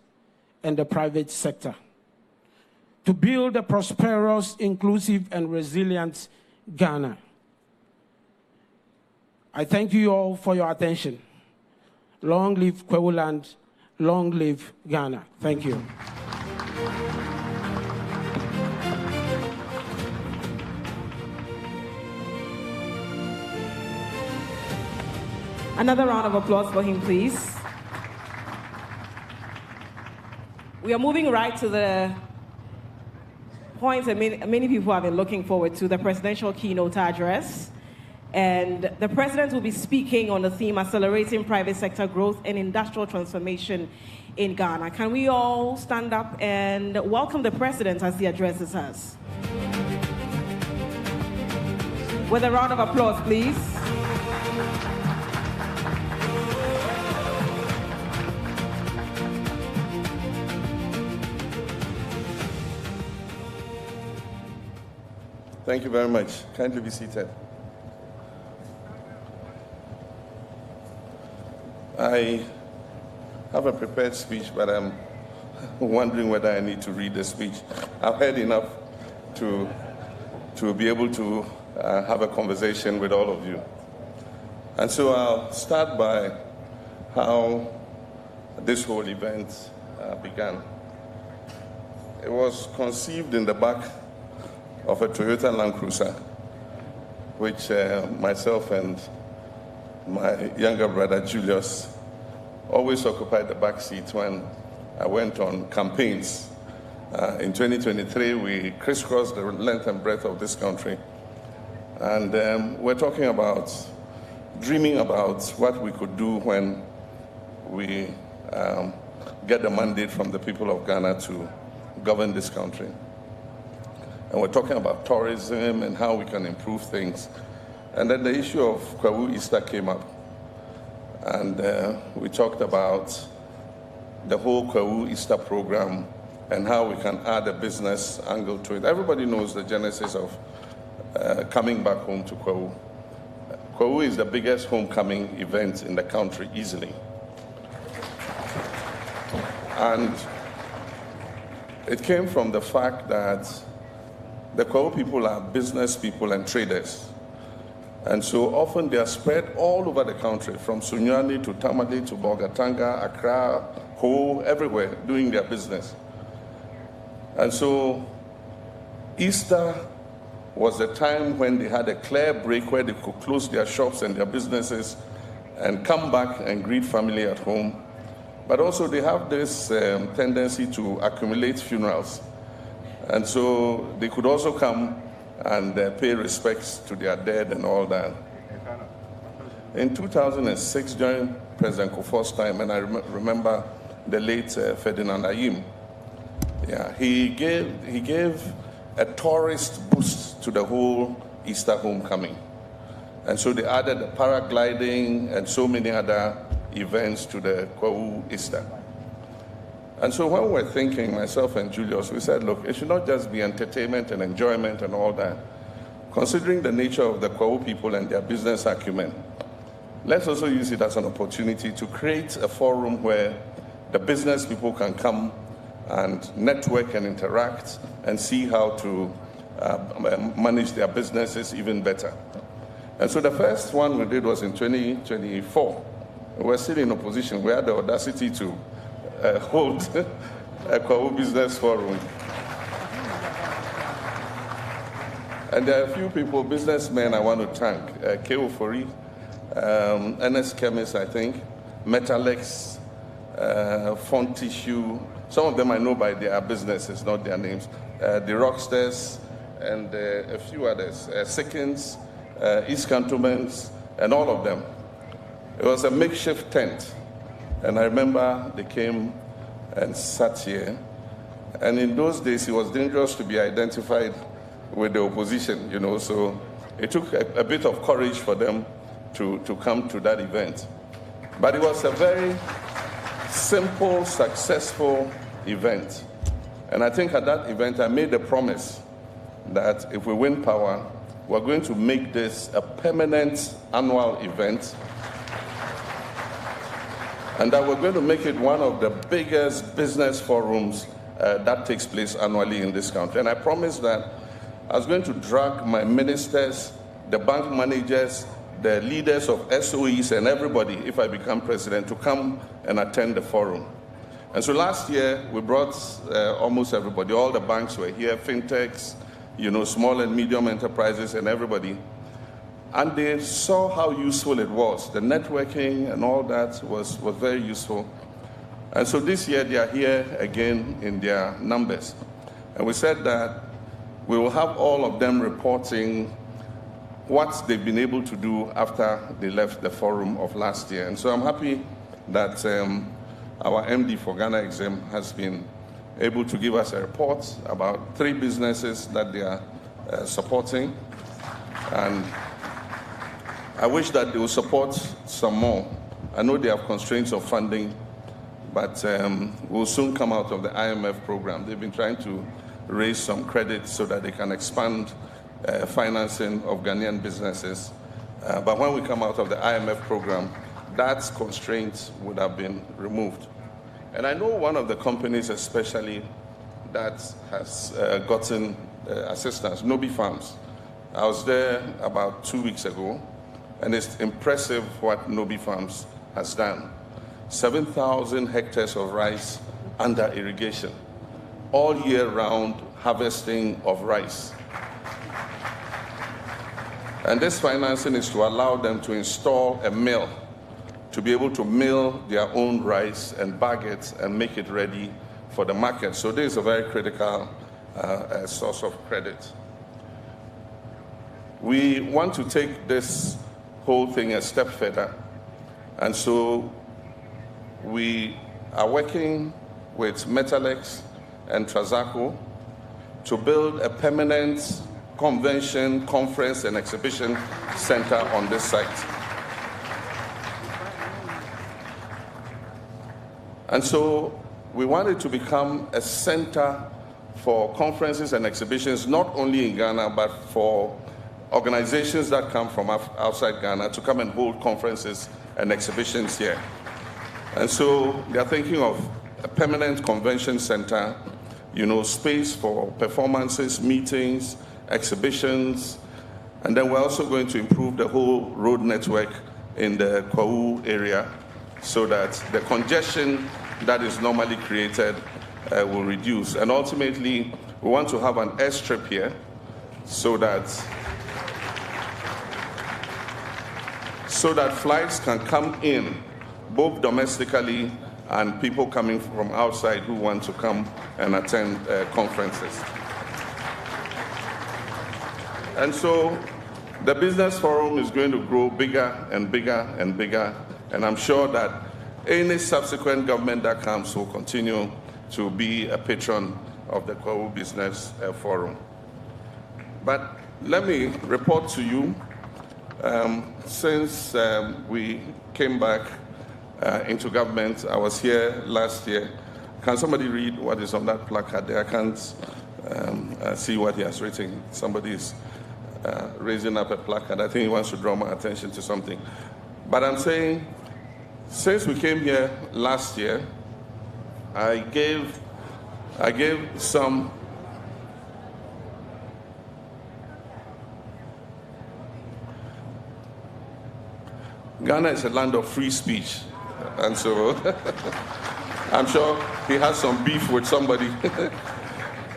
and the private sector, to build a prosperous, inclusive, and resilient Ghana. I thank you all for your attention. Long live Kwahu land, long live Ghana. Thank you. Another round of applause for him, please. We are moving right to the points that many people have been looking forward to, the presidential keynote address. And the president will be speaking on the theme, Accelerating Private Sector Growth and Industrial Transformation in Ghana. Can we all stand up and welcome the president as he addresses us? With a round of applause, please. Thank you very much. Kindly be seated. I have a prepared speech, but I'm wondering whether I need to read the speech. I've heard enough to be able to have a conversation with all of you. And so I'll start by how this whole event began. It was conceived in the back of a Toyota Land Cruiser, which myself and my younger brother Julius always occupied the back seat when I went on campaigns. In 2023, we crisscrossed the length and breadth of this country. And we're talking about, dreaming about what we could do when we get the mandate from the people of Ghana to govern this country. And we're talking about tourism and how we can improve things. And then the issue of Kwahu Easter came up. And we talked about the whole Kwahu Easter program and how we can add a business angle to it. Everybody knows the genesis of coming back home to Kwahu. Kwahu is the biggest homecoming event in the country, easily. And it came from the fact that the Kwahu people are business people and traders. And so often they are spread all over the country, from Sunyani to Tamale to Bolgatanga, Accra, Ho, everywhere, doing their business. And so Easter was the time when they had a clear break where they could close their shops and their businesses and come back and greet family at home. But also they have this tendency to accumulate funerals. And so they could also come and pay respects to their dead and all that. In 2006, during President Kufuor's time, and I remember the late Ferdinand Ayim, he gave a tourist boost to the whole Easter homecoming. And so they added the paragliding and so many other events to the Kwahu Easter. And so when we're thinking, myself and Julius, we said, look, it should not just be entertainment and enjoyment and all that. Considering the nature of the Kwahu people and their business acumen, let's also use it as an opportunity to create a forum where the business people can come and network and interact and see how to manage their businesses even better. And so the first one we did was in 2024. We were still in opposition. We had the audacity to hold a Kwahu Business Forum. And there are a few people, businessmen, I want to thank. Keo Fori, NS Chemist, I think, Metalex, Font Tissue. Some of them I know by their businesses, not their names. The Rockstars and a few others. Sickens, East Cantonments, and all of them. It was a makeshift tent. And I remember they came and sat here. And in those days, it was dangerous to be identified with the opposition, you know, so it took a bit of courage for them to come to that event. But it was a very simple, successful event. And I think at that event, I made a promise that if we win power, we're going to make this a permanent annual event, and that we're going to make it one of the biggest business forums that takes place annually in this country. And I promised that I was going to drag my ministers, the bank managers, the leaders of SOEs and everybody, if I become president, to come and attend the forum. And so last year, we brought almost everybody. All the banks were here, fintechs, you know, small and medium enterprises and everybody. And they saw how useful it was. The networking and all that was very useful. And so this year, they are here again in their numbers. And we said that we will have all of them reporting what they've been able to do after they left the forum of last year. And so I'm happy that our MD for Ghana Exim has been able to give us a report about 3 businesses that they are supporting. And I wish that they will support some more. I know they have constraints of funding, but we'll soon come out of the IMF program. They've been trying to raise some credit so that they can expand financing of Ghanaian businesses. But when we come out of the IMF program, that constraint would have been removed. And I know one of the companies especially that has gotten assistance, Nobi Farms. I was there about 2 weeks ago, and it's impressive what Nobi Farms has done. 7,000 hectares of rice under irrigation, all year round harvesting of rice. And this financing is to allow them to install a mill to be able to mill their own rice and bag it and make it ready for the market. So this is a very critical source of credit. We want to take this whole thing a step further. And so we are working with Metalex and Trazaco to build a permanent convention, conference, and exhibition center on this site. And so we want it to become a center for conferences and exhibitions, not only in Ghana, but for organizations that come from outside Ghana to come and hold conferences and exhibitions here. And so they are thinking of a permanent convention center, space for performances, meetings, exhibitions, and then we're also going to improve the whole road network in the Kwahu area so that the congestion that is normally created will reduce. And ultimately, we want to have an airstrip here so that flights can come in, both domestically and people coming from outside who want to come and attend conferences. And so the Business Forum is going to grow bigger and bigger and bigger, and I'm sure that any subsequent government that comes will continue to be a patron of the Kwahu Business Forum. But let me report to you, since we came back into government, I was here last year. Can somebody read what is on that placard there? I can't see what he has written. Somebody is raising up a placard. I think he wants to draw my attention to something. But I'm saying, since we came here last year, I gave some Ghana is a land of free speech, and so I'm sure he has some beef with somebody.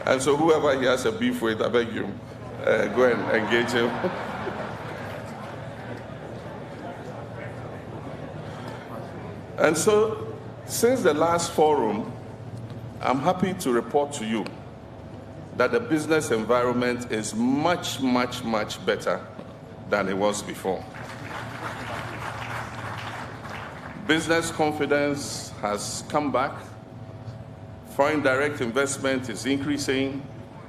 And so whoever he has a beef with, I beg you, go and engage him. And so, since the last forum, I'm happy to report to you that the business environment is much, much, much better than it was before. Business confidence has come back, foreign direct investment is increasing,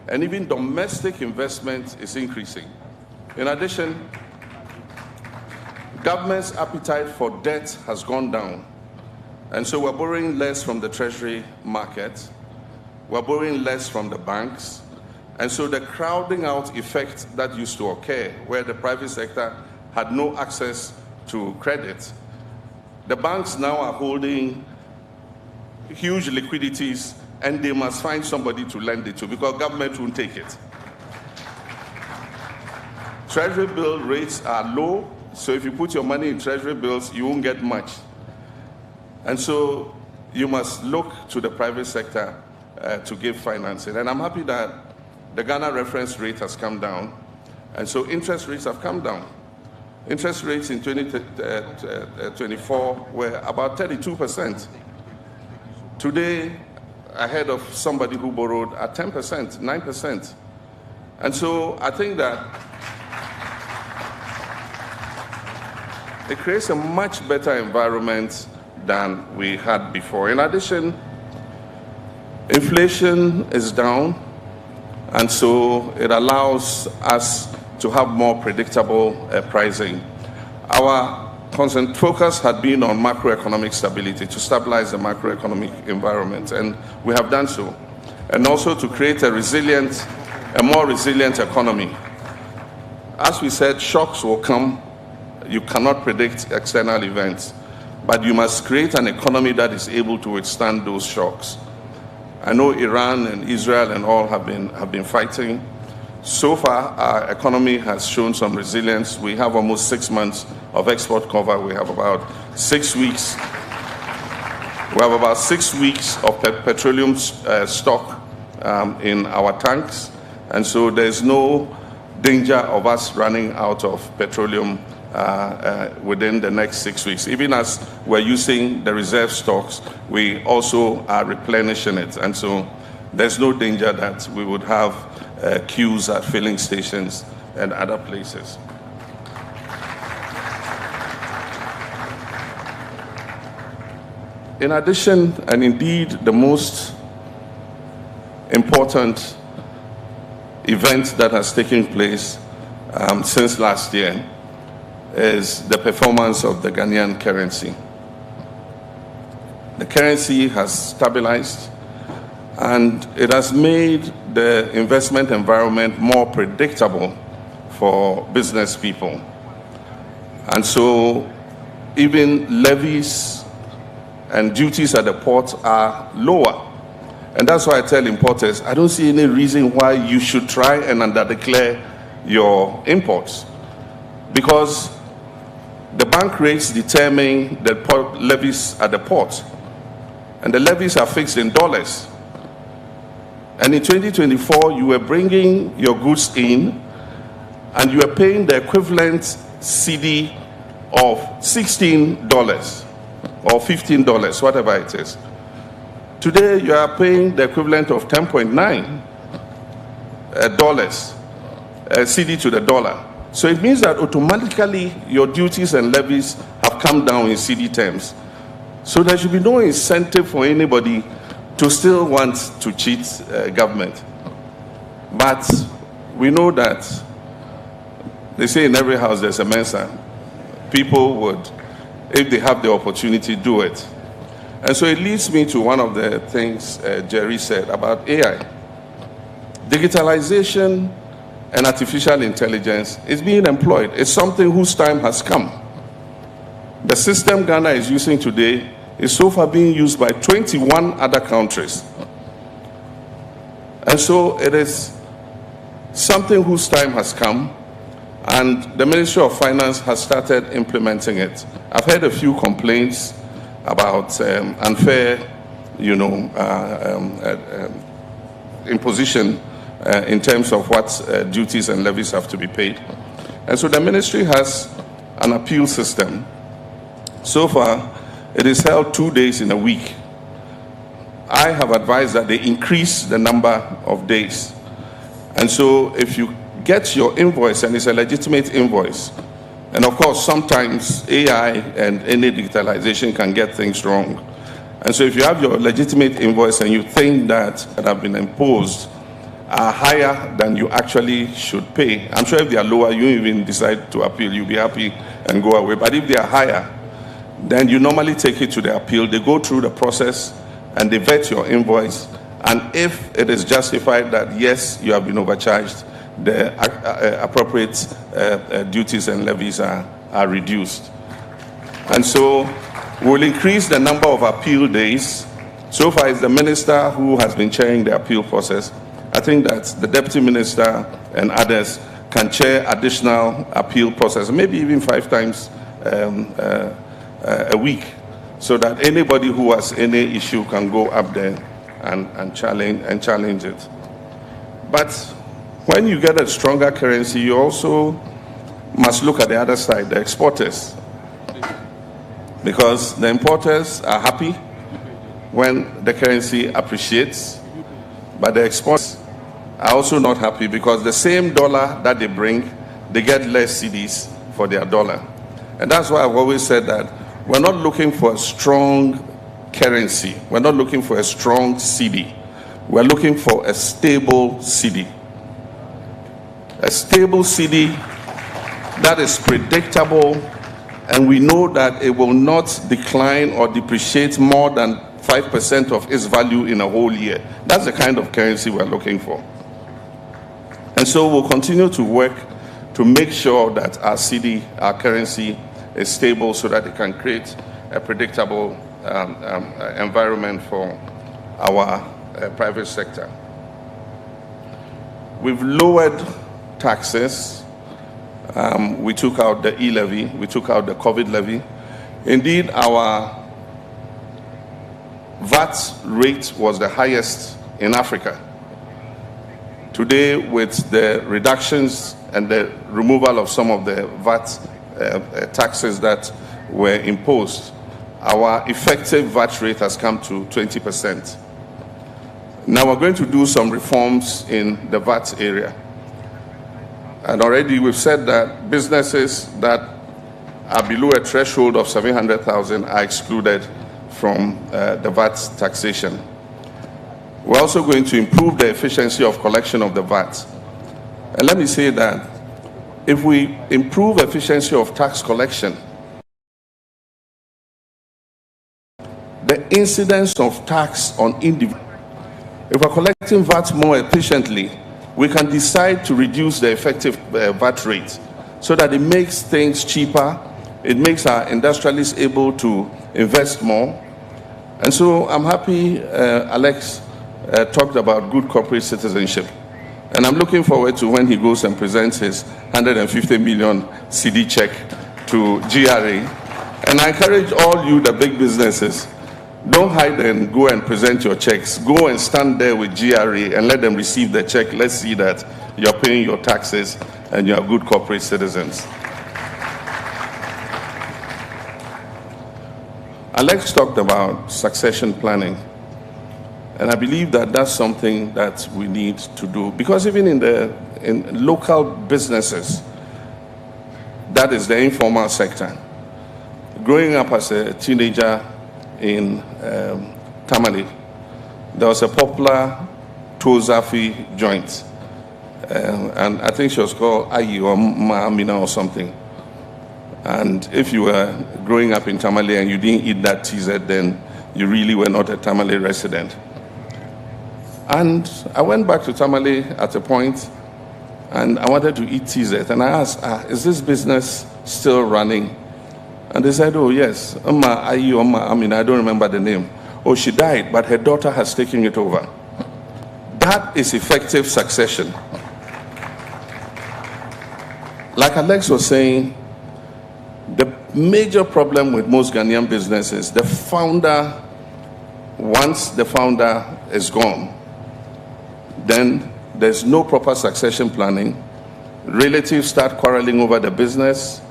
and even domestic investment is increasing. In addition, government's appetite for debt has gone down. And so we're borrowing less from the treasury market, we're borrowing less from the banks, and so the crowding out effect that used to occur, where the private sector had no access to credit, the banks now are holding huge liquidities, and they must find somebody to lend it to because government won't take it. Treasury bill rates are low, so if you put your money in treasury bills, you won't get much. And so you must look to the private sector to give financing. And I'm happy that the Ghana reference rate has come down. And so interest rates have come down. Interest rates in 2024 were about 32%. Today, I heard of somebody who borrowed at 10%, 9%. And so I think that it creates a much better environment than we had before. In addition, inflation is down, and so it allows us to have more predictable pricing. Our constant focus had been on macroeconomic stability, to stabilize the macroeconomic environment, and we have done so. And also to create a more resilient economy. as we said, shocks will come. You cannot predict external events, but you must create an economy that is able to withstand those shocks. I know Iran and Israel and all have been fighting. So far, our economy has shown some resilience. We have almost 6 months of export cover. We have about 6 weeks. We have about 6 weeks of petroleum stock in our tanks, and so there's no danger of us running out of petroleum within the next 6 weeks. Even as we're using the reserve stocks, we also are replenishing it, and so there's no danger that we would have queues at filling stations and other places. In addition, and indeed the most important event that has taken place since last year is the performance of the Ghanaian currency. The currency has stabilized, and it has made the investment environment more predictable for business people. And so even levies and duties at the port are lower. And that's why I tell importers, I don't see any reason why you should try and underdeclare your imports, because the bank rates determine the levies at the port, and the levies are fixed in dollars. And in 2024, you were bringing your goods in, and you were paying the equivalent CD of $16 or $15, whatever it is. Today, you are paying the equivalent of $10.9 CD to the dollar. So it means that automatically your duties and levies have come down in CD terms. So there should be no incentive for anybody to still want to cheat government. But we know that they say in every house there's a Mensa. People would, if they have the opportunity, do it. And so it leads me to one of the things Jerry said about AI. Digitalization and artificial intelligence is being employed. It's something whose time has come. The system Ghana is using today is so far being used by 21 other countries. And so it is something whose time has come, and the Ministry of Finance has started implementing it. I've heard a few complaints about unfair, imposition in terms of what duties and levies have to be paid. And so the ministry has an appeal system. So far, it is held 2 days in a week. I have advised that they increase the number of days. And so if you get your invoice and it's a legitimate invoice, and of course, sometimes AI and any digitalization can get things wrong. And so if you have your legitimate invoice and you think that have been imposed are higher than you actually should pay, I'm sure if they are lower, you even decide to appeal, you'll be happy and go away. But if they are higher, then you normally take it to the appeal. They go through the process and they vet your invoice. And if it is justified that, yes, you have been overcharged, the appropriate duties and levies are reduced. And so we'll increase the number of appeal days. So far, it's the minister who has been chairing the appeal process. I think that the deputy minister and others can chair additional appeal process, maybe even 5 times a week, so that anybody who has any issue can go up there and challenge it. But when you get a stronger currency, you also must look at the other side, the exporters. Because the importers are happy when the currency appreciates, but the exporters are also not happy because the same dollar that they bring, they get less CDs for their dollar. And that's why I've always said that we're not looking for a strong currency. We're not looking for a strong CD. We're looking for a stable CD. A stable CD that is predictable, and we know that it will not decline or depreciate more than 5% of its value in a whole year. That's the kind of currency we're looking for. And so we'll continue to work to make sure that our cedi, our currency, is stable so that it can create a predictable environment for our private sector. We've lowered taxes. We took out the e-levy, we took out the COVID levy. Indeed, our VAT rate was the highest in Africa. Today, with the reductions and the removal of some of the VAT taxes that were imposed, our effective VAT rate has come to 20%. Now we're going to do some reforms in the VAT area. And already we've said that businesses that are below a threshold of 700,000 are excluded from the VAT taxation. We're also going to improve the efficiency of collection of the VAT. And let me say that if we improve efficiency of tax collection, the incidence of tax on individuals, if we're collecting VAT more efficiently, we can decide to reduce the effective VAT rate so that it makes things cheaper, it makes our industrialists able to invest more. And so I'm happy Alex talked about good corporate citizenship. And I'm looking forward to when he goes and presents his 150 million cedi check to GRA. And I encourage all you, the big businesses, don't hide and go and present your checks. Go and stand there with GRA and let them receive the check. Let's see that you're paying your taxes and you're good corporate citizens. Alex talked about succession planning. And I believe that that's something that we need to do. Because even in local businesses, that is the informal sector. Growing up as a teenager in Tamale, there was a popular Tozafi joint. And I think she was called Ayi or Ma'amina or something. And if you were growing up in Tamale and you didn't eat that TZ, then you really were not a Tamale resident. And I went back to Tamale at a point and I wanted to eat TZ. And I asked, is this business still running? And they said, oh, yes. I don't remember the name. Oh, she died, but her daughter has taken it over. That is effective succession. Like Alex was saying, the major problem with most Ghanaian businesses, the founder, once the founder is gone, then there's no proper succession planning. Relatives start quarreling over the business,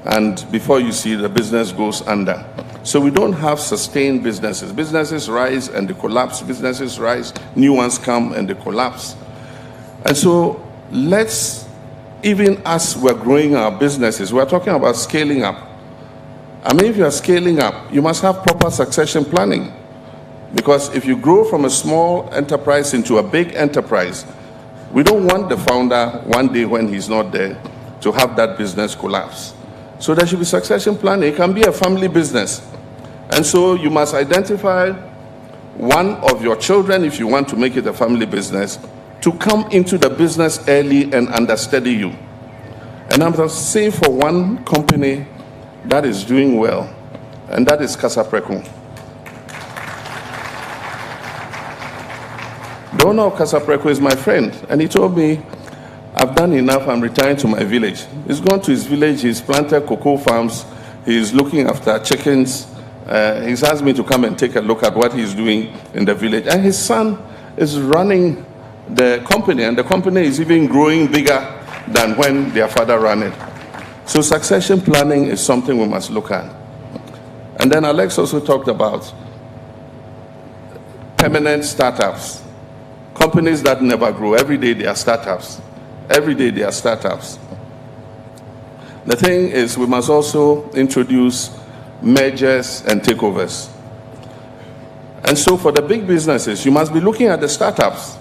and before you see, the business goes under. So we don't have sustained businesses. Businesses rise and they collapse. Businesses rise, new ones come and they collapse. And so let's, even as we're growing our businesses, we're talking about scaling up. I mean, if you're scaling up, you must have proper succession planning. Because if you grow from a small enterprise into a big enterprise, we don't want the founder one day when he's not there to have that business collapse. So there should be succession planning. It can be a family business. And so you must identify one of your children, if you want to make it a family business, to come into the business early and understudy you. And I'm going to say for one company that is doing well, and that is Kasapreko. The owner of Kasapreko is my friend, and he told me, I've done enough, I'm retiring to my village. He's gone to his village, he's planted cocoa farms, he's looking after chickens. He's asked me to come and take a look at what he's doing in the village. And his son is running the company, and the company is even growing bigger than when their father ran it. So succession planning is something we must look at. And then Alex also talked about permanent startups. Companies that never grow. Every day they are startups. Every day they are startups. The thing is, we must also introduce mergers and takeovers. And so for the big businesses, you must be looking at the startups.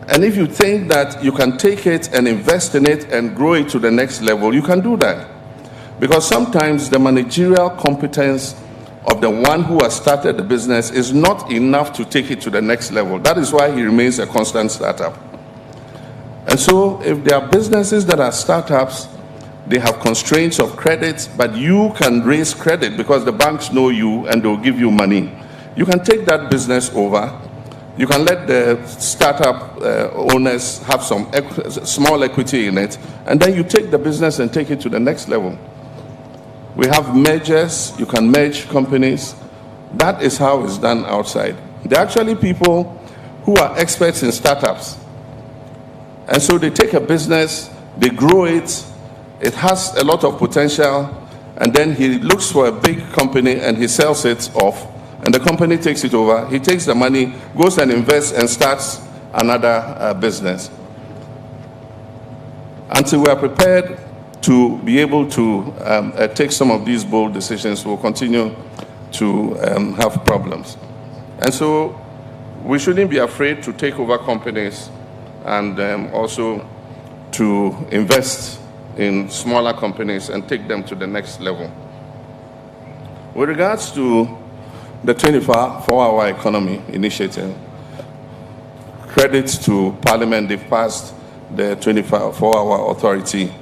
And if you think that you can take it and invest in it and grow it to the next level, you can do that. Because sometimes the managerial competence of the one who has started the business is not enough to take it to the next level. That is why he remains a constant startup. And so if there are businesses that are startups, they have constraints of credit, but you can raise credit because the banks know you and they'll give you money. You can take that business over. You can let the startup owners have some small equity in it, and then you take the business and take it to the next level. We have mergers. You can merge companies. That is how it's done outside. There are actually people who are experts in startups. And so they take a business, they grow it, it has a lot of potential, and then he looks for a big company and he sells it off, and the company takes it over. He takes the money, goes and invests and starts another business. Until we are prepared to be able to take some of these bold decisions, we'll continue to have problems. And so we shouldn't be afraid to take over companies and also to invest in smaller companies and take them to the next level. With regards to the 24-hour economy initiative, credits to Parliament, they've passed the 24-hour authority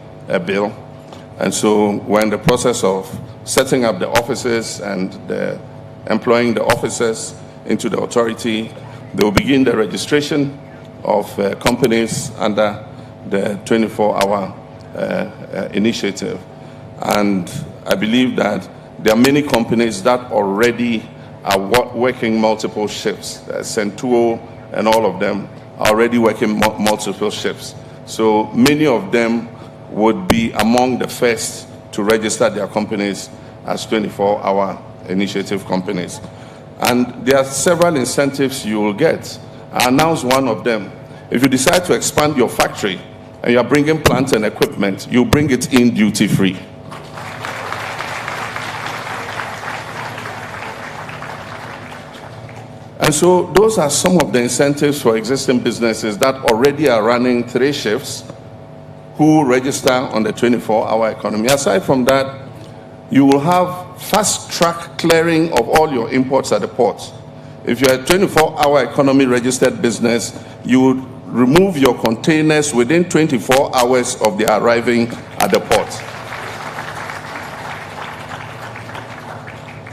bill. And so we're in the process of setting up the offices and employing the officers into the authority. They will begin the registration of companies under the 24-hour initiative. And I believe that there are many companies that already are working multiple shifts. Centuo and all of them are already working multiple shifts. So many of them would be among the first to register their companies as 24-hour initiative companies. And there are several incentives you will get. I announced one of them. If you decide to expand your factory and you are bringing plants and equipment, you bring it in duty-free. And so those are some of the incentives for existing businesses that already are running 3 shifts who register on the 24-hour economy. Aside from that, you will have fast-track clearing of all your imports at the ports. If you're a 24-hour economy registered business, you would remove your containers within 24 hours of their arriving at the port.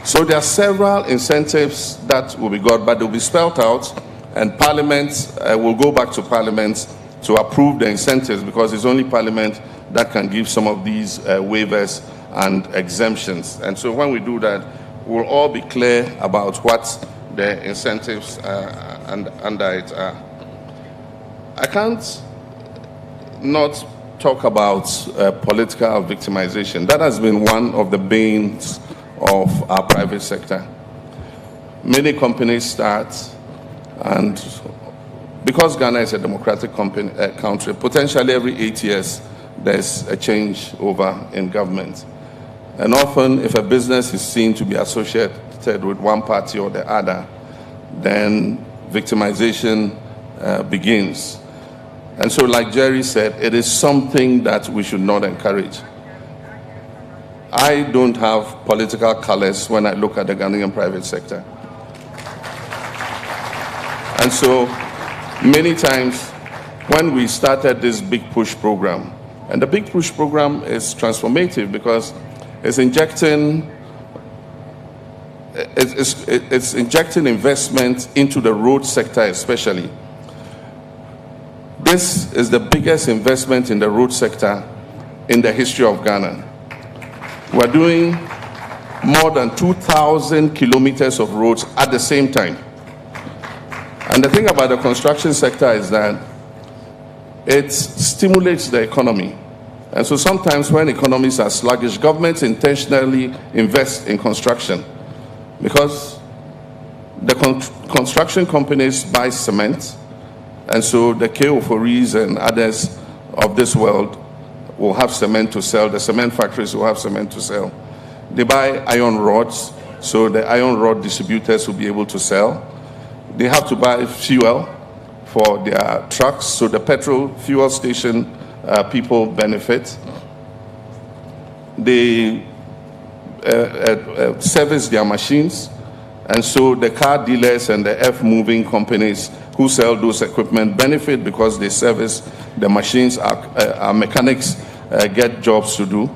So there are several incentives that will be got, but they'll be spelled out, and Parliament will go back to Parliament to approve the incentives, because it's only Parliament that can give some of these waivers and exemptions. And so when we do that, we'll all be clear about what the incentives under it are. I can't not talk about political victimization. That has been one of the banes of our private sector. Many companies start, and because Ghana is a democratic country, potentially every 8 years there's a change over in government. And often if a business is seen to be associated with one party or the other, then victimization begins. And so, like Jerry said, it is something that we should not encourage. I don't have political colors when I look at the Ghanaian private sector. And so, many times, when we started this Big Push program, and the Big Push program is transformative because it's injecting investment into the road sector especially. This is the biggest investment in the road sector in the history of Ghana. We're doing more than 2,000 kilometers of roads at the same time. And the thing about the construction sector is that it stimulates the economy. And so sometimes when economies are sluggish, governments intentionally invest in construction because the construction companies buy cement, and so the KO4Es and others of this world will have cement to sell. The cement factories will have cement to sell. They buy iron rods, so the iron rod distributors will be able to sell. They have to buy fuel for their trucks, so the petrol fuel station people benefit. They service their machines, And so the car dealers and the F-moving companies who sell those equipment benefit because they service the machines, our mechanics get jobs to do.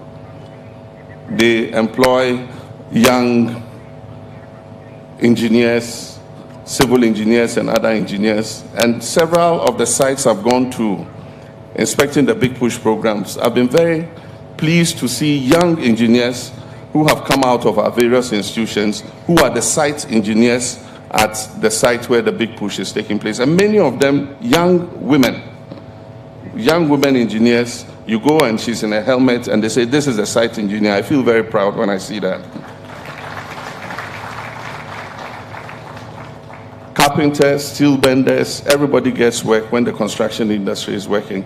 They employ young engineers, civil engineers and other engineers. And several of the sites I've gone to inspecting the Big Push programs, I've been very pleased to see young engineers who have come out of our various institutions, who are the site engineers at the site where the Big Push is taking place. And many of them, young women engineers. You go and she's in a helmet and they say, this is a site engineer. I feel very proud when I see that. Carpenters, steel benders, everybody gets work when the construction industry is working.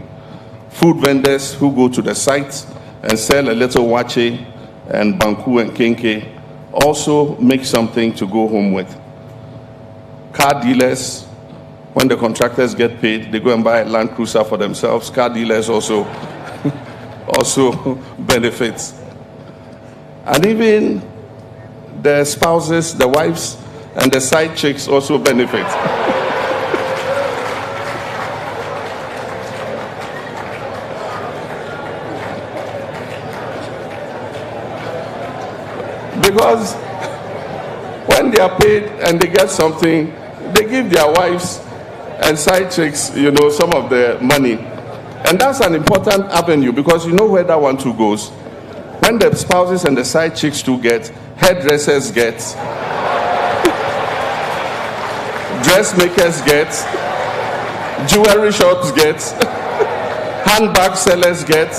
Food vendors who go to the site and sell a little wache and banku and kenke also make something to go home with. Car dealers, when the contractors get paid, they go and buy a Land Cruiser for themselves. Car dealers also benefits. And even the spouses, the wives, and the side chicks also benefit. Because when they are paid and they get something, they give their wives and side chicks, you know, some of the money. And that's an important avenue because you know where that one too goes. When the spouses and the side chicks too get, hairdressers get, dressmakers get, jewelry shops get, handbag sellers get.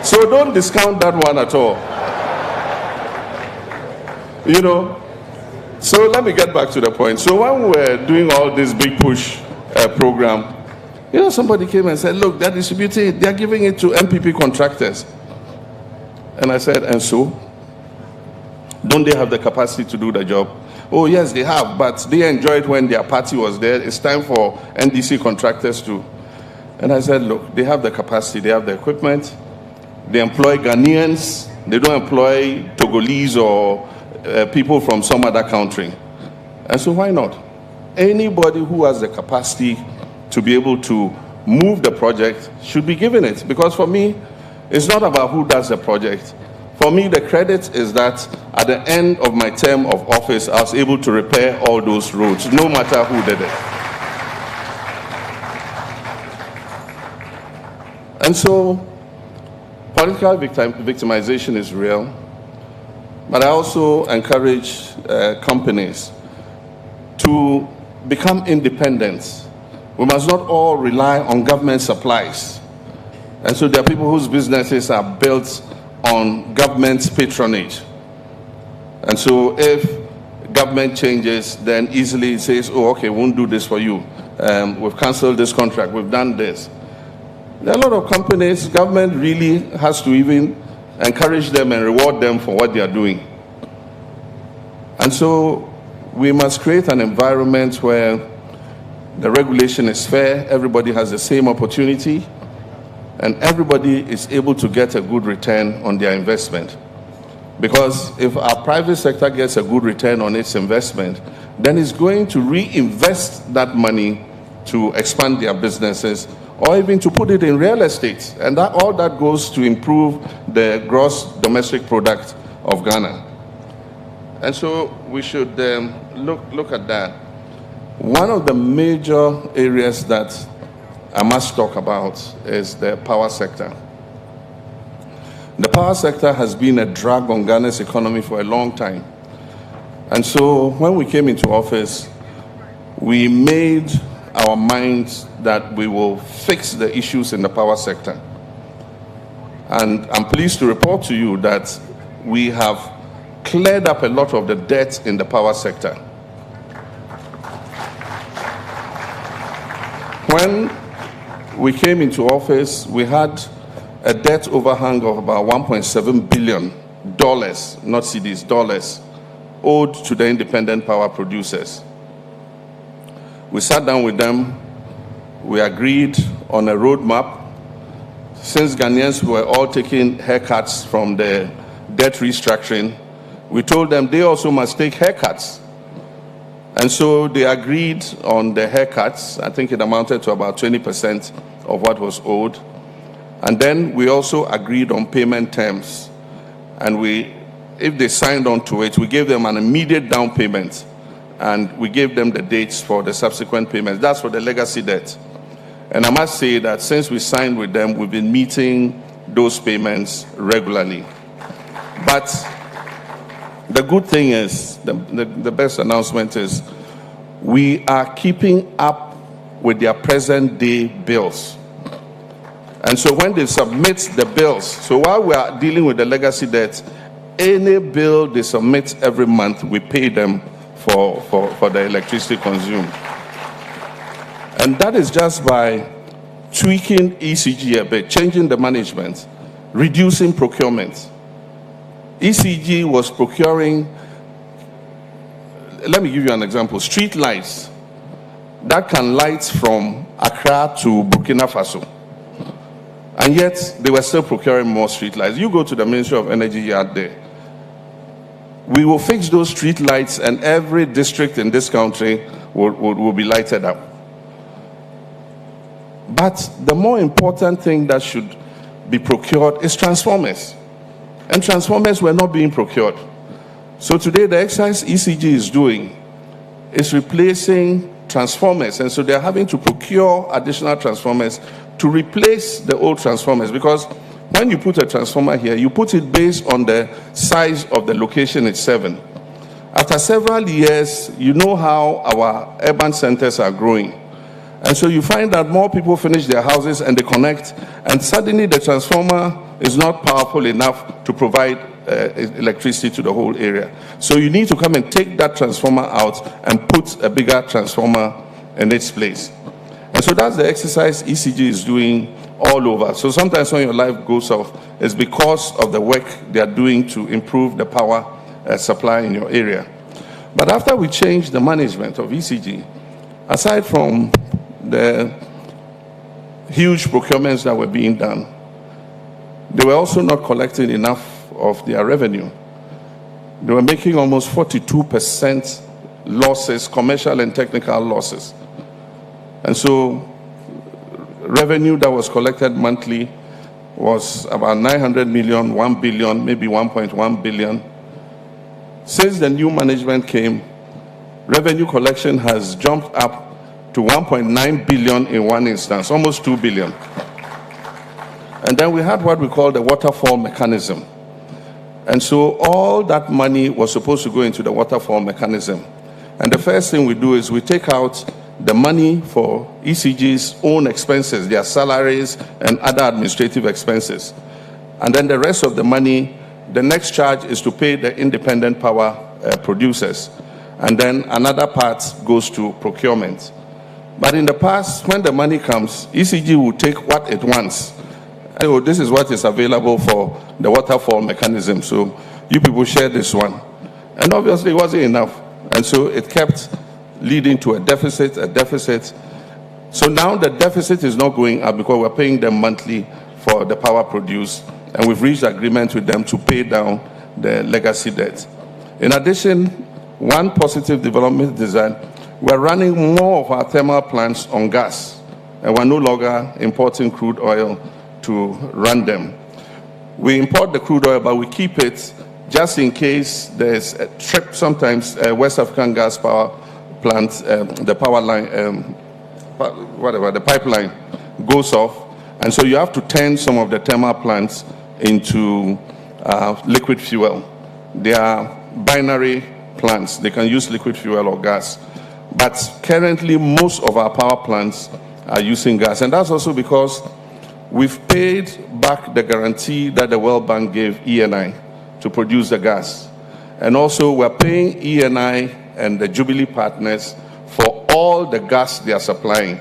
So don't discount that one at all. You know, so let me get back to the point. So when we were doing all this Big Push program, you know, somebody came and said, look, they're distributing it, they're giving it to MPP contractors. And I said, and so? Don't they have the capacity to do the job? Oh, yes, they have, but they enjoyed when their party was there. It's time for NDC contractors too. And I said, look, they have the capacity, they have the equipment, they employ Ghanaians, they don't employ Togolese or people from some other country. And so why not? Anybody who has the capacity to be able to move the project should be given it. Because for me, it's not about who does the project. For me, the credit is that at the end of my term of office, I was able to repair all those roads, no matter who did it. And so, political victimization is real, but I also encourage companies to become independent. We must not all rely on government supplies. And so there are people whose businesses are built on government's patronage. And so if government changes, then easily it says, oh, okay, we won't do this for you. We've canceled this contract, we've done this. There are a lot of companies, government really has to even encourage them and reward them for what they are doing. And so we must create an environment where the regulation is fair, everybody has the same opportunity, and everybody is able to get a good return on their investment. Because if our private sector gets a good return on its investment, then it's going to reinvest that money to expand their businesses or even to put it in real estate. And that, all that goes to improve the gross domestic product of Ghana. And so we should look at that. One of the major areas that I must talk about is the power sector. The power sector has been a drag on Ghana's economy for a long time. And so when we came into office, we made our minds that we will fix the issues in the power sector. And I'm pleased to report to you that we have cleared up a lot of the debt in the power sector. When we came into office, we had a debt overhang of about $1.7 billion, not cedis, dollars, owed to the independent power producers. We sat down with them, we agreed on a roadmap. Since Ghanaians were all taking haircuts from the debt restructuring, we told them they also must take haircuts And so they agreed on the haircuts. I think it amounted to about 20% of what was owed. And then we also agreed on payment terms. And if they signed on to it, we gave them an immediate down payment. And we gave them the dates for the subsequent payments. That's for the legacy debt. And I must say that since we signed with them, we've been meeting those payments regularly. But the good thing is, the best announcement is, we are keeping up with their present day bills. And so when they submit the bills, so while we are dealing with the legacy debt, any bill they submit every month, we pay them for the electricity consumed. And that is just by tweaking ECG a bit, changing the management, reducing procurement. ECG was procuring, let me give you an example, street lights that can light from Accra to Burkina Faso. And yet, they were still procuring more street lights. You go to the Ministry of Energy yard there. We will fix those street lights and every district in this country will be lighted up. But the more important thing that should be procured is transformers. And transformers were not being procured. So today the exercise ECG is doing is replacing transformers. And so they're having to procure additional transformers to replace the old transformers, because when you put a transformer here, you put it based on the size of the location it's serving. After several years, you know how our urban centers are growing. And so you find that more people finish their houses and they connect, and suddenly the transformer is not powerful enough to provide electricity to the whole area. So you need to come and take that transformer out and put a bigger transformer in its place. And so that's the exercise ECG is doing all over. So sometimes when your life goes off, it's because of the work they are doing to improve the power supply in your area. But after we changed the management of ECG, aside from the huge procurements that were being done, they were also not collecting enough of their revenue. They were making almost 42% losses, commercial and technical losses. And so revenue that was collected monthly was about 900 million, 1 billion, maybe 1.1 billion. Since the new management came, revenue collection has jumped up to 1.9 billion in one instance, almost 2 billion. And then we had what we call the waterfall mechanism. And so all that money was supposed to go into the waterfall mechanism. And the first thing we do is we take out the money for ECG's own expenses, their salaries and other administrative expenses. And then the rest of the money, the next charge is to pay the independent power producers. And then another part goes to procurement. But in the past, when the money comes, ECG will take what it wants. Oh, this is what is available for the waterfall mechanism, so you people share this one. And obviously it wasn't enough. And so it kept leading to a deficit. So now the deficit is not going up because we're paying them monthly for the power produced, and we've reached agreement with them to pay down the legacy debt. In addition, one positive development is that we're running more of our thermal plants on gas, and we're no longer importing crude oil to run them. We import the crude oil, but we keep it just in case there's a trip. Sometimes West African gas power plant, the power line, the pipeline goes off, and so you have to turn some of the thermal plants into liquid fuel. They are binary plants. They can use liquid fuel or gas. But currently, most of our power plants are using gas, and that's also because we've paid back the guarantee that the World Bank gave ENI to produce the gas. And also we're paying ENI and the Jubilee partners for all the gas they are supplying.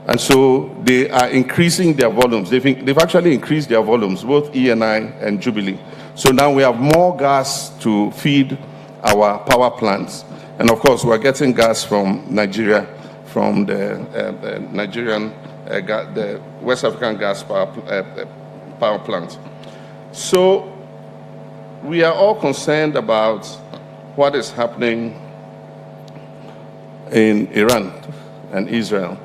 And so they are increasing their volumes. They've actually increased their volumes, both ENI and Jubilee. So now we have more gas to feed our power plants. And of course, we're getting gas from Nigeria, from the Nigerian the West African gas power plant. So we are all concerned about what is happening in Iran and Israel.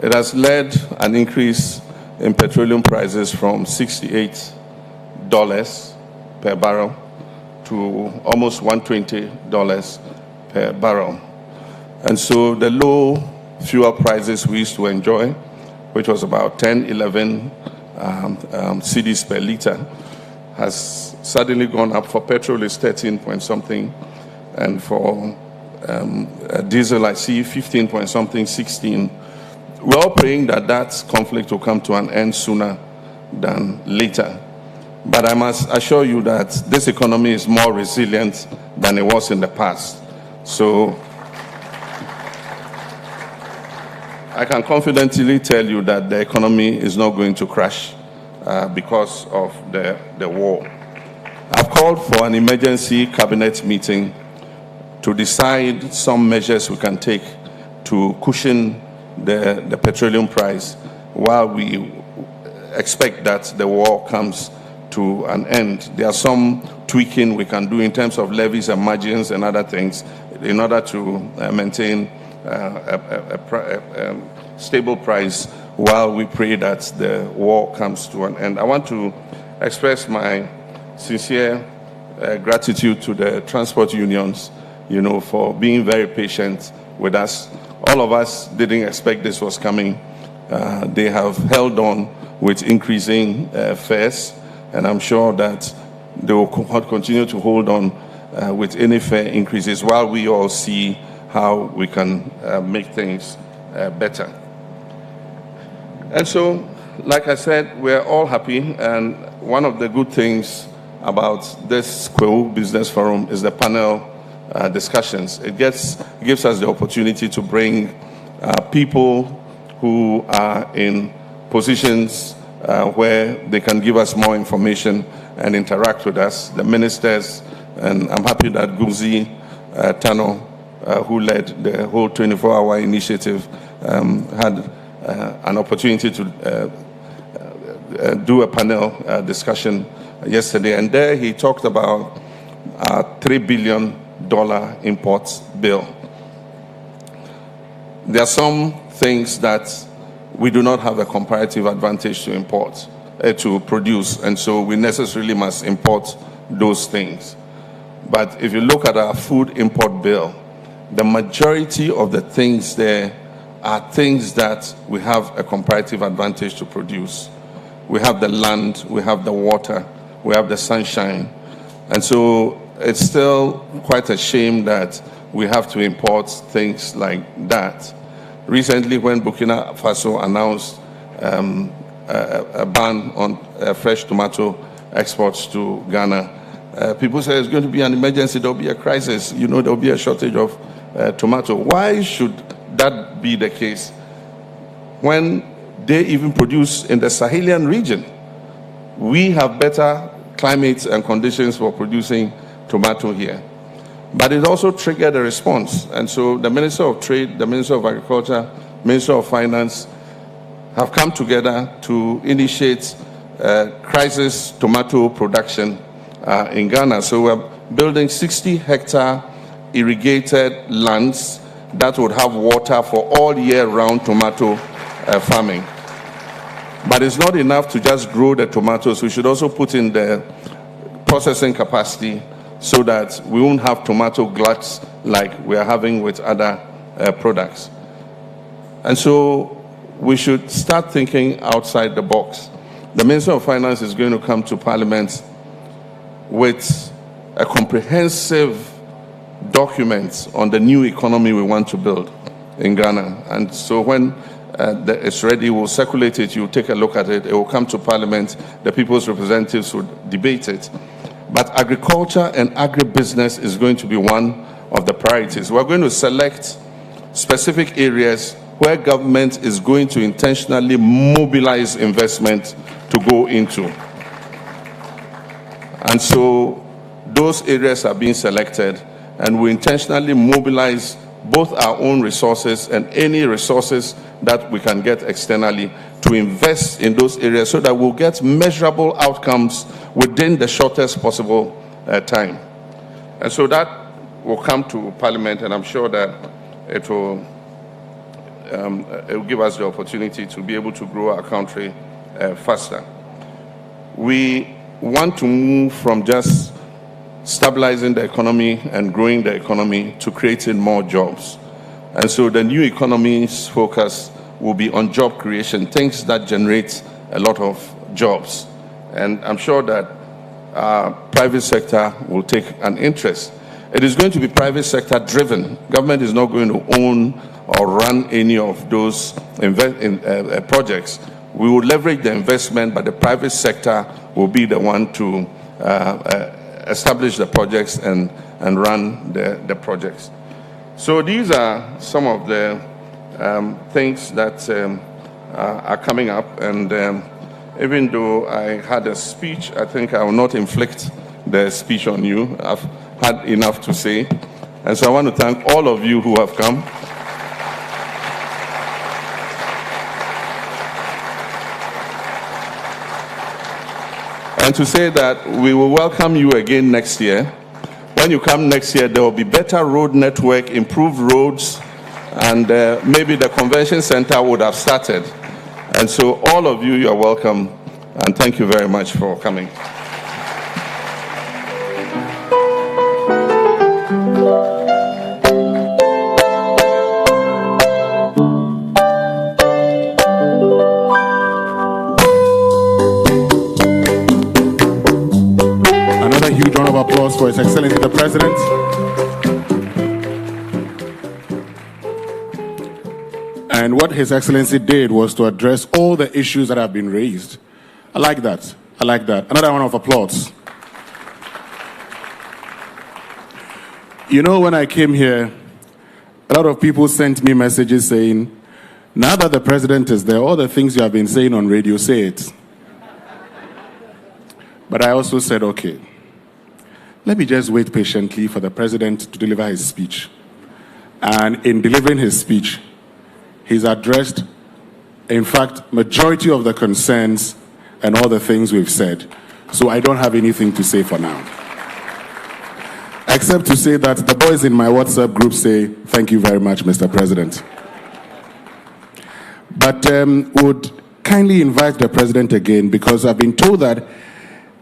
It has led an increase in petroleum prices from $68 per barrel to almost $120 per barrel. And so the low fuel prices we used to enjoy, which was about 10, 11 cedis per liter, has suddenly gone up. For petrol, it's 13 point something, and for diesel, I see 15 point something, 16. We're all praying that that conflict will come to an end sooner than later. But I must assure you that this economy is more resilient than it was in the past. So I can confidently tell you that the economy is not going to crash because of the war. I've called for an emergency cabinet meeting to decide some measures we can take to cushion the petroleum price while we expect that the war comes to an end. There are some tweaking we can do in terms of levies and margins and other things in order to maintain a stable price while we pray that the war comes to an end. I want to express my sincere gratitude to the transport unions, for being very patient with us. All of us didn't expect this was coming. They have held on with increasing fares, and I'm sure that they will continue to hold on with any fare increases while we all see how we can make things better. And so, like I said, we're all happy, and one of the good things about this Kwahu Business Forum is the panel discussions. It gives us the opportunity to bring people who are in positions where they can give us more information and interact with us, the ministers, and I'm happy that Guzi Tano, who led the whole 24-hour initiative, had an opportunity to do a panel discussion yesterday, and there he talked about a $3 billion import bill. There are some things that we do not have a comparative advantage to import, to produce, and so we necessarily must import those things. But if you look at our food import bill, the majority of the things there are things that we have a comparative advantage to produce. We have the land, we have the water, we have the sunshine. And so it's still quite a shame that we have to import things like that. Recently, when Burkina Faso announced a ban on fresh tomato exports to Ghana, people say it's going to be an emergency, there'll be a crisis, there'll be a shortage of tomato. Why should that be the case when they even produce in the Sahelian region? We have better climates and conditions for producing tomato here. But it also triggered a response. And so the Minister of Trade, the Minister of Agriculture, Minister of Finance have come together to initiate crisis tomato production in Ghana. So we're building 60-hectare irrigated lands that would have water for all year round tomato farming. But it's not enough to just grow the tomatoes. We should also put in the processing capacity so that we won't have tomato gluts like we are having with other products. And so we should start thinking outside the box. The Minister of Finance is going to come to Parliament with a comprehensive document on the new economy we want to build in Ghana. And so when it's ready, we'll circulate it, you'll take a look at it, it will come to Parliament, the people's representatives will debate it. But agriculture and agribusiness is going to be one of the priorities. We're going to select specific areas where government is going to intentionally mobilize investment to go into. And so those areas are being selected, and we intentionally mobilize both our own resources and any resources that we can get externally to invest in those areas so that we'll get measurable outcomes within the shortest possible time. And so that will come to Parliament, and I'm sure that it will give us the opportunity to be able to grow our country faster. We want to move from just stabilizing the economy and growing the economy to creating more jobs. And so the new economy's focus will be on job creation, things that generate a lot of jobs. And I'm sure that private sector will take an interest. It is going to be private sector driven. Government is not going to own or run any of those projects. We will leverage the investment, but the private sector will be the one to establish the projects and run the projects. So these are some of the things that are coming up, and even though I had a speech, I think I will not inflict the speech on you. I've had enough to say, and so I want to thank all of you who have come. And to say that we will welcome you again next year. When you come next year, there will be better road network, improved roads, and maybe the convention center would have started. And so all of you, you're welcome, and thank you very much for coming. Huge round of applause for His Excellency the President. And what His Excellency did was to address all the issues that have been raised. I like that. I like that. Another round of applause. You know, when I came here, a lot of people sent me messages saying, now that the President is there, all the things you have been saying on radio, say it. But I also said, okay, let me just wait patiently for the President to deliver his speech. And in delivering his speech, he's addressed, in fact, majority of the concerns and all the things we've said. So I don't have anything to say for now. Except to say that the boys in my WhatsApp group say, thank you very much, Mr. President. But would kindly invite the President again, because I've been told that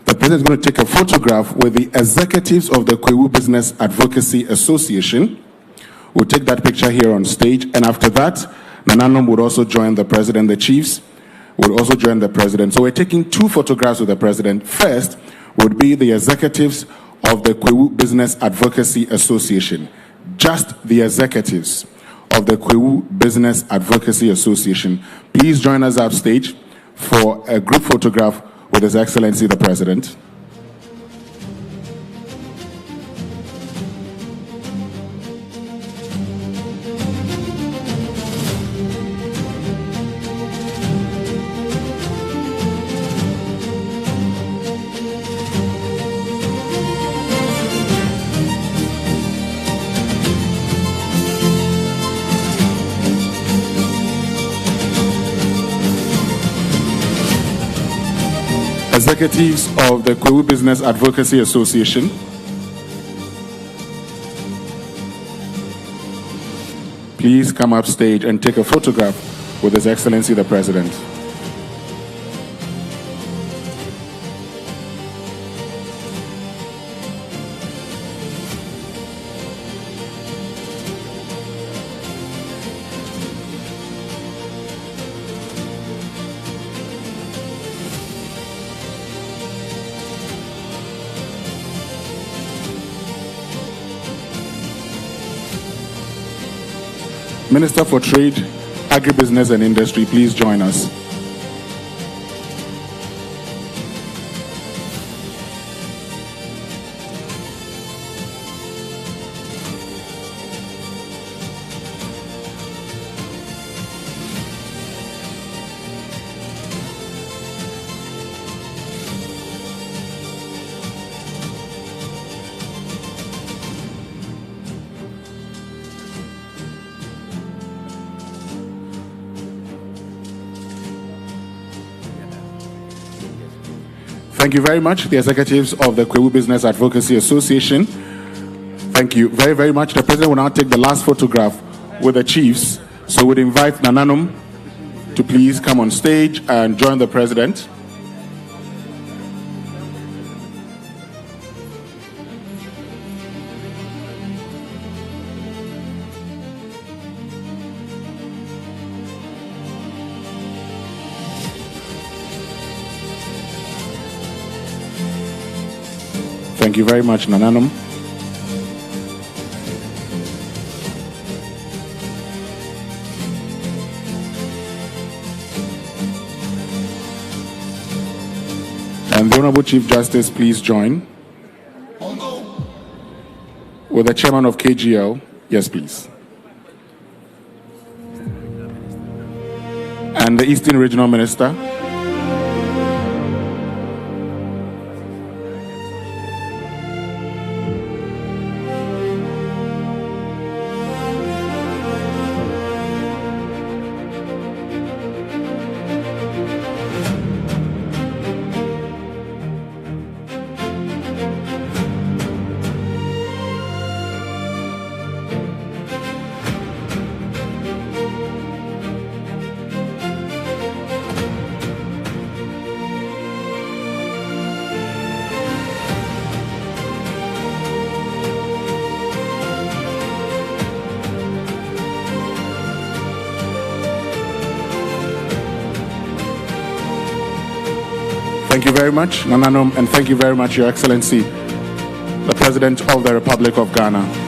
the President is going to take a photograph with the executives of the Kwahu Business Advocacy Association. We'll take that picture here on stage, and after that, Nananom would also join the President. The chiefs would also join the President. So we're taking two photographs with the President. First would be the executives of the Kwahu Business Advocacy Association. Just the executives of the Kwahu Business Advocacy Association. Please join us up stage for a group photograph with His Excellency the President. Executives of the Kwahu Business Advocacy Association. Please come up stage and take a photograph with His Excellency the President. Minister for Trade, Agribusiness and Industry, please join us. Thank you very much, the executives of the Kwahu Business Advocacy Association. Thank you very, very much. The President will now take the last photograph with the chiefs. So we'd invite Nananum to please come on stage and join the president. Thank you very much, Nananum. And the Honorable Chief Justice, please join. With the Chairman of KGL, yes, please. And the Eastern Regional Minister. Thank you very much, Nananum, and thank you very much, Your Excellency, the President of the Republic of Ghana.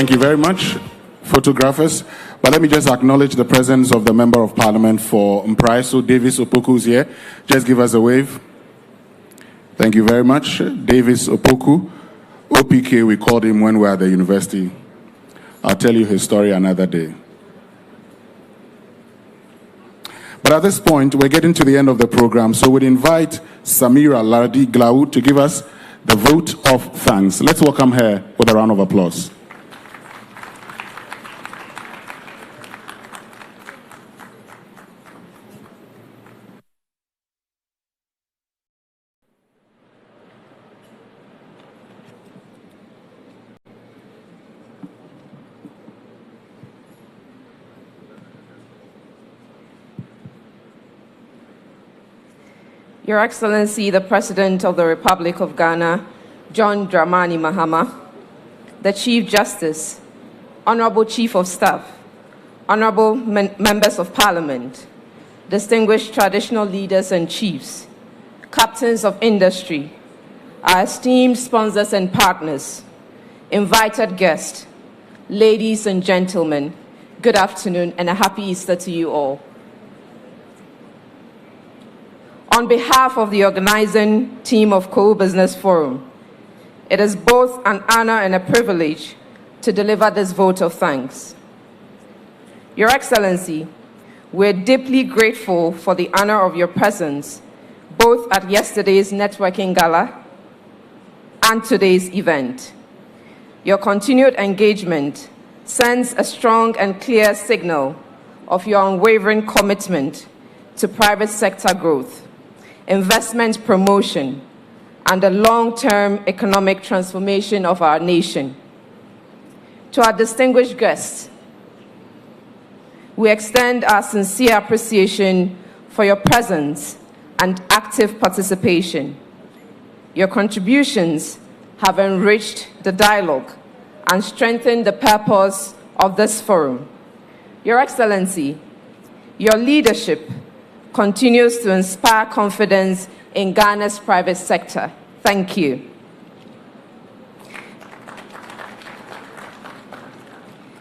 Thank you very much, photographers. But let me just acknowledge the presence of the Member of Parliament for Mpraiso, Davis Opoku, is here. Just give us a wave. Thank you very much. Davis Opoku, OPK, we called him when we were at the university. I'll tell you his story another day. But at this point, we're getting to the end of the program, so we'd invite Samira Lardi Glau to give us the vote of thanks. Let's welcome her with a round of applause. Your Excellency, the President of the Republic of Ghana, John Dramani Mahama, the Chief Justice, Honorable Chief of Staff, Honorable Members of Parliament, distinguished traditional leaders and chiefs, captains of industry, our esteemed sponsors and partners, invited guests, ladies and gentlemen, good afternoon and a happy Easter to you all. On behalf of the organizing team of Kwahu Business Forum, it is both an honor and a privilege to deliver this vote of thanks. Your Excellency, we're deeply grateful for the honor of your presence, both at yesterday's networking gala and today's event. Your continued engagement sends a strong and clear signal of your unwavering commitment to private sector growth, investment promotion, and the long-term economic transformation of our nation. To our distinguished guests, we extend our sincere appreciation for your presence and active participation. Your contributions have enriched the dialogue and strengthened the purpose of this forum. Your Excellency, your leadership continues to inspire confidence in Ghana's private sector. Thank you.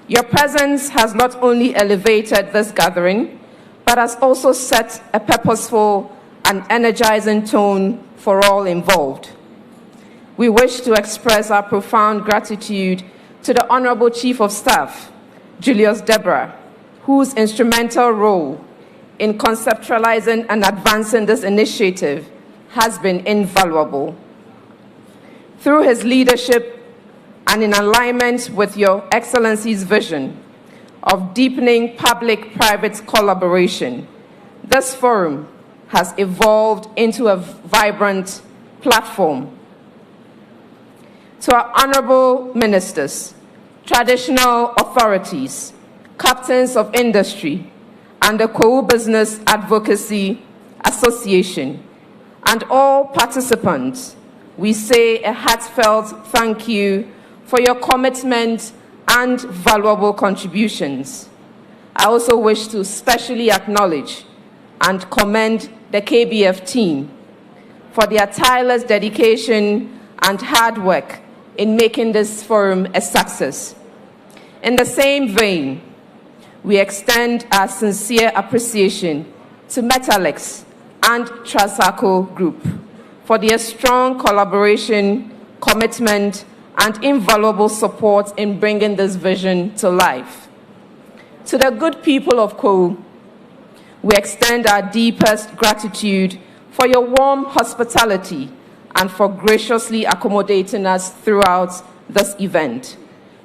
Your presence has not only elevated this gathering, but has also set a purposeful and energizing tone for all involved. We wish to express our profound gratitude to the Honorable Chief of Staff, Julius Deborah, whose instrumental role in conceptualizing and advancing this initiative has been invaluable. Through his leadership and in alignment with Your Excellency's vision of deepening public-private collaboration, this forum has evolved into a vibrant platform. To our honorable ministers, traditional authorities, captains of industry, and the Kwahu Business Advocacy Association, and all participants, we say a heartfelt thank you for your commitment and valuable contributions. I also wish to specially acknowledge and commend the KBF team for their tireless dedication and hard work in making this forum a success. In the same vein, we extend our sincere appreciation to Metalex and Trasaco Group for their strong collaboration, commitment, and invaluable support in bringing this vision to life. To the good people of Kwahu, we extend our deepest gratitude for your warm hospitality and for graciously accommodating us throughout this event.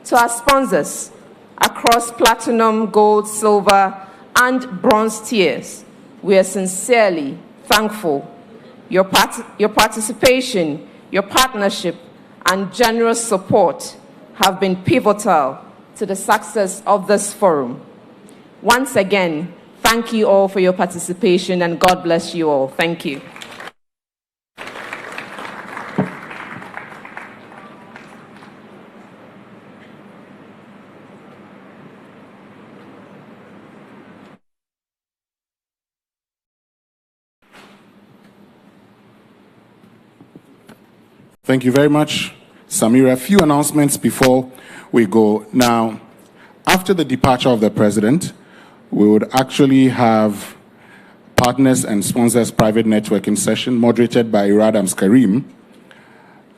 To our sponsors across platinum, gold, silver, and bronze tiers, we are sincerely thankful. Your participation, your partnership, and generous support have been pivotal to the success of this forum. Once again, thank you all for your participation, and God bless you all. Thank you. Thank you very much, Samira. A few announcements before we go. Now, after the departure of the President, we would actually have partners and sponsors private networking session moderated by Iradams Karim.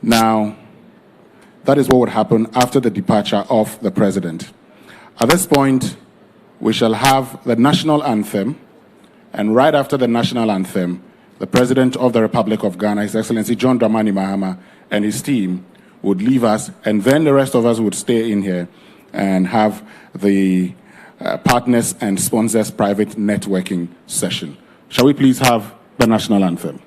Now, that is what would happen after the departure of the President. At this point, we shall have the national anthem, and right after the national anthem, the President of the Republic of Ghana, His Excellency John Dramani Mahama, and his team would leave us, and then the rest of us would stay in here and have the partners and sponsors private networking session. Shall we please have the national anthem?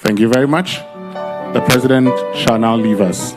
Thank you very much. The President shall now leave us.